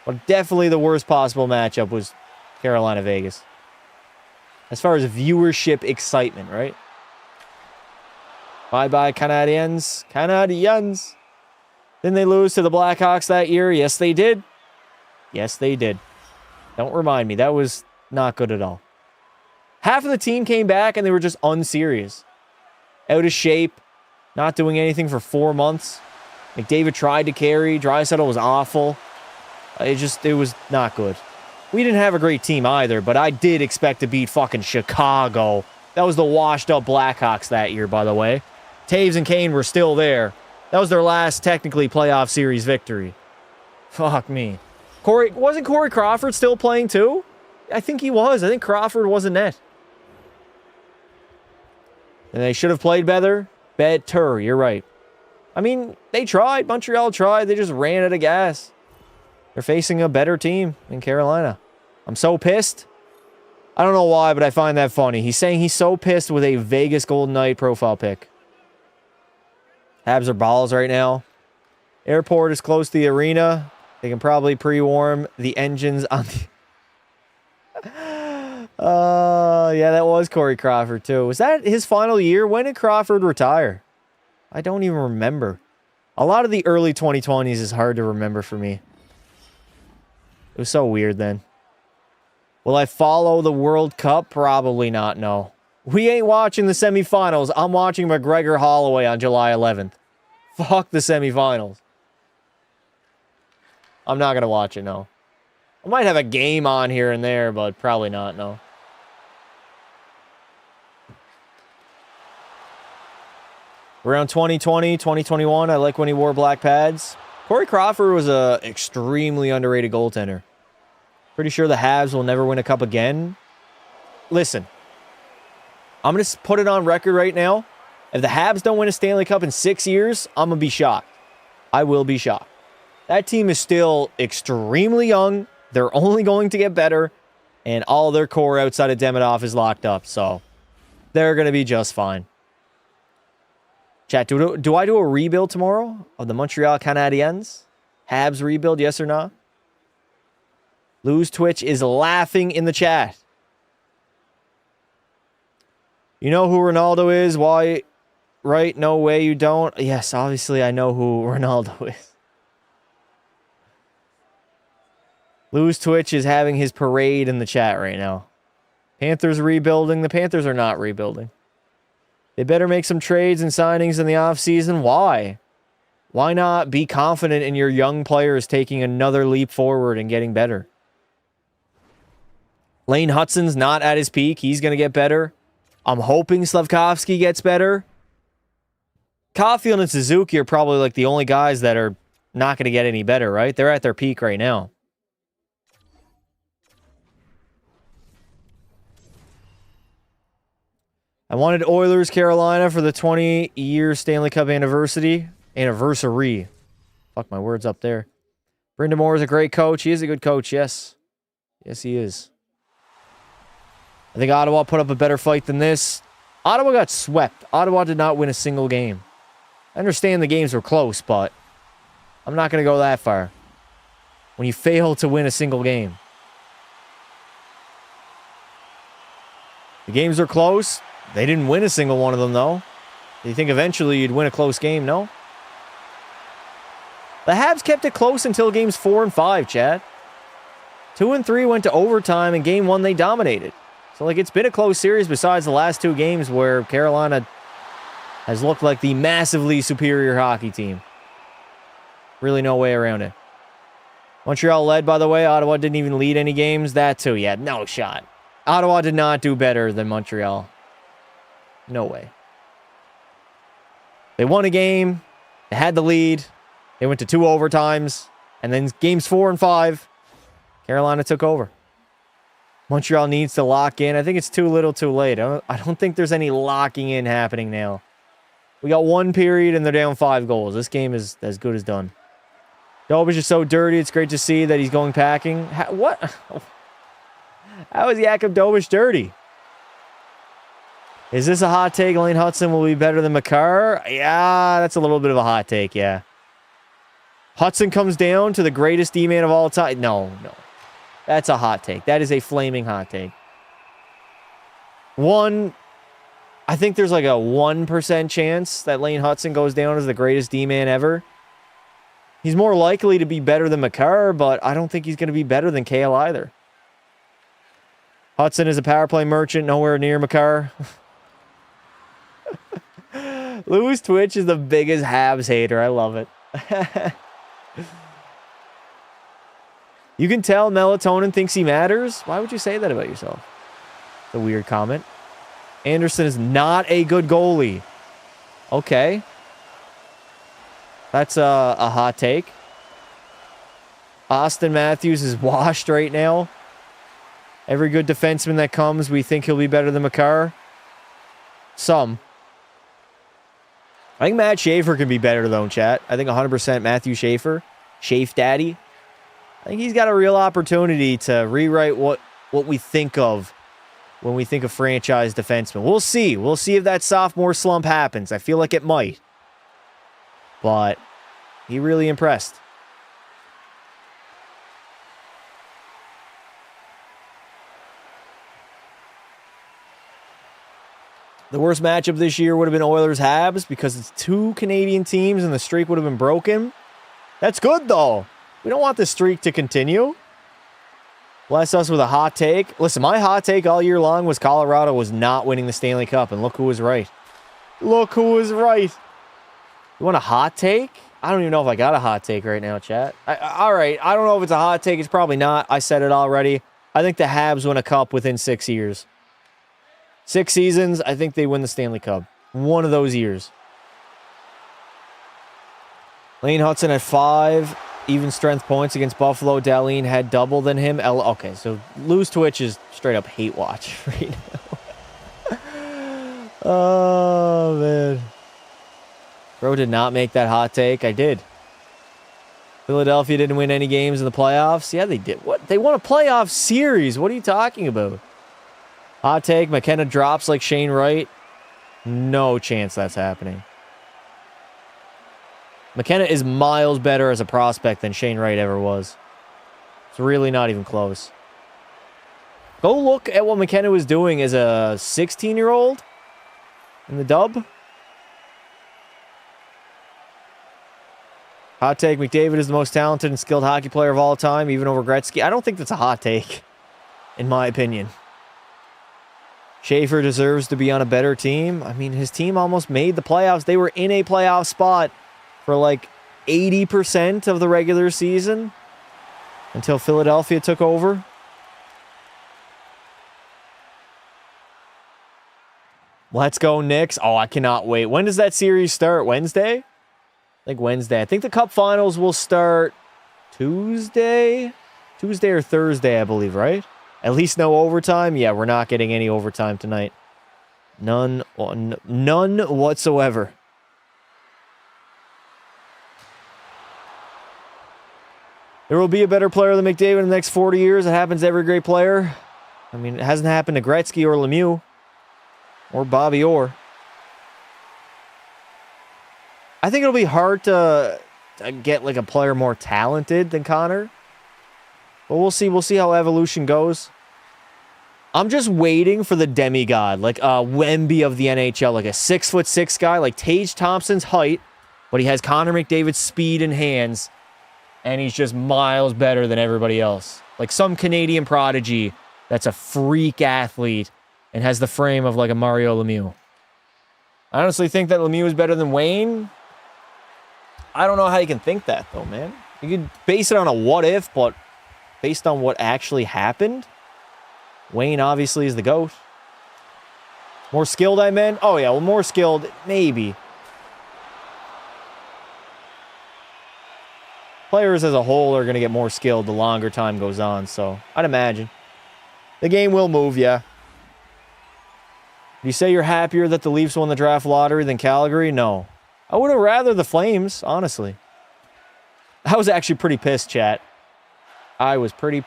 But definitely the worst possible matchup was Carolina-Vegas. As far as viewership excitement, right? Bye-bye, Canadiens. Canadiens. Didn't they lose to the Blackhawks that year? Yes, they did. Yes, they did. Don't remind me. That was not good at all. Half of the team came back and they were just unserious. Out of shape. Not doing anything for 4 months. McDavid tried to carry. Draisaitl was awful. It was not good. We didn't have a great team either, but I did expect to beat fucking Chicago. That was the washed-up Blackhawks that year, by the way. Taves and Kane were still there. That was their last, technically, playoff series victory. Fuck me. Wasn't Corey Crawford still playing too? I think he was. I think Crawford was in net. And they should have played better. Better, you're right. I mean, they tried. Montreal tried. They just ran out of gas. They're facing a better team in Carolina. I'm so pissed. I don't know why, but I find that funny. He's saying he's so pissed with a Vegas Golden Knight profile pic. Habs are balls right now. Airport is close to the arena. They can probably pre-warm the engines on the... yeah, that was Corey Crawford too. Was that his final year? When did Crawford retire? I don't even remember. A lot of the early 2020s is hard to remember for me. It was so weird then. Will I follow the World Cup? Probably not, no. We ain't watching the semifinals. I'm watching McGregor Holloway on July 11th. Fuck the semifinals. I'm not going to watch it, no. I might have a game on here and there, but probably not, no. Around 2020, 2021, I like when he wore black pads. Corey Crawford was a extremely underrated goaltender. Pretty sure the Habs will never win a cup again. Listen, I'm going to put it on record right now. If the Habs don't win a Stanley Cup in 6 years, I'm going to be shocked. I will be shocked. That team is still extremely young. They're only going to get better. And all their core outside of Demidov is locked up. So they're going to be just fine. Chat, do I do a rebuild tomorrow of the Montreal Canadiens? Habs rebuild, yes or no? Lose Twitch is laughing in the chat. You know who Ronaldo is? Why? Right? No way you don't. Yes, obviously I know who Ronaldo is. Lose Twitch is having his parade in the chat right now. Panthers rebuilding. The Panthers are not rebuilding. They better make some trades and signings in the offseason. Why? Why not be confident in your young players taking another leap forward and getting better? Lane Hutson's not at his peak. He's going to get better. I'm hoping Slavkovsky gets better. Caulfield and Suzuki are probably like the only guys that are not going to get any better, right? They're at their peak right now. I wanted Oilers Carolina for the 20-year Stanley Cup anniversary. Fuck, my words up there. Brendan Moore is a great coach. He is a good coach, yes. Yes, he is. I think Ottawa put up a better fight than this. Ottawa got swept. Ottawa did not win a single game. I understand the games were close, but I'm not going to go that far. When you fail to win a single game. The games are close. They didn't win a single one of them, though. Do you think eventually you'd win a close game? No. The Habs kept it close until games 4 and 5, Chad. 2 and 3 went to overtime, and game 1 they dominated. So, like, it's been a close series besides the last 2 games where Carolina has looked like the massively superior hockey team. Really no way around it. Montreal led, by the way. Ottawa didn't even lead any games. That, too. Yeah, no shot. Ottawa did not do better than Montreal. No way. They won a game. They had the lead. They went to 2 overtimes. And then games 4 and 5, Carolina took over. Montreal needs to lock in. I think it's too little too late. I don't think there's any locking in happening now. We got 1 period and they're down 5 goals. This game is as good as done. Dobish is so dirty. It's great to see that he's going packing. What? How is Jakub Dobish dirty? Is this a hot take? Lane Hudson will be better than Makar? Yeah, that's a little bit of a hot take, yeah. Hudson comes down to the greatest D-man of all time. No. That's a hot take. That is a flaming hot take. I think there's like a 1% chance that Lane Hudson goes down as the greatest D-man ever. He's more likely to be better than Makar, but I don't think he's going to be better than Kale either. Hudson is a power play merchant, nowhere near Makar. Louis Twitch is the biggest Habs hater. I love it. You can tell melatonin thinks he matters. Why would you say that about yourself? It's a weird comment. Anderson is not a good goalie. Okay. That's a hot take. Austin Matthews is washed right now. Every good defenseman that comes, we think he'll be better than Makar. Some. I think Matt Schaefer can be better, though, chat. I think 100% Matthew Schaefer. Schaef Daddy. I think he's got a real opportunity to rewrite what we think of when we think of franchise defensemen. We'll see. We'll see if that sophomore slump happens. I feel like it might. But he really impressed. The worst matchup this year would have been Oilers-Habs because it's 2 Canadian teams and the streak would have been broken. That's good, though. We don't want the streak to continue. Bless us with a hot take. Listen, my hot take all year long was Colorado was not winning the Stanley Cup, and look who was right. Look who was right. You want a hot take? I don't even know if I got a hot take right now, chat. All right, I don't know if it's a hot take. It's probably not. I said it already. I think the Habs win a cup within 6 years. 6 seasons, I think they win the Stanley Cup. One of those years. Lane Hudson at 5. Even strength points against Buffalo. Dahlin had double than him. Okay, so Lose Twitch is straight up hate watch right now. Oh, man. Bro did not make that hot take. I did. Philadelphia didn't win any games in the playoffs. Yeah, they did. What? They won a playoff series. What are you talking about? Hot take, McKenna drops like Shane Wright. No chance that's happening. McKenna is miles better as a prospect than Shane Wright ever was. It's really not even close. Go look at what McKenna was doing as a 16-year-old in the dub. Hot take, McDavid is the most talented and skilled hockey player of all time, even over Gretzky. I don't think that's a hot take, in my opinion. Schaefer deserves to be on a better team. I mean, his team almost made the playoffs. They were in a playoff spot for like 80% of the regular season until Philadelphia took over. Let's go, Knicks. Oh, I cannot wait. When does that series start? Wednesday? I think Wednesday. I think the Cup Finals will start Tuesday? Tuesday or Thursday, I believe, right? At least no overtime? Yeah, we're not getting any overtime tonight. None whatsoever. There will be a better player than McDavid in the next 40 years. It happens to every great player. I mean, it hasn't happened to Gretzky or Lemieux or Bobby Orr. I think it'll be hard to get like a player more talented than Connor. But we'll see. We'll see how evolution goes. I'm just waiting for the demigod, like Wemby of the NHL, like a 6'6" guy, like Tage Thompson's height, but he has Connor McDavid's speed and hands. And he's just miles better than everybody else. Like some Canadian prodigy that's a freak athlete and has the frame of like a Mario Lemieux. I honestly think that Lemieux is better than Wayne. I don't know how you can think that, though, man. You could base it on a what if, but based on what actually happened, Wayne obviously is the GOAT. More skilled, I meant? Oh, yeah, well, more skilled, maybe. Players as a whole are going to get more skilled the longer time goes on, so I'd imagine. The game will move, yeah. You say you're happier that the Leafs won the draft lottery than Calgary? No. I would have rather the Flames, honestly. I was actually pretty pissed, chat. I was pretty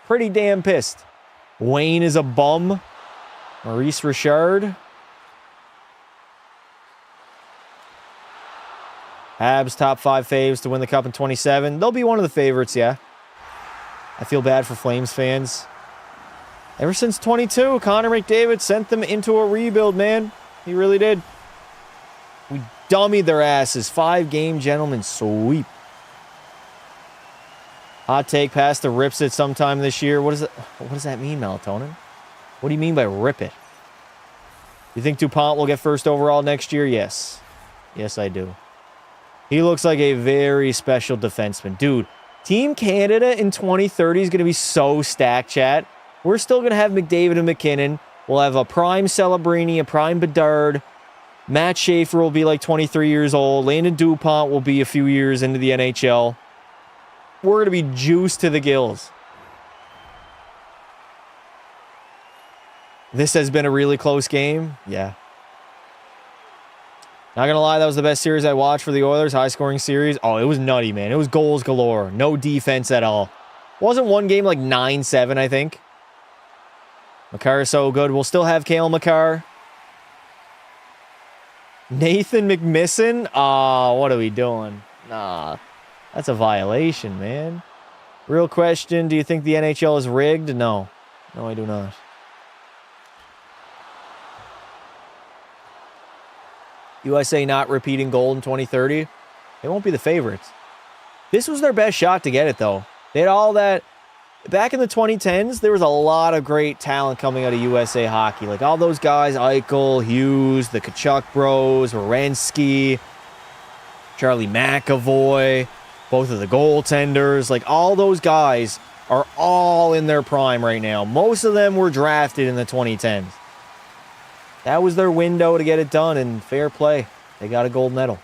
damn pissed. Wayne is a bum. Maurice Richard. Habs top 5 faves to win the Cup in 27. They'll be one of the favorites, yeah. I feel bad for Flames fans. Ever since 22, Connor McDavid sent them into a rebuild, man. He really did. We dummied their asses. 5-game gentleman sweep. Hot take, Pasta rips it sometime this year. What does that mean, Melatonin? What do you mean by rip it? You think DuPont will get first overall next year? Yes. Yes, I do. He looks like a very special defenseman. Dude, Team Canada in 2030 is going to be so stacked, chat. We're still going to have McDavid and McKinnon. We'll have a prime Celebrini, a prime Bedard. Matt Schaefer will be like 23 years old. Landon DuPont will be a few years into the NHL. we're going to be juiced to the gills. This has been a really close game. Yeah. Not going to lie, that was the best series I watched for the Oilers. High-scoring series. Oh, it was nutty, man. It was goals galore. No defense at all. Wasn't one game like 9-7, I think? Makar is so good. We'll still have Cale Makar. Nathan McMisson? Oh, what are we doing? Nah, that's a violation, man. Real question, do you think the NHL is rigged? No. No, I do not. USA not repeating gold in 2030. They won't be the favorites. This was their best shot to get it, though. They had all that. Back in the 2010s, there was a lot of great talent coming out of USA hockey. Like all those guys, Eichel, Hughes, the Tkachuk bros, Werenski, Charlie McAvoy, both of the goaltenders. Like all those guys are all in their prime right now. Most of them were drafted in the 2010s. That was their window to get it done, and fair play. They got a gold medal.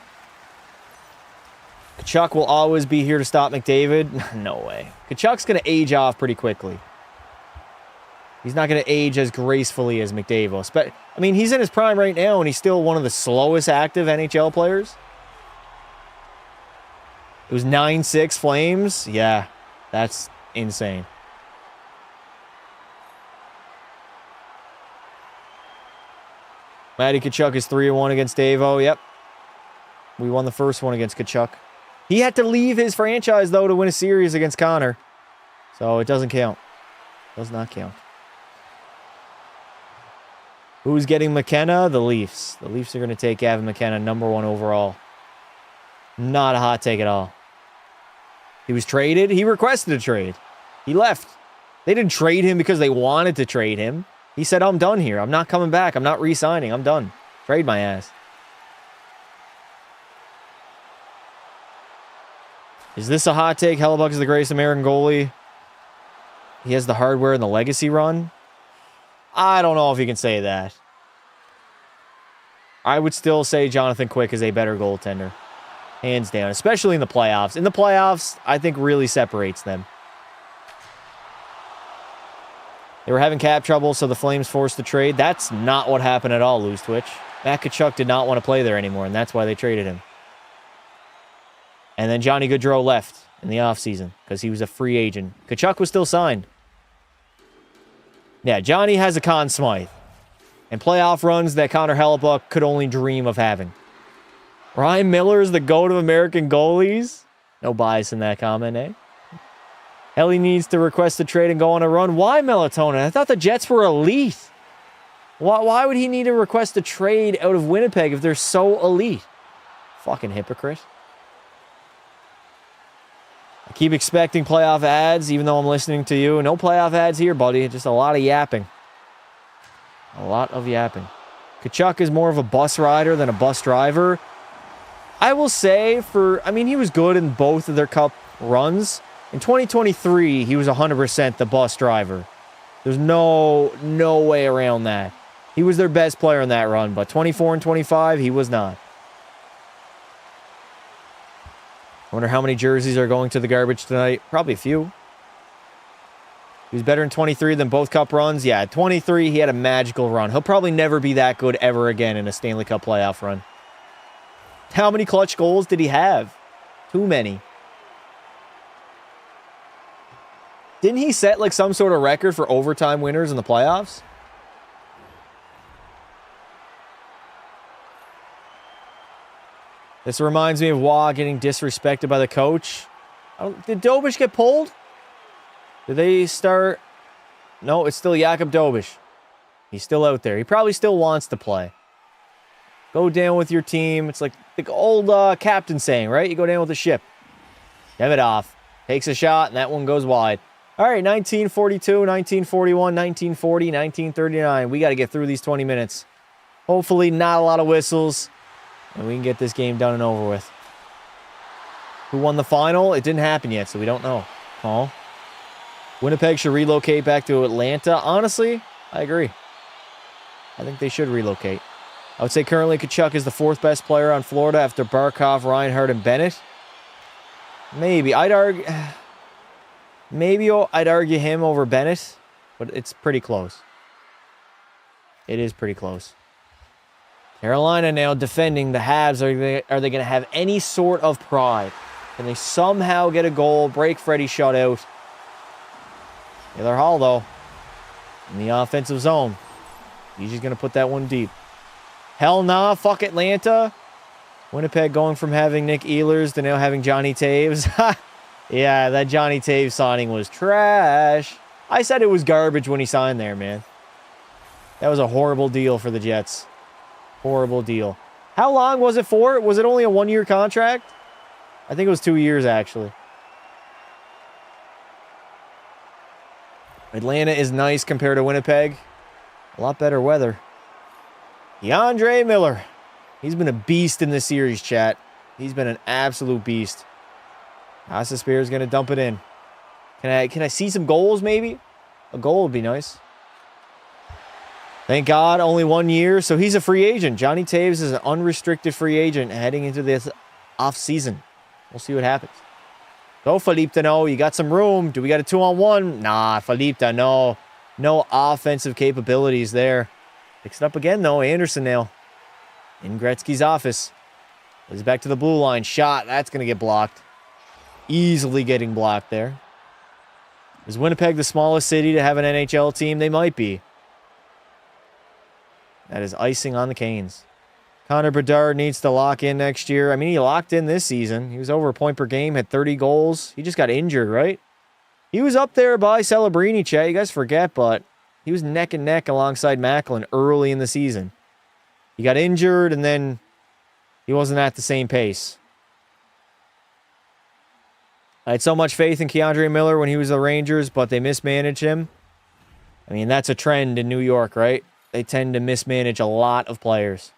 Tkachuk will always be here to stop McDavid. No way. Tkachuk's going to age off pretty quickly. He's not going to age as gracefully as McDavid. But I mean, he's in his prime right now, and he's still one of the slowest active NHL players. It was 9-6 Flames. Yeah, that's insane. Matty Tkachuk is 3-1 against Davo. Yep. We won the first one against Tkachuk. He had to leave his franchise, though, to win a series against Connor. So it doesn't count. Does not count. Who's getting McKenna? The Leafs. The Leafs are going to take Gavin McKenna, #1 overall. Not a hot take at all. He was traded. He requested a trade. He left. They didn't trade him because they wanted to trade him. He said, I'm done here. I'm not coming back. I'm not re-signing. I'm done. Trade my ass. Is this a hot take? Hellebuck is the greatest American goalie. He has the hardware and the legacy run. I don't know if you can say that. I would still say Jonathan Quick is a better goaltender. Hands down, especially in the playoffs. In the playoffs, I think really separates them. They were having cap trouble, so the Flames forced the trade. That's not what happened at all, Loose Twitch. Matt Tkachuk did not want to play there anymore, and that's why they traded him. And then Johnny Gaudreau left in the offseason because he was a free agent. Tkachuk was still signed. Yeah, Johnny has a Conn Smythe. And playoff runs that Connor Hellebuck could only dream of having. Ryan Miller is the GOAT of American goalies. No bias in that comment, eh? Ellie needs to request a trade and go on a run. Why Melatonin? I thought the Jets were elite. Why would he need to request a trade out of Winnipeg if they're so elite? Fucking hypocrite. I keep expecting playoff ads, even though I'm listening to you. No playoff ads here, buddy. Just a lot of yapping. A lot of yapping. Tkachuk is more of a bus rider than a bus driver. I will say he was good in both of their cup runs. In 2023, he was 100% the bus driver. There's no way around that. He was their best player in that run, but 24 and 25, he was not. I wonder how many jerseys are going to the garbage tonight. Probably a few. He was better in 23 than both cup runs. Yeah, 23, he had a magical run. He'll probably never be that good ever again in a Stanley Cup playoff run. How many clutch goals did he have? Too many. Didn't he set like some sort of record for overtime winners in the playoffs? This reminds me of Waugh getting disrespected by the coach. Did Dobish get pulled? Did they start? No, it's still Jakub Dobish. He's still out there. He probably still wants to play. Go down with your team. It's like the old captain saying, right? You go down with the ship. Davidoff takes a shot, and that one goes wide. All right, 1942, 1941, 1940, 1939. We got to get through these 20 minutes. Hopefully not a lot of whistles, and we can get this game done and over with. Who won the final? It didn't happen yet, so we don't know. Oh. Winnipeg should relocate back to Atlanta. Honestly, I agree. I think they should relocate. I would say currently Tkachuk is the fourth best player on Florida after Barkov, Reinhart, and Bennett. Maybe. I'd argue... Maybe I'd argue him over Bennett, but it's pretty close. It is pretty close. Carolina now defending the Habs. Are they going to have any sort of pride? Can they somehow get a goal, break Freddie's shutout? Taylor Hall, though, in the offensive zone. He's just going to put that one deep. Hell nah, fuck Atlanta. Winnipeg going from having Nick Ehlers to now having Johnny Taves. Yeah, that Johnny Taves signing was trash. I said it was garbage when he signed there, man. That was a horrible deal for the Jets. Horrible deal. How long was it for? Was it only a one-year contract? I think it was 2 years, actually. Atlanta is nice compared to Winnipeg. A lot better weather. Keandre Miller. He's been a beast in this series, chat. He's been an absolute beast. Asa Spears going to dump it in. Can I see some goals, maybe? A goal would be nice. Thank God, only 1 year, so he's a free agent. Johnny Taves is an unrestricted free agent heading into this off-season. We'll see what happens. Go, Philippe Danault. You got some room. Do we got a 2-on-1? Nah, Philippe Danault. No offensive capabilities there. Picks it up again, though. Anderson now. In Gretzky's office. He's back to the blue line. Shot. That's going to get blocked. Easily getting blocked there. Is Winnipeg the smallest city to have an NHL team? They might be. That is icing on the Canes. Connor Bedard needs to lock in next year. I mean, he locked in this season. He was over a point per game, had 30 goals. He just got injured, right? He was up there by Celebrini, chat. You guys forget, but he was neck and neck alongside Macklin early in the season. He got injured, and then he wasn't at the same pace. I had so much faith in Keandre Miller when he was the Rangers, but they mismanaged him. I mean, that's a trend in New York, right? They tend to mismanage a lot of players.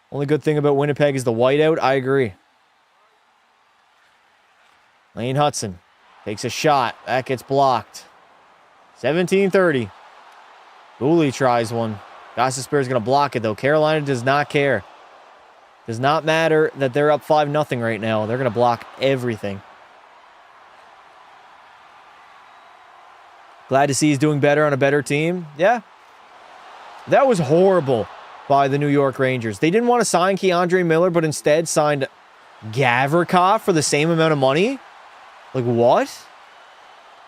Only good thing about Winnipeg is the whiteout. I agree. Lane Hudson takes a shot. That gets blocked. 17:30. Gooley tries one. Gostisbehere is going to block it, though. Carolina does not care. Does not matter that they're up 5-0 right now. They're going to block everything. Glad to see he's doing better on a better team. Yeah. That was horrible by the New York Rangers. They didn't want to sign Keandre Miller, but instead signed Gavrikov for the same amount of money? Like, what?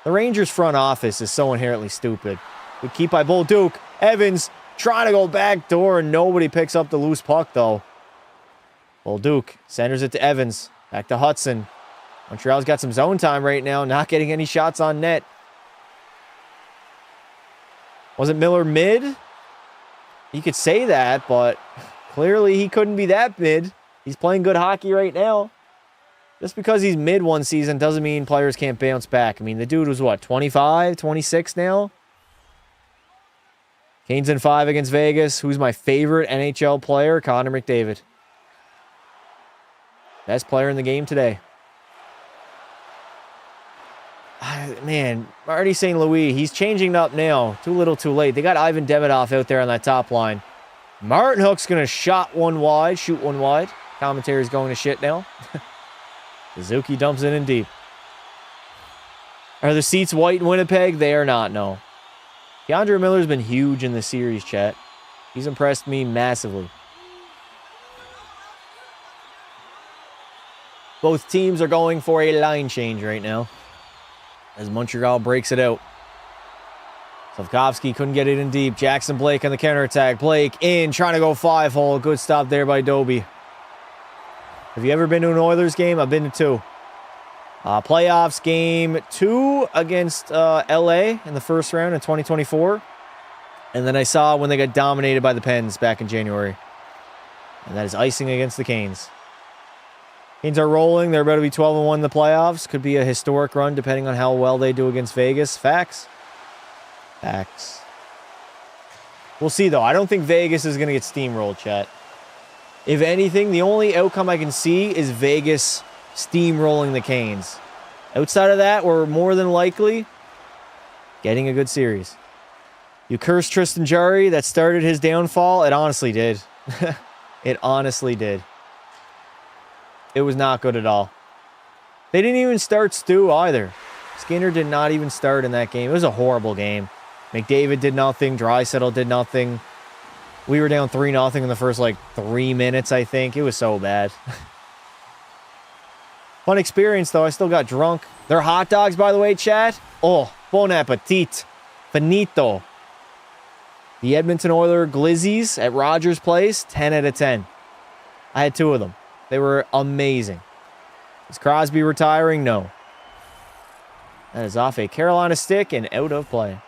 The Rangers front office is so inherently stupid. Good keep by Bolduc. Evans trying to go back door, and nobody picks up the loose puck, though. Bolduc centers it to Evans. Back to Hudson. Montreal's got some zone time right now, not getting any shots on net. Wasn't Miller mid? You could say that, but clearly he couldn't be that mid. He's playing good hockey right now. Just because he's mid one season doesn't mean players can't bounce back. I mean, the dude was what, 25, 26 now? Canes in 5 against Vegas. Who's my favorite NHL player? Connor McDavid. Best player in the game today. Man, Marty St. Louis, he's changing up now. Too little, too late. They got Ivan Demidov out there on that top line. Martin Hook's going to shoot one wide. Commentary's going to shit now. Suzuki dumps it in deep. Are the seats white in Winnipeg? They are not, no. Keandre Miller's been huge in the series, chat. He's impressed me massively. Both teams are going for a line change right now, as Montreal breaks it out. Slavkovsky couldn't get it in deep. Jackson Blake on the counterattack. Blake in, trying to go 5-hole. Good stop there by Doby. Have you ever been to an Oilers game? I've been to 2. Playoffs game 2 against LA in the first round in 2024. And then I saw when they got dominated by the Pens back in January. And that is icing against the Canes. Canes are rolling. They're about to be 12-1 in the playoffs. Could be a historic run depending on how well they do against Vegas. Facts. Facts. We'll see, though. I don't think Vegas is going to get steamrolled, chat. If anything, the only outcome I can see is Vegas steamrolling the Canes. Outside of that, we're more than likely getting a good series. You cursed Tristan Jarry. That started his downfall. It honestly did. It honestly did. It was not good at all. They didn't even start Stu either. Skinner did not even start in that game. It was a horrible game. McDavid did nothing. Draisaitl did nothing. We were down 3-0 in the first, 3 minutes, I think. It was so bad. Fun experience, though. I still got drunk. They're hot dogs, by the way, chat. Oh, bon appetit. Finito. The Edmonton Oilers Glizzies at Rogers Place, 10 out of 10. I had 2 of them. They were amazing. Is Crosby retiring? No. That is off a Carolina stick and out of play.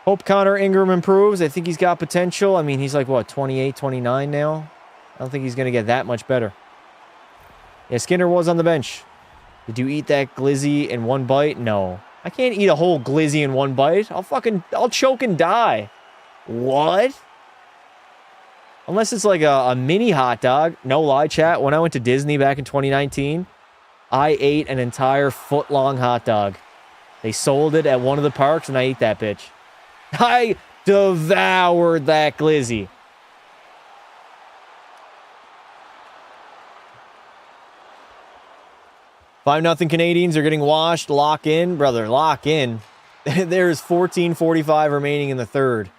Hope Connor Ingram improves. I think he's got potential. I mean, he's 28, 29 now? I don't think he's going to get that much better. Yeah, Skinner was on the bench. Did you eat that glizzy in one bite? No. I can't eat a whole glizzy in one bite. I'll choke and die. What? Unless it's a mini hot dog. No lie, chat. When I went to Disney back in 2019, I ate an entire foot-long hot dog. They sold it at one of the parks, and I ate that bitch. I devoured that glizzy. Five 0 Canadiens are getting washed. Lock in. Brother, lock in. There's 14:45 remaining in the third.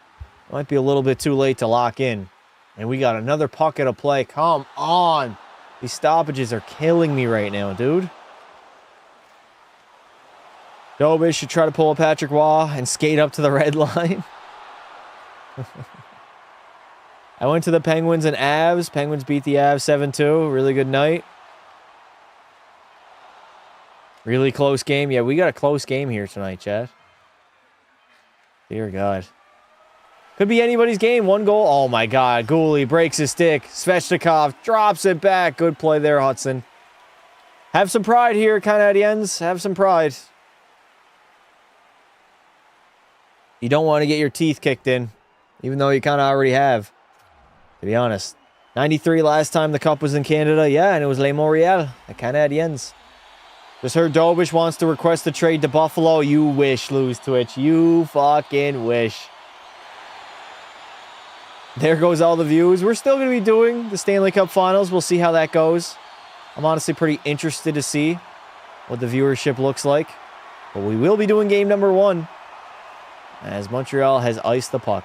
Might be a little bit too late to lock in. And we got another puck at a play. Come on. These stoppages are killing me right now, dude. Dobis should try to pull a Patrick Waugh and skate up to the red line. I went to the Penguins and Avs. Penguins beat the Avs 7-2. Really good night. Really close game. Yeah, we got a close game here tonight, chat. Dear God. Could be anybody's game. 1 goal. Oh, my God. Gooley breaks his stick. Svechnikov drops it back. Good play there, Hudson. Have some pride here, Canadiens. Have some pride. You don't want to get your teeth kicked in, even though you kind of already have, to be honest. 93 last time the Cup was in Canada. Yeah, and it was Les Montreal, the Canadiens. Just heard Dobish wants to request a trade to Buffalo. You wish, Lose Twitch. You fucking wish. There goes all the views. We're still going to be doing the Stanley Cup Finals. We'll see how that goes. I'm honestly pretty interested to see what the viewership looks like. But we will be doing game number 1 as Montreal has iced the puck.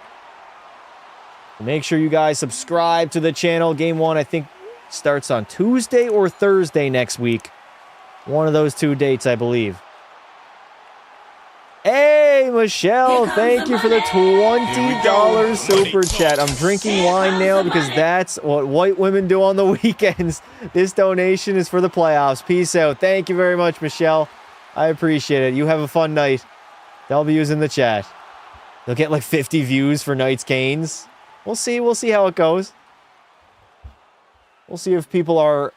Make sure you guys subscribe to the channel. Game 1, I think, starts on Tuesday or Thursday next week. One of those 2 dates, I believe. Hey, Michelle, thank you for the $20 super chat. I'm drinking wine now because that's what white women do on the weekends. This donation is for the playoffs. Peace out. Thank you very much, Michelle. I appreciate it. You have a fun night. W's in the chat. They'll get 50 views for Knights Canes. We'll see. We'll see how it goes. We'll see if people are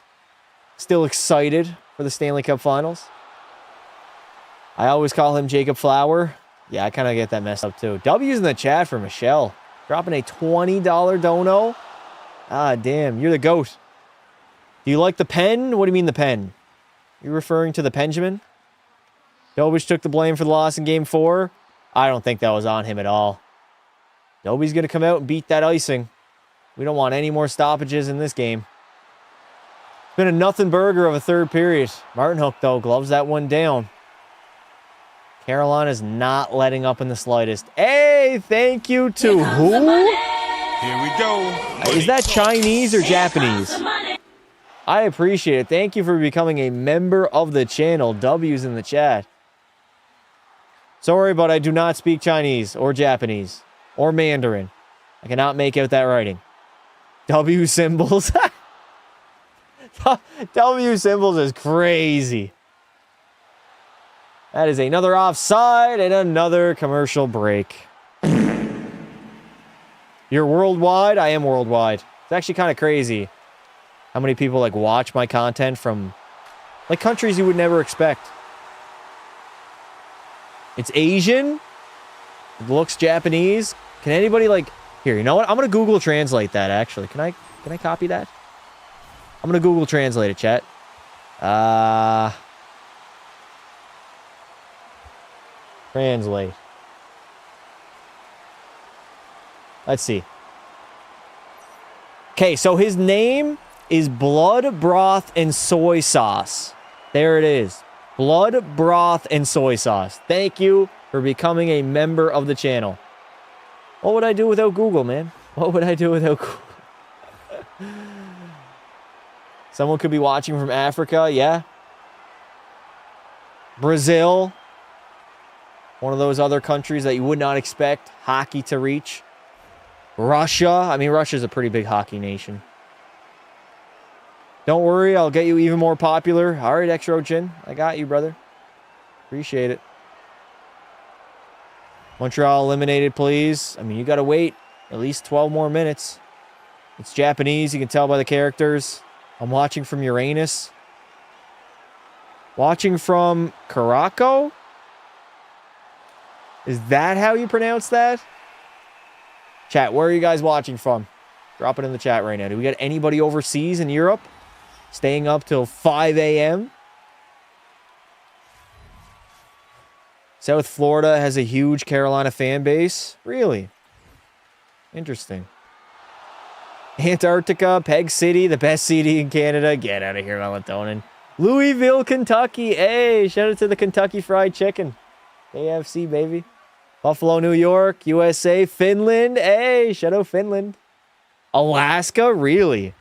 still excited for the Stanley Cup Finals. I always call him Jacob Flower. Yeah, I kind of get that messed up too. W's in the chat for Michelle. Dropping a $20 dono. Ah, damn. You're the GOAT. Do you like the pen? What do you mean the pen? You're referring to the Benjamin? Dobich took the blame for the loss in Game 4. I don't think that was on him at all. Nobody's going to come out and beat that icing. We don't want any more stoppages in this game. It's been a nothing burger of a third period. Martin Hook, though, gloves that one down. Carolina's not letting up in the slightest. Hey, thank you to who?
Here we go.
Is that Chinese or Japanese? I appreciate it. Thank you for becoming a member of the channel. W's in the chat. Sorry, but I do not speak Chinese or Japanese or Mandarin. I cannot make out that writing. W symbols. W symbols is crazy. That is another offside and another commercial break. You're worldwide? I am worldwide. It's actually kind of crazy how many people watch my content from countries you would never expect. It's Asian. It looks Japanese. Can anybody here, you know what? I'm going to Google Translate that actually. Can I copy that? I'm going to Google Translate it, chat. Translate. Let's see. Okay, so his name is Blood, Broth, and Soy Sauce. There it is. Blood, broth, and soy sauce. Thank you for becoming a member of the channel. What would I do without Google, man? What would I do without Google? Someone could be watching from Africa, yeah. Brazil. One of those other countries that you would not expect hockey to reach. Russia. I mean, Russia's a pretty big hockey nation. Don't worry, I'll get you even more popular. All right, X-Rochin. I got you, brother. Appreciate it. Montreal eliminated, please. I mean, you got to wait at least 12 more minutes. It's Japanese. You can tell by the characters. I'm watching from Uranus. Watching from Caraco? Is that how you pronounce that? Chat, where are you guys watching from? Drop it in the chat right now. Do we got anybody overseas in Europe? Staying up till 5 a.m.? South Florida has a huge Carolina fan base. Really? Interesting. Antarctica, Peg City, the best city in Canada. Get out of here, melatonin. Louisville, Kentucky. Hey, shout out to the Kentucky Fried Chicken. KFC, baby. Buffalo, New York, USA, Finland. Hey, shout out Finland. Alaska, really?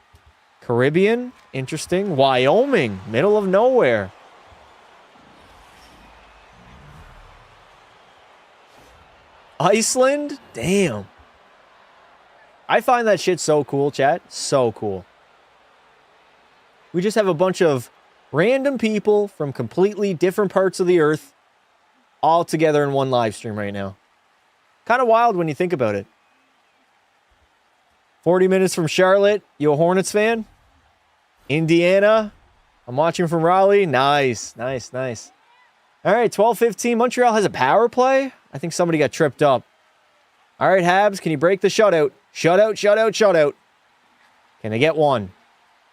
Caribbean, interesting. Wyoming, middle of nowhere. Iceland, damn. I find that shit so cool, chat. So cool. We just have a bunch of random people from completely different parts of the earth all together in one live stream right now. Kind of wild when you think about it. 40 minutes from Charlotte. You a Hornets fan? Indiana. I'm watching from Raleigh. Nice, nice, nice. All right, 12:15. Montreal has a power play. I think somebody got tripped up. All right, Habs, can you break the shutout? Shutout, shutout, shutout. Can they get one?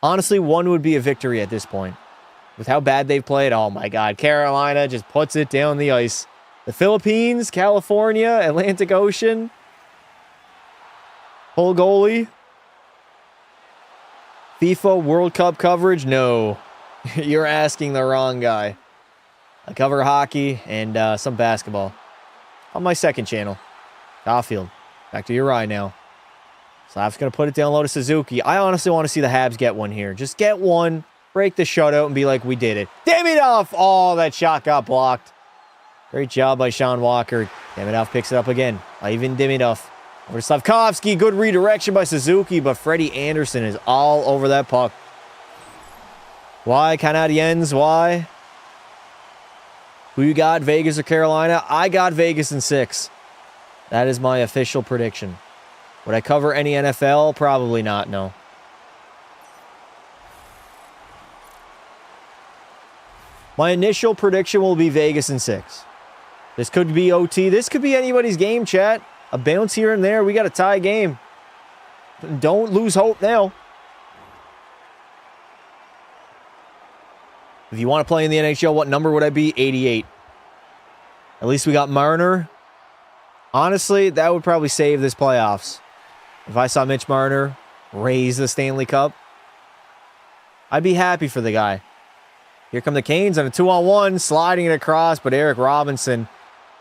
Honestly, one would be a victory at this point. With how bad they've played, oh my God. Carolina just puts it down the ice. The Philippines, California, Atlantic Ocean. Full goalie. FIFA World Cup coverage? No. You're asking the wrong guy. I cover hockey and some basketball. On my second channel. Caulfield. Back to Uri now. Slav's going to put it down low to Suzuki. I honestly want to see the Habs get one here. Just get one. Break the shutout and be like, we did it. Davidoff! Oh, that shot got blocked. Great job by Sean Walker. Davidoff picks it up again. Ivan Davidoff. Over to Slavkovsky. Good redirection by Suzuki, but Freddie Anderson is all over that puck. Why, Canadiens? Why? Who you got, Vegas or Carolina? I got Vegas in 6. That is my official prediction. Would I cover any NFL? Probably not, no. My initial prediction will be Vegas in 6. This could be OT. This could be anybody's game, chat. A bounce here and there. We got a tie game. Don't lose hope now. If you want to play in the NHL, what number would I be? 88. At least we got Marner. Honestly, that would probably save this playoffs. If I saw Mitch Marner raise the Stanley Cup, I'd be happy for the guy. Here come the Canes on a 2-on-1, sliding it across, but Eric Robinson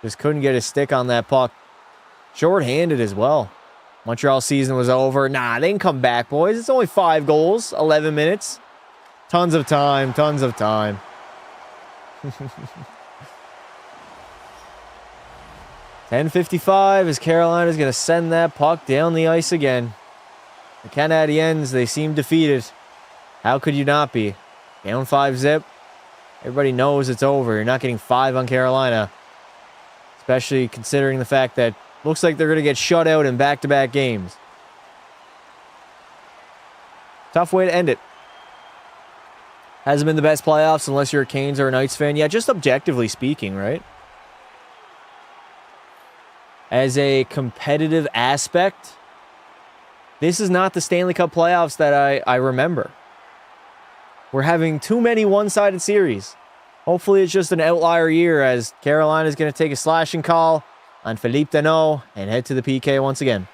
just couldn't get his stick on that puck. Short-handed as well. Montreal season was over. Nah, they can come back, boys. It's only 5 goals, 11 minutes. Tons of time, tons of time. 10:55 as Carolina's going to send that puck down the ice again. The Canadiens, they seem defeated. How could you not be? Down 5-zip. Everybody knows it's over. You're not getting 5 on Carolina. Especially considering the fact that looks like they're going to get shut out in back-to-back games. Tough way to end it. Hasn't been the best playoffs unless you're a Canes or a Knights fan. Yeah, just objectively speaking, right? As a competitive aspect, this is not the Stanley Cup playoffs that I remember. We're having too many one-sided series. Hopefully it's just an outlier year as Carolina's going to take a slashing call on Philippe Danault and head to the PK once again.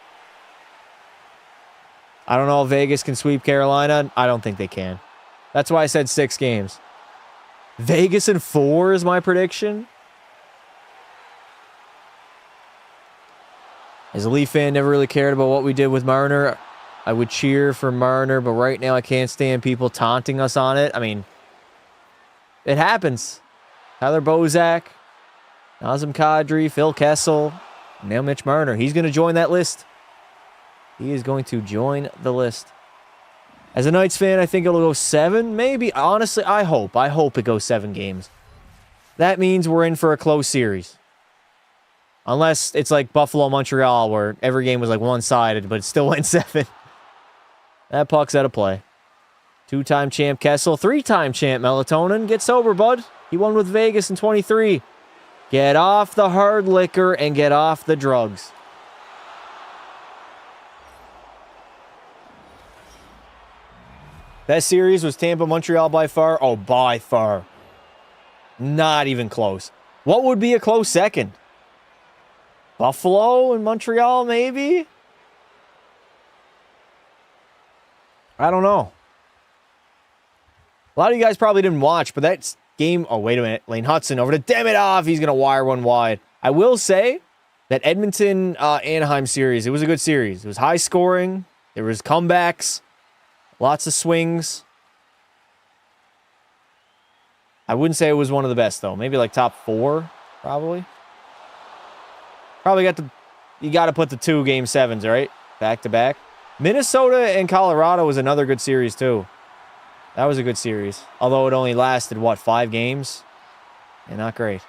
I don't know if Vegas can sweep Carolina. I don't think they can. That's why I said 6 games. Vegas in 4 is my prediction. As a Leaf fan, never really cared about what we did with Marner. I would cheer for Marner, but right now I can't stand people taunting us on it. I mean, it happens. Tyler Bozak, Nazem Kadri, Phil Kessel, now Mitch Marner. He's going to join that list. He is going to join the list. As a Knights fan, I think it'll go 7. Maybe. Honestly, I hope. I hope it goes 7 games. That means we're in for a close series. Unless it's like Buffalo-Montreal, where every game was like one-sided, but it still went 7. That puck's out of play. 2-time champ Kessel, 3-time champ Melatonin. Get sober, bud. He won with Vegas in 23. Get off the hard liquor and get off the drugs. Best series was Tampa-Montreal by far. Oh, by far. Not even close. What would be a close second? Buffalo and Montreal, maybe? I don't know. A lot of you guys probably didn't watch, but that game... Oh, wait a minute. Lane Hudson over to Demidov. He's going to wire one wide. I will say that Edmonton-Anaheim series, it was a good series. It was high scoring. There was comebacks. Lots of swings. I wouldn't say it was one of the best, though. Maybe like top 4, probably. Probably got the... You got to put the 2 Game 7s, right? Back to back. Minnesota and Colorado was another good series, too. That was a good series. Although it only lasted, what, 5 games? Yeah, not great.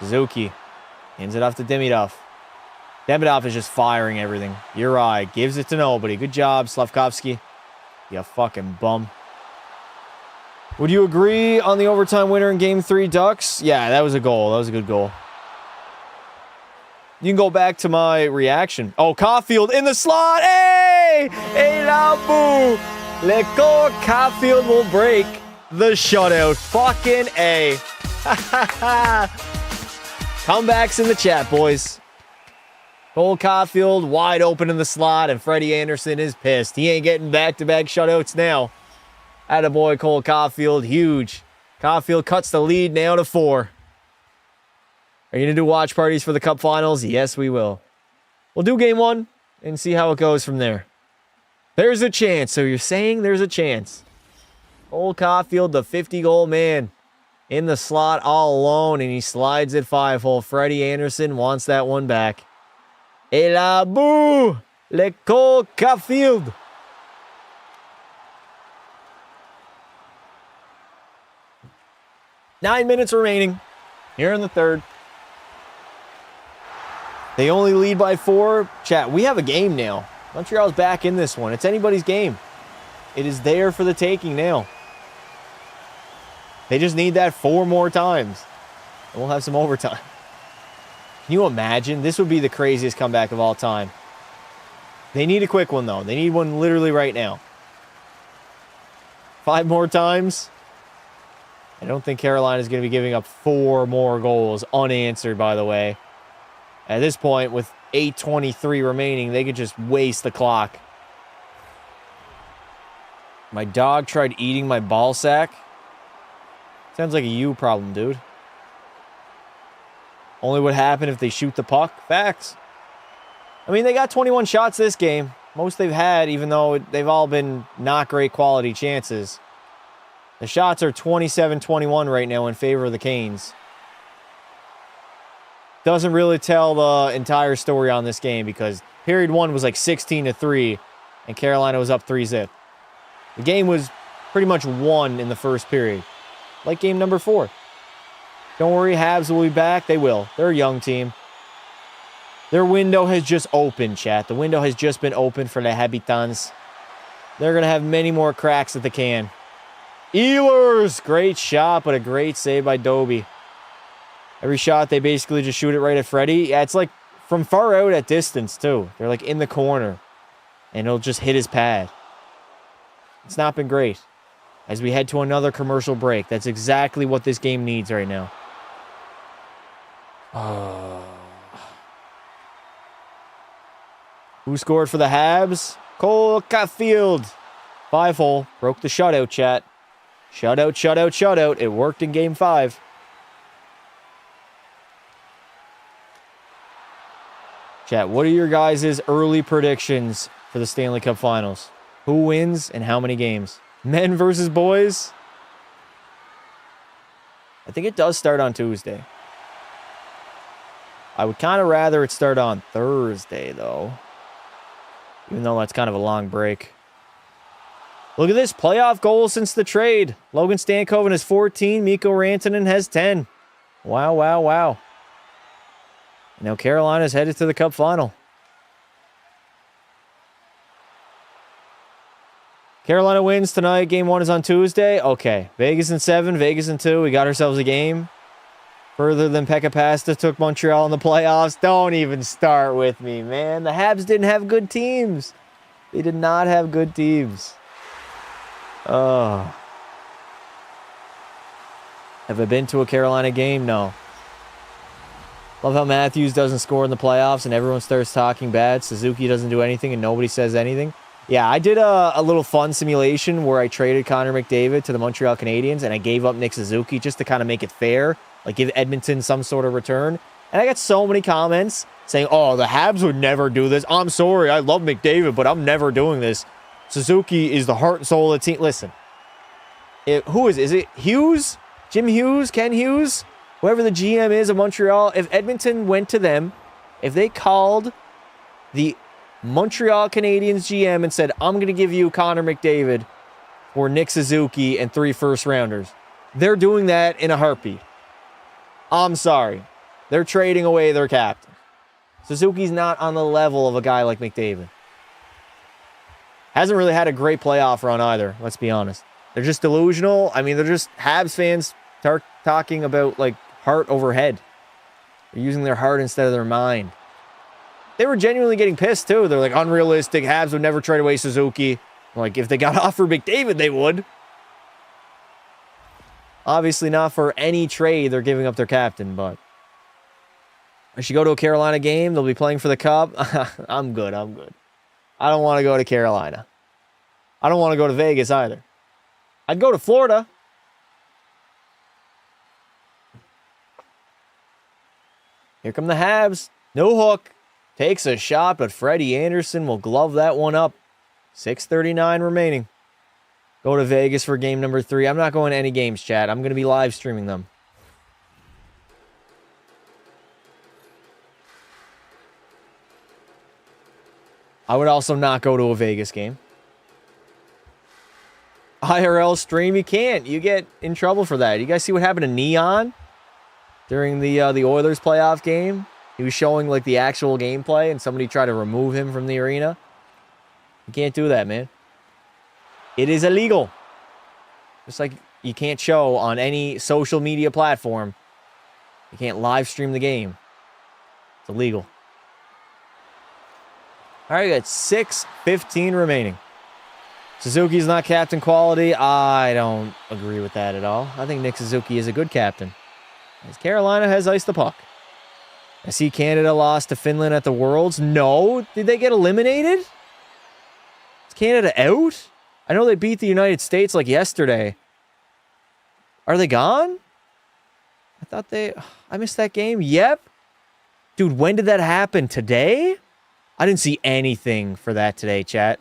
Suzuki hands it off to Demidov. Demidov is just firing everything. Uri gives it to nobody. Good job, Slavkovsky. You fucking bum. Would you agree on the overtime winner in Game 3, Ducks? Yeah, that was a goal. That was a good goal. You can go back to my reaction. Oh, Caulfield in the slot. Hey! Hey, now, boo! Leko Caulfield will break the shutout. Fucking A. Comebacks in the chat, boys. Cole Caulfield wide open in the slot, and Freddie Anderson is pissed. He ain't getting back-to-back shutouts now. Attaboy, Cole Caulfield. Huge. Caulfield cuts the lead now to 4. Are you going to do watch parties for the Cup Finals? Yes, we will. We'll do Game 1 and see how it goes from there. There's a chance. So you're saying there's a chance. Cole Caulfield, the 50-goal man, in the slot all alone, and he slides it 5-hole. Freddie Anderson wants that one back. Et la boo! Le Cole Caulfield. Nine minutes remaining here in the third. They only lead by 4. Chat, we have a game now. Montreal's back in this one. It's anybody's game. It is there for the taking now. They just need that 4 more times. And we'll have some overtime. Can you imagine? This would be the craziest comeback of all time. They need a quick one, though. They need one literally right now. 5 more times. I don't think Carolina's going to be giving up 4 more goals unanswered, by the way. At this point, with 8:23 remaining, they could just waste the clock. My dog tried eating my ball sack. Sounds like a you problem, dude. Only would happen if they shoot the puck. Facts. I mean, they got 21 shots this game. Most they've had, even though they've all been not great quality chances. The shots are 27-21 right now in favor of the Canes. Doesn't really tell the entire story on this game because period 1 was like 16-3 and Carolina was up 3-0. The game was pretty much won in the first period. Like game number 4. Don't worry, Habs will be back. They will. They're a young team. Their window has just opened, chat. The window has just been opened for the Habitants. They're going to have many more cracks at the can. Ehlers! Great shot, but a great save by Doby. Every shot, they basically just shoot it right at Freddie. Yeah, it's like from far out at distance, too. They're like in the corner. And it'll just hit his pad. It's not been great. As we head to another commercial break. That's exactly what this game needs right now. Who scored for the Habs? Cole Caulfield. 5-hole. Broke the shutout, chat. Shutout, shutout, shutout. It worked in Game 5. Chat, what are your guys' early predictions for the Stanley Cup Finals? Who wins and how many games? Men versus boys? I think it does start on Tuesday. I would kind of rather it start on Thursday, though. Even though that's kind of a long break. Look at this. Playoff goal since the trade. Logan Stankoven has 14. Mikko Rantanen has 10. Wow, wow, wow. Now Carolina's headed to the Cup final. Carolina wins tonight. Game 1 is on Tuesday. Okay. Vegas in 7. Vegas in 2. We got ourselves a game. Further than Pekka Pasta took Montreal in the playoffs. Don't even start with me, man. The Habs didn't have good teams. They did not have good teams. Oh. Have I been to a Carolina game? No. Love how Matthews doesn't score in the playoffs and everyone starts talking bad. Suzuki doesn't do anything and nobody says anything. Yeah, I did a little fun simulation where I traded Connor McDavid to the Montreal Canadiens and I gave up Nick Suzuki just to kind of make it fair. Like give Edmonton some sort of return. And I got so many comments saying, oh, the Habs would never do this. I'm sorry, I love McDavid, but I'm never doing this. Suzuki is the heart and soul of the team. Listen, who is it? Is it Hughes? Jim Hughes? Ken Hughes? Whoever the GM is of Montreal. If Edmonton went to them, if they called the Montreal Canadiens GM and said, I'm going to give you Connor McDavid or Nick Suzuki and 3 first-rounders, they're doing that in a heartbeat. I'm sorry. They're trading away their captain. Suzuki's not on the level of a guy like McDavid. Hasn't really had a great playoff run either, let's be honest. They're just delusional. I mean, they're just Habs fans talking about, like, heart over head. They're using their heart instead of their mind. They were genuinely getting pissed, too. They're like, unrealistic. Habs would never trade away Suzuki. Like, if they got offered McDavid, they would. Obviously not for any trade. They're giving up their captain, but I should go to a Carolina game. They'll be playing for the Cup. I'm good. I'm good. I don't want to go to Carolina. I don't want to go to Vegas either. I'd go to Florida. Here come the Habs. No hook. Takes a shot, but Freddie Anderson will glove that one up. 6:39 remaining. Go to Vegas for game number 3. I'm not going to any games, chat. I'm going to be live streaming them. I would also not go to a Vegas game. IRL stream, you can't. You get in trouble for that. You guys see what happened to Neon during the Oilers playoff game? He was showing like the actual gameplay and somebody tried to remove him from the arena. You can't do that, man. It is illegal. Just like you can't show on any social media platform. You can't live stream the game. It's illegal. All right, we got 6:15 remaining. Suzuki's not captain quality. I don't agree with that at all. I think Nick Suzuki is a good captain. As Carolina has iced the puck. I see Canada lost to Finland at the Worlds. No. Did they get eliminated? Is Canada out? I know they beat the United States like yesterday. Are they gone? I thought I missed that game. Yep. Dude, when did that happen? Today? I didn't see anything for that today, chat.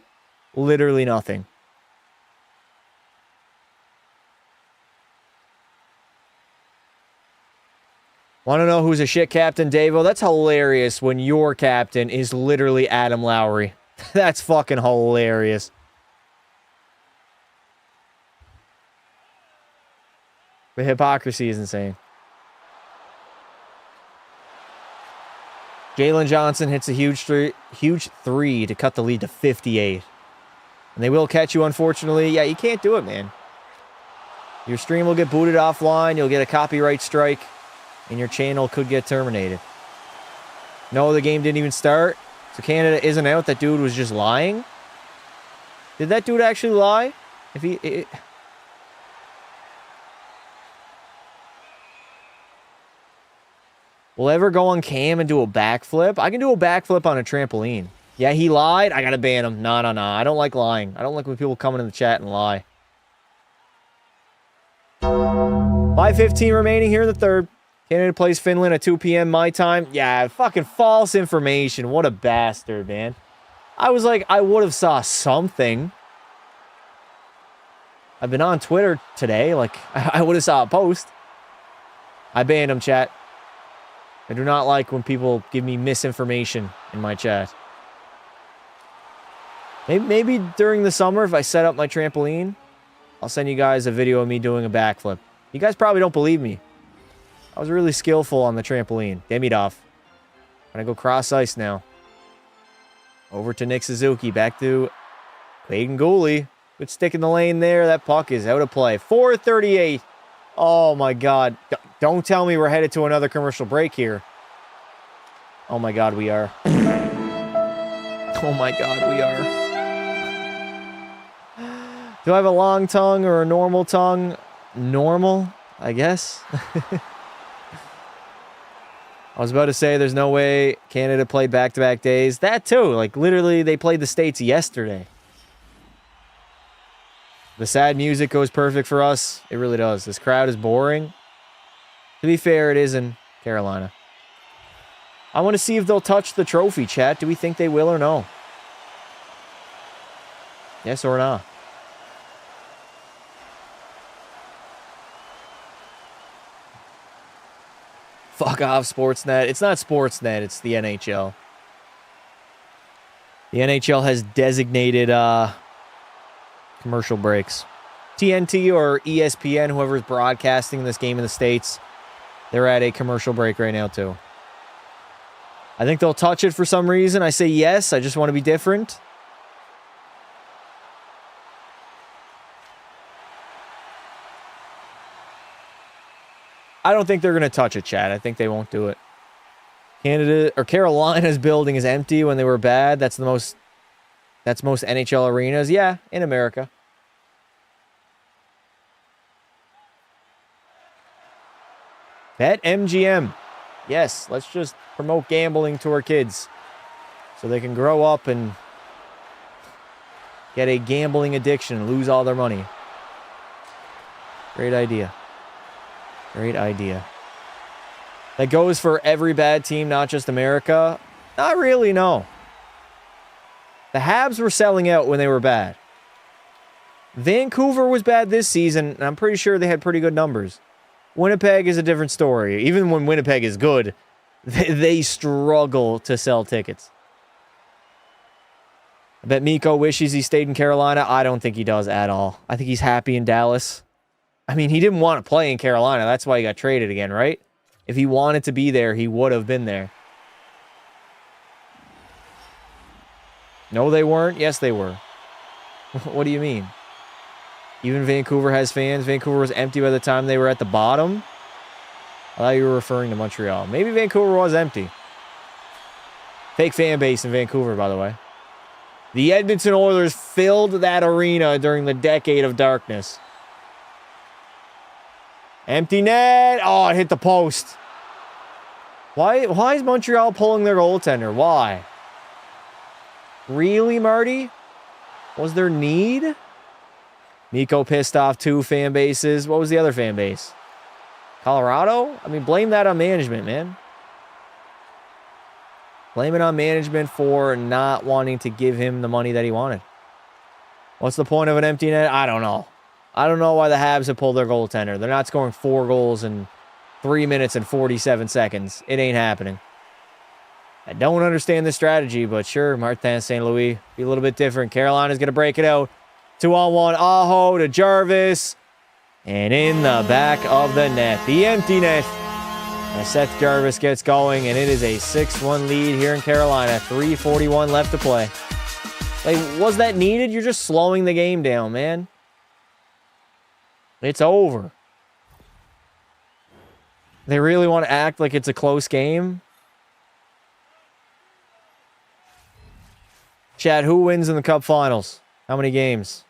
Literally nothing. Want to know who's a shit captain, Davo? That's hilarious when your captain is literally Adam Lowry. That's fucking hilarious. The hypocrisy is insane. Jalen Johnson hits a huge three to cut the lead to 58. And they will catch you, unfortunately. Yeah, you can't do it, man. Your stream will get booted offline. You'll get a copyright strike. And your channel could get terminated. No, the game didn't even start. So Canada isn't out. That dude was just lying. Did that dude actually lie? Will ever go on cam and do a backflip? I can do a backflip on a trampoline. Yeah, he lied. I gotta ban him. No. I don't like lying. I don't like when people come into the chat and lie. 5:15 remaining here in the third. Canada plays Finland at 2 p.m. my time. Yeah, fucking false information. What a bastard, man. I was like, I would have saw something. I've been on Twitter today. Like, I would have saw a post. I banned him, chat. I do not like when people give me misinformation in my chat. Maybe during the summer, if I set up my trampoline, I'll send you guys a video of me doing a backflip. You guys probably don't believe me. I was really skillful on the trampoline. Demidov. Gonna go cross ice now. Over to Nick Suzuki. Back to Clayton Gooley. Good stick in the lane there. That puck is out of play. 4:38. Oh my God. Don't tell me we're headed to another commercial break here. Oh my God, we are. Oh my God, we are. Do I have a long tongue or a normal tongue? Normal, I guess. I was about to say there's no way Canada played back-to-back days. That too. Like, literally, they played the States yesterday. The sad music goes perfect for us. It really does. This crowd is boring. To be fair, it is in Carolina. I want to see if they'll touch the trophy, chat. Do we think they will or no? Yes or no? Fuck off, Sportsnet. It's not Sportsnet. It's the NHL. The NHL has designated commercial breaks. TNT or ESPN, whoever's broadcasting this game in the States, they're at a commercial break right now too. I think they'll touch it for some reason. I say yes. I just want to be different. I don't think they're going to touch it, Chad. I think they won't do it. Carolina's building is empty when they were bad. That's most NHL arenas. Yeah, in America. Bet MGM. Yes, let's just promote gambling to our kids so they can grow up and get a gambling addiction and lose all their money. Great idea. Great idea. That goes for every bad team, not just America. Not really, no. The Habs were selling out when they were bad. Vancouver was bad this season, and I'm pretty sure they had pretty good numbers. Winnipeg is a different story. Even when Winnipeg is good, they struggle to sell tickets. I bet Mikko wishes he stayed in Carolina. I don't think he does at all. I think he's happy in Dallas. I mean, he didn't want to play in Carolina. That's why he got traded again, right? If he wanted to be there, he would have been there. No, they weren't. Yes, they were. What do you mean? Even Vancouver has fans. Vancouver was empty by the time they were at the bottom. I thought you were referring to Montreal. Maybe Vancouver was empty. Fake fan base in Vancouver, by the way. The Edmonton Oilers filled that arena during the decade of darkness. Empty net. Oh, it hit the post. Why is Montreal pulling their goaltender? Why? Really, Marty? Was there need? Mikko pissed off 2 fan bases. What was the other fan base? Colorado? I mean, blame that on management, man. Blame it on management for not wanting to give him the money that he wanted. What's the point of an empty net? I don't know. I don't know why the Habs have pulled their goaltender. They're not scoring 4 goals in 3 minutes and 47 seconds. It ain't happening. I don't understand the strategy, but sure, Martin St. Louis be a little bit different. Carolina's going to break it out. 2-on-1, Aho to Jarvis. And in the back of the net. The empty net. As Seth Jarvis gets going, and it is a 6-1 lead here in Carolina. 3:41 left to play. Like, was that needed? You're just slowing the game down, man. It's over. They really want to act like it's a close game? Chad, who wins in the Cup Finals? How many games?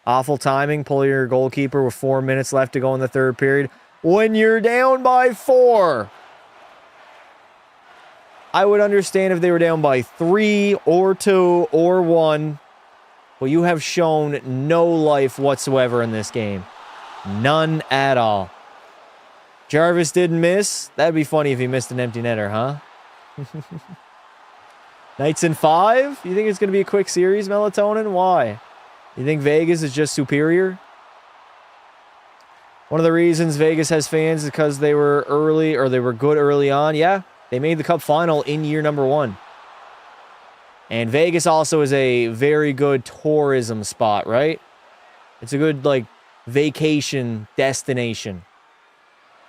Awful timing. Pull your goalkeeper with 4 minutes left to go in the third period. When you're down by 4. I would understand if they were down by 3 or 2 or 1. But you have shown no life whatsoever in this game. None at all. Jarvis didn't miss. That'd be funny if he missed an empty netter, huh? Knights in 5? You think it's going to be a quick series, Melatonin? Why? You think Vegas is just superior? One of the reasons Vegas has fans is because they were early, or they were good early on. Yeah, they made the Cup final in year number 1. And Vegas also is a very good tourism spot, right? It's a good, like, vacation destination.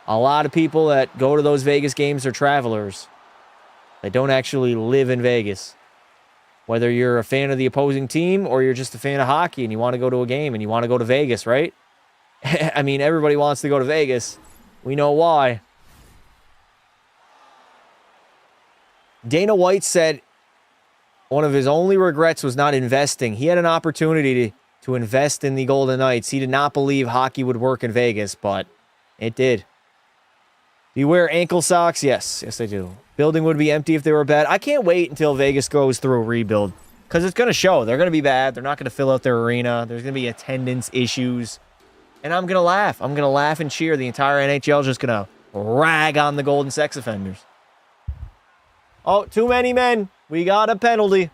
A lot of people that go to those Vegas games are travelers. They don't actually live in Vegas. Whether you're a fan of the opposing team or you're just a fan of hockey and you want to go to a game and you want to go to Vegas, right? I mean, everybody wants to go to Vegas. We know why. Dana White said one of his only regrets was not investing. He had an opportunity to invest in the Golden Knights. He did not believe hockey would work in Vegas, but it did. Do you wear ankle socks? Yes. Yes, I do. Building would be empty if they were bad. I can't wait until Vegas goes through a rebuild because it's going to show. They're going to be bad. They're not going to fill out their arena. There's going to be attendance issues. And I'm going to laugh. I'm going to laugh and cheer. The entire NHL is just going to rag on the golden sex offenders. Oh, too many men. We got a penalty.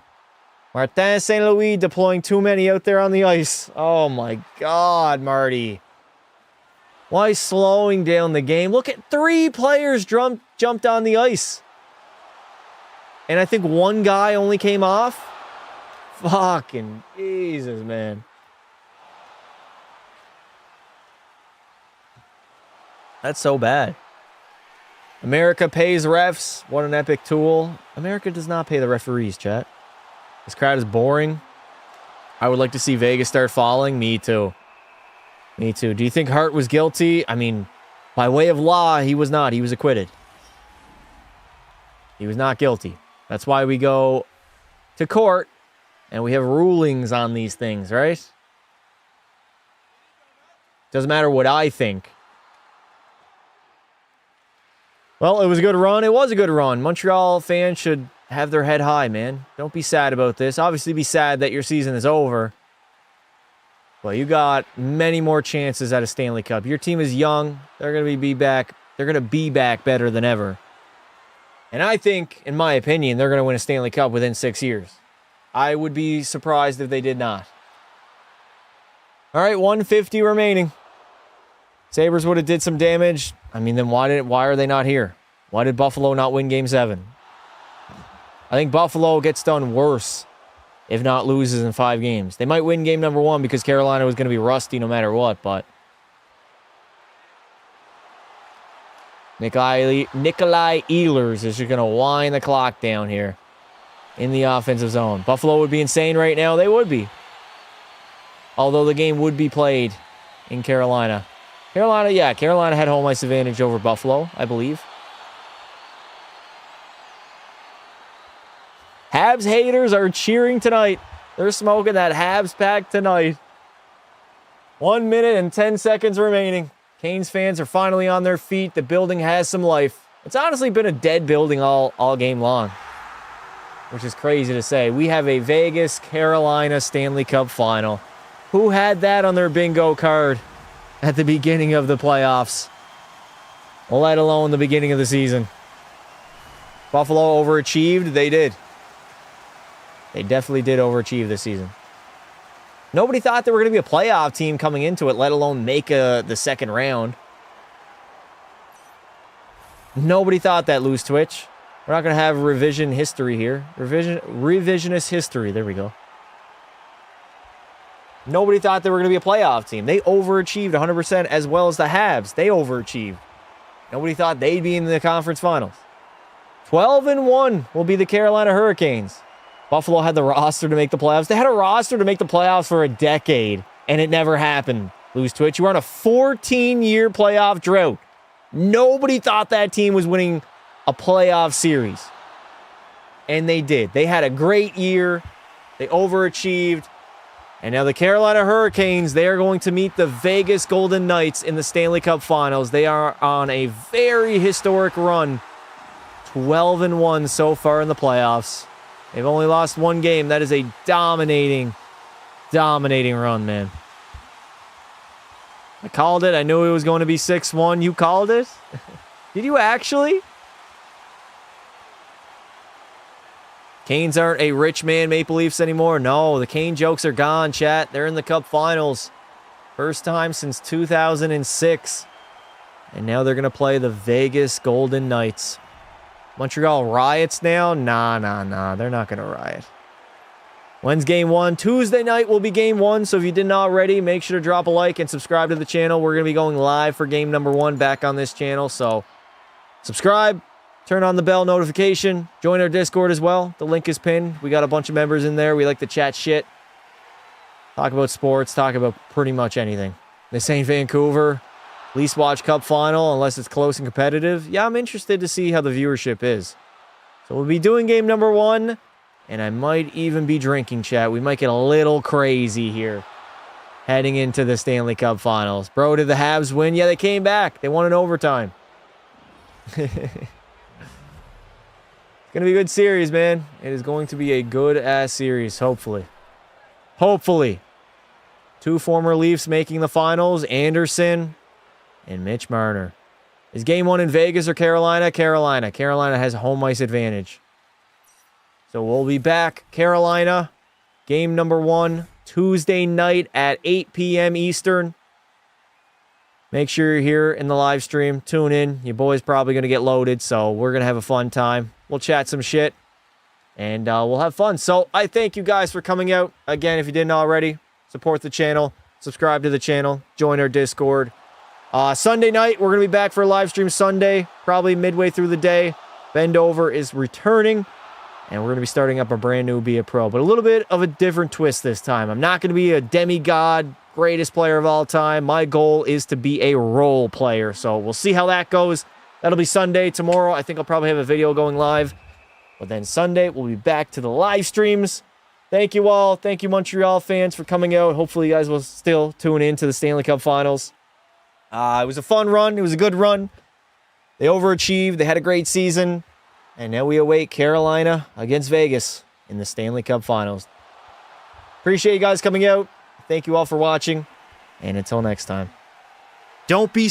Martin St. Louis deploying too many out there on the ice. Oh, my God, Marty. Why slowing down the game? Look at 3 players jumped on the ice. And I think 1 guy only came off. Fucking Jesus, man. That's so bad. America pays refs. What an epic tool. America does not pay the referees, chat. This crowd is boring. I would like to see Vegas start falling. Me too. Me too. Do you think Hart was guilty? I mean, by way of law, he was not. He was acquitted. He was not guilty. That's why we go to court and we have rulings on these things, right? Doesn't matter what I think. Well, it was a good run. It was a good run. Montreal fans should have their head high, man. Don't be sad about this. Obviously, be sad that your season is over. Well, you got many more chances at a Stanley Cup. Your team is young. They're going to be back. They're going to be back better than ever. And I think, in my opinion, they're going to win a Stanley Cup within 6 years. I would be surprised if they did not. All right, 150 remaining. Sabres would have did some damage. I mean, then why are they not here? Why did Buffalo not win Game 7? I think Buffalo gets done worse if not loses in 5 games. They might win game number 1 because Carolina was going to be rusty no matter what, but Nikolai Ehlers is just going to wind the clock down here in the offensive zone. Buffalo would be insane right now. They would be. Although the game would be played in Carolina. Carolina had home ice advantage over Buffalo, I believe. Habs haters are cheering tonight. They're smoking that Habs pack tonight. 1 minute and 10 seconds remaining. Canes fans are finally on their feet. The building has some life. It's honestly been a dead building all game long, which is crazy to say. We have a Vegas-Carolina Stanley Cup final. Who had that on their bingo card at the beginning of the playoffs, let alone the beginning of the season? Buffalo overachieved. They did. They definitely did overachieve this season. Nobody thought they were going to be a playoff team coming into it, let alone make the second round. Nobody thought that, Loose Twitch. We're not going to have revision history here. Revisionist history. There we go. Nobody thought they were going to be a playoff team. They overachieved 100%, as well as the Habs. They overachieved. Nobody thought they'd be in the conference finals. 12-1 will be the Carolina Hurricanes. Buffalo had the roster to make the playoffs. They had a roster to make the playoffs for a decade, and it never happened. Loose Twitch, you were on a 14-year playoff drought. Nobody thought that team was winning a playoff series. And they did. They had a great year. They overachieved. And now the Carolina Hurricanes, they are going to meet the Vegas Golden Knights in the Stanley Cup Finals. They are on a very historic run. 12-1 so far in the playoffs. They've only lost 1 game. That is a dominating run, man. I called it. I knew it was going to be 6-1. You called it? Did you actually? Canes aren't a rich man Maple Leafs anymore. No, the Cane jokes are gone, chat. They're in the Cup Finals. First time since 2006. And now they're going to play the Vegas Golden Knights. Montreal riots now? Nah. They're not going to riot. When's game one? Tuesday night will be game one. So if you didn't already, make sure to drop a like and subscribe to the channel. We're going to be going live for game number one back on this channel. So subscribe, turn on the bell notification, join our Discord as well. The link is pinned. We got a bunch of members in there. We like to chat shit. Talk about sports, talk about pretty much anything. This ain't Vancouver. Least watch Cup final unless it's close and competitive. Yeah, I'm interested to see how the viewership is. So we'll be doing game number one, and I might even be drinking, chat. We might get a little crazy here heading into the Stanley Cup Finals. Bro, did the Habs win? Yeah, they came back. They won in overtime. It's going to be a good series, man. It is going to be a good-ass series, hopefully. Hopefully. Two former Leafs making the finals, Anderson and Mitch Marner. Is game one in Vegas or Carolina? Carolina. Carolina has home ice advantage. So we'll be back. Carolina, game number one, Tuesday night at 8 p.m. Eastern. Make sure you're here in the live stream. Tune in. Your boy's probably going to get loaded, so we're going to have a fun time. We'll chat some shit, and we'll have fun. So I thank you guys for coming out. Again, if you didn't already, support the channel. Subscribe to the channel. Join our Discord. Sunday night, we're going to be back for a live stream Sunday, probably midway through the day. Bendover is returning, and we're going to be starting up a brand new Be a Pro, but a little bit of a different twist this time. I'm not going to be a demigod, greatest player of all time. My goal is to be a role player, so we'll see how that goes. That'll be Sunday. Tomorrow, I think I'll probably have a video going live, but then Sunday, we'll be back to the live streams. Thank you all. Thank you, Montreal fans, for coming out. Hopefully, you guys will still tune in to the Stanley Cup Finals. It was a fun run. It was a good run. They overachieved. They had a great season. And now we await Carolina against Vegas in the Stanley Cup Finals. Appreciate you guys coming out. Thank you all for watching. And until next time. Don't be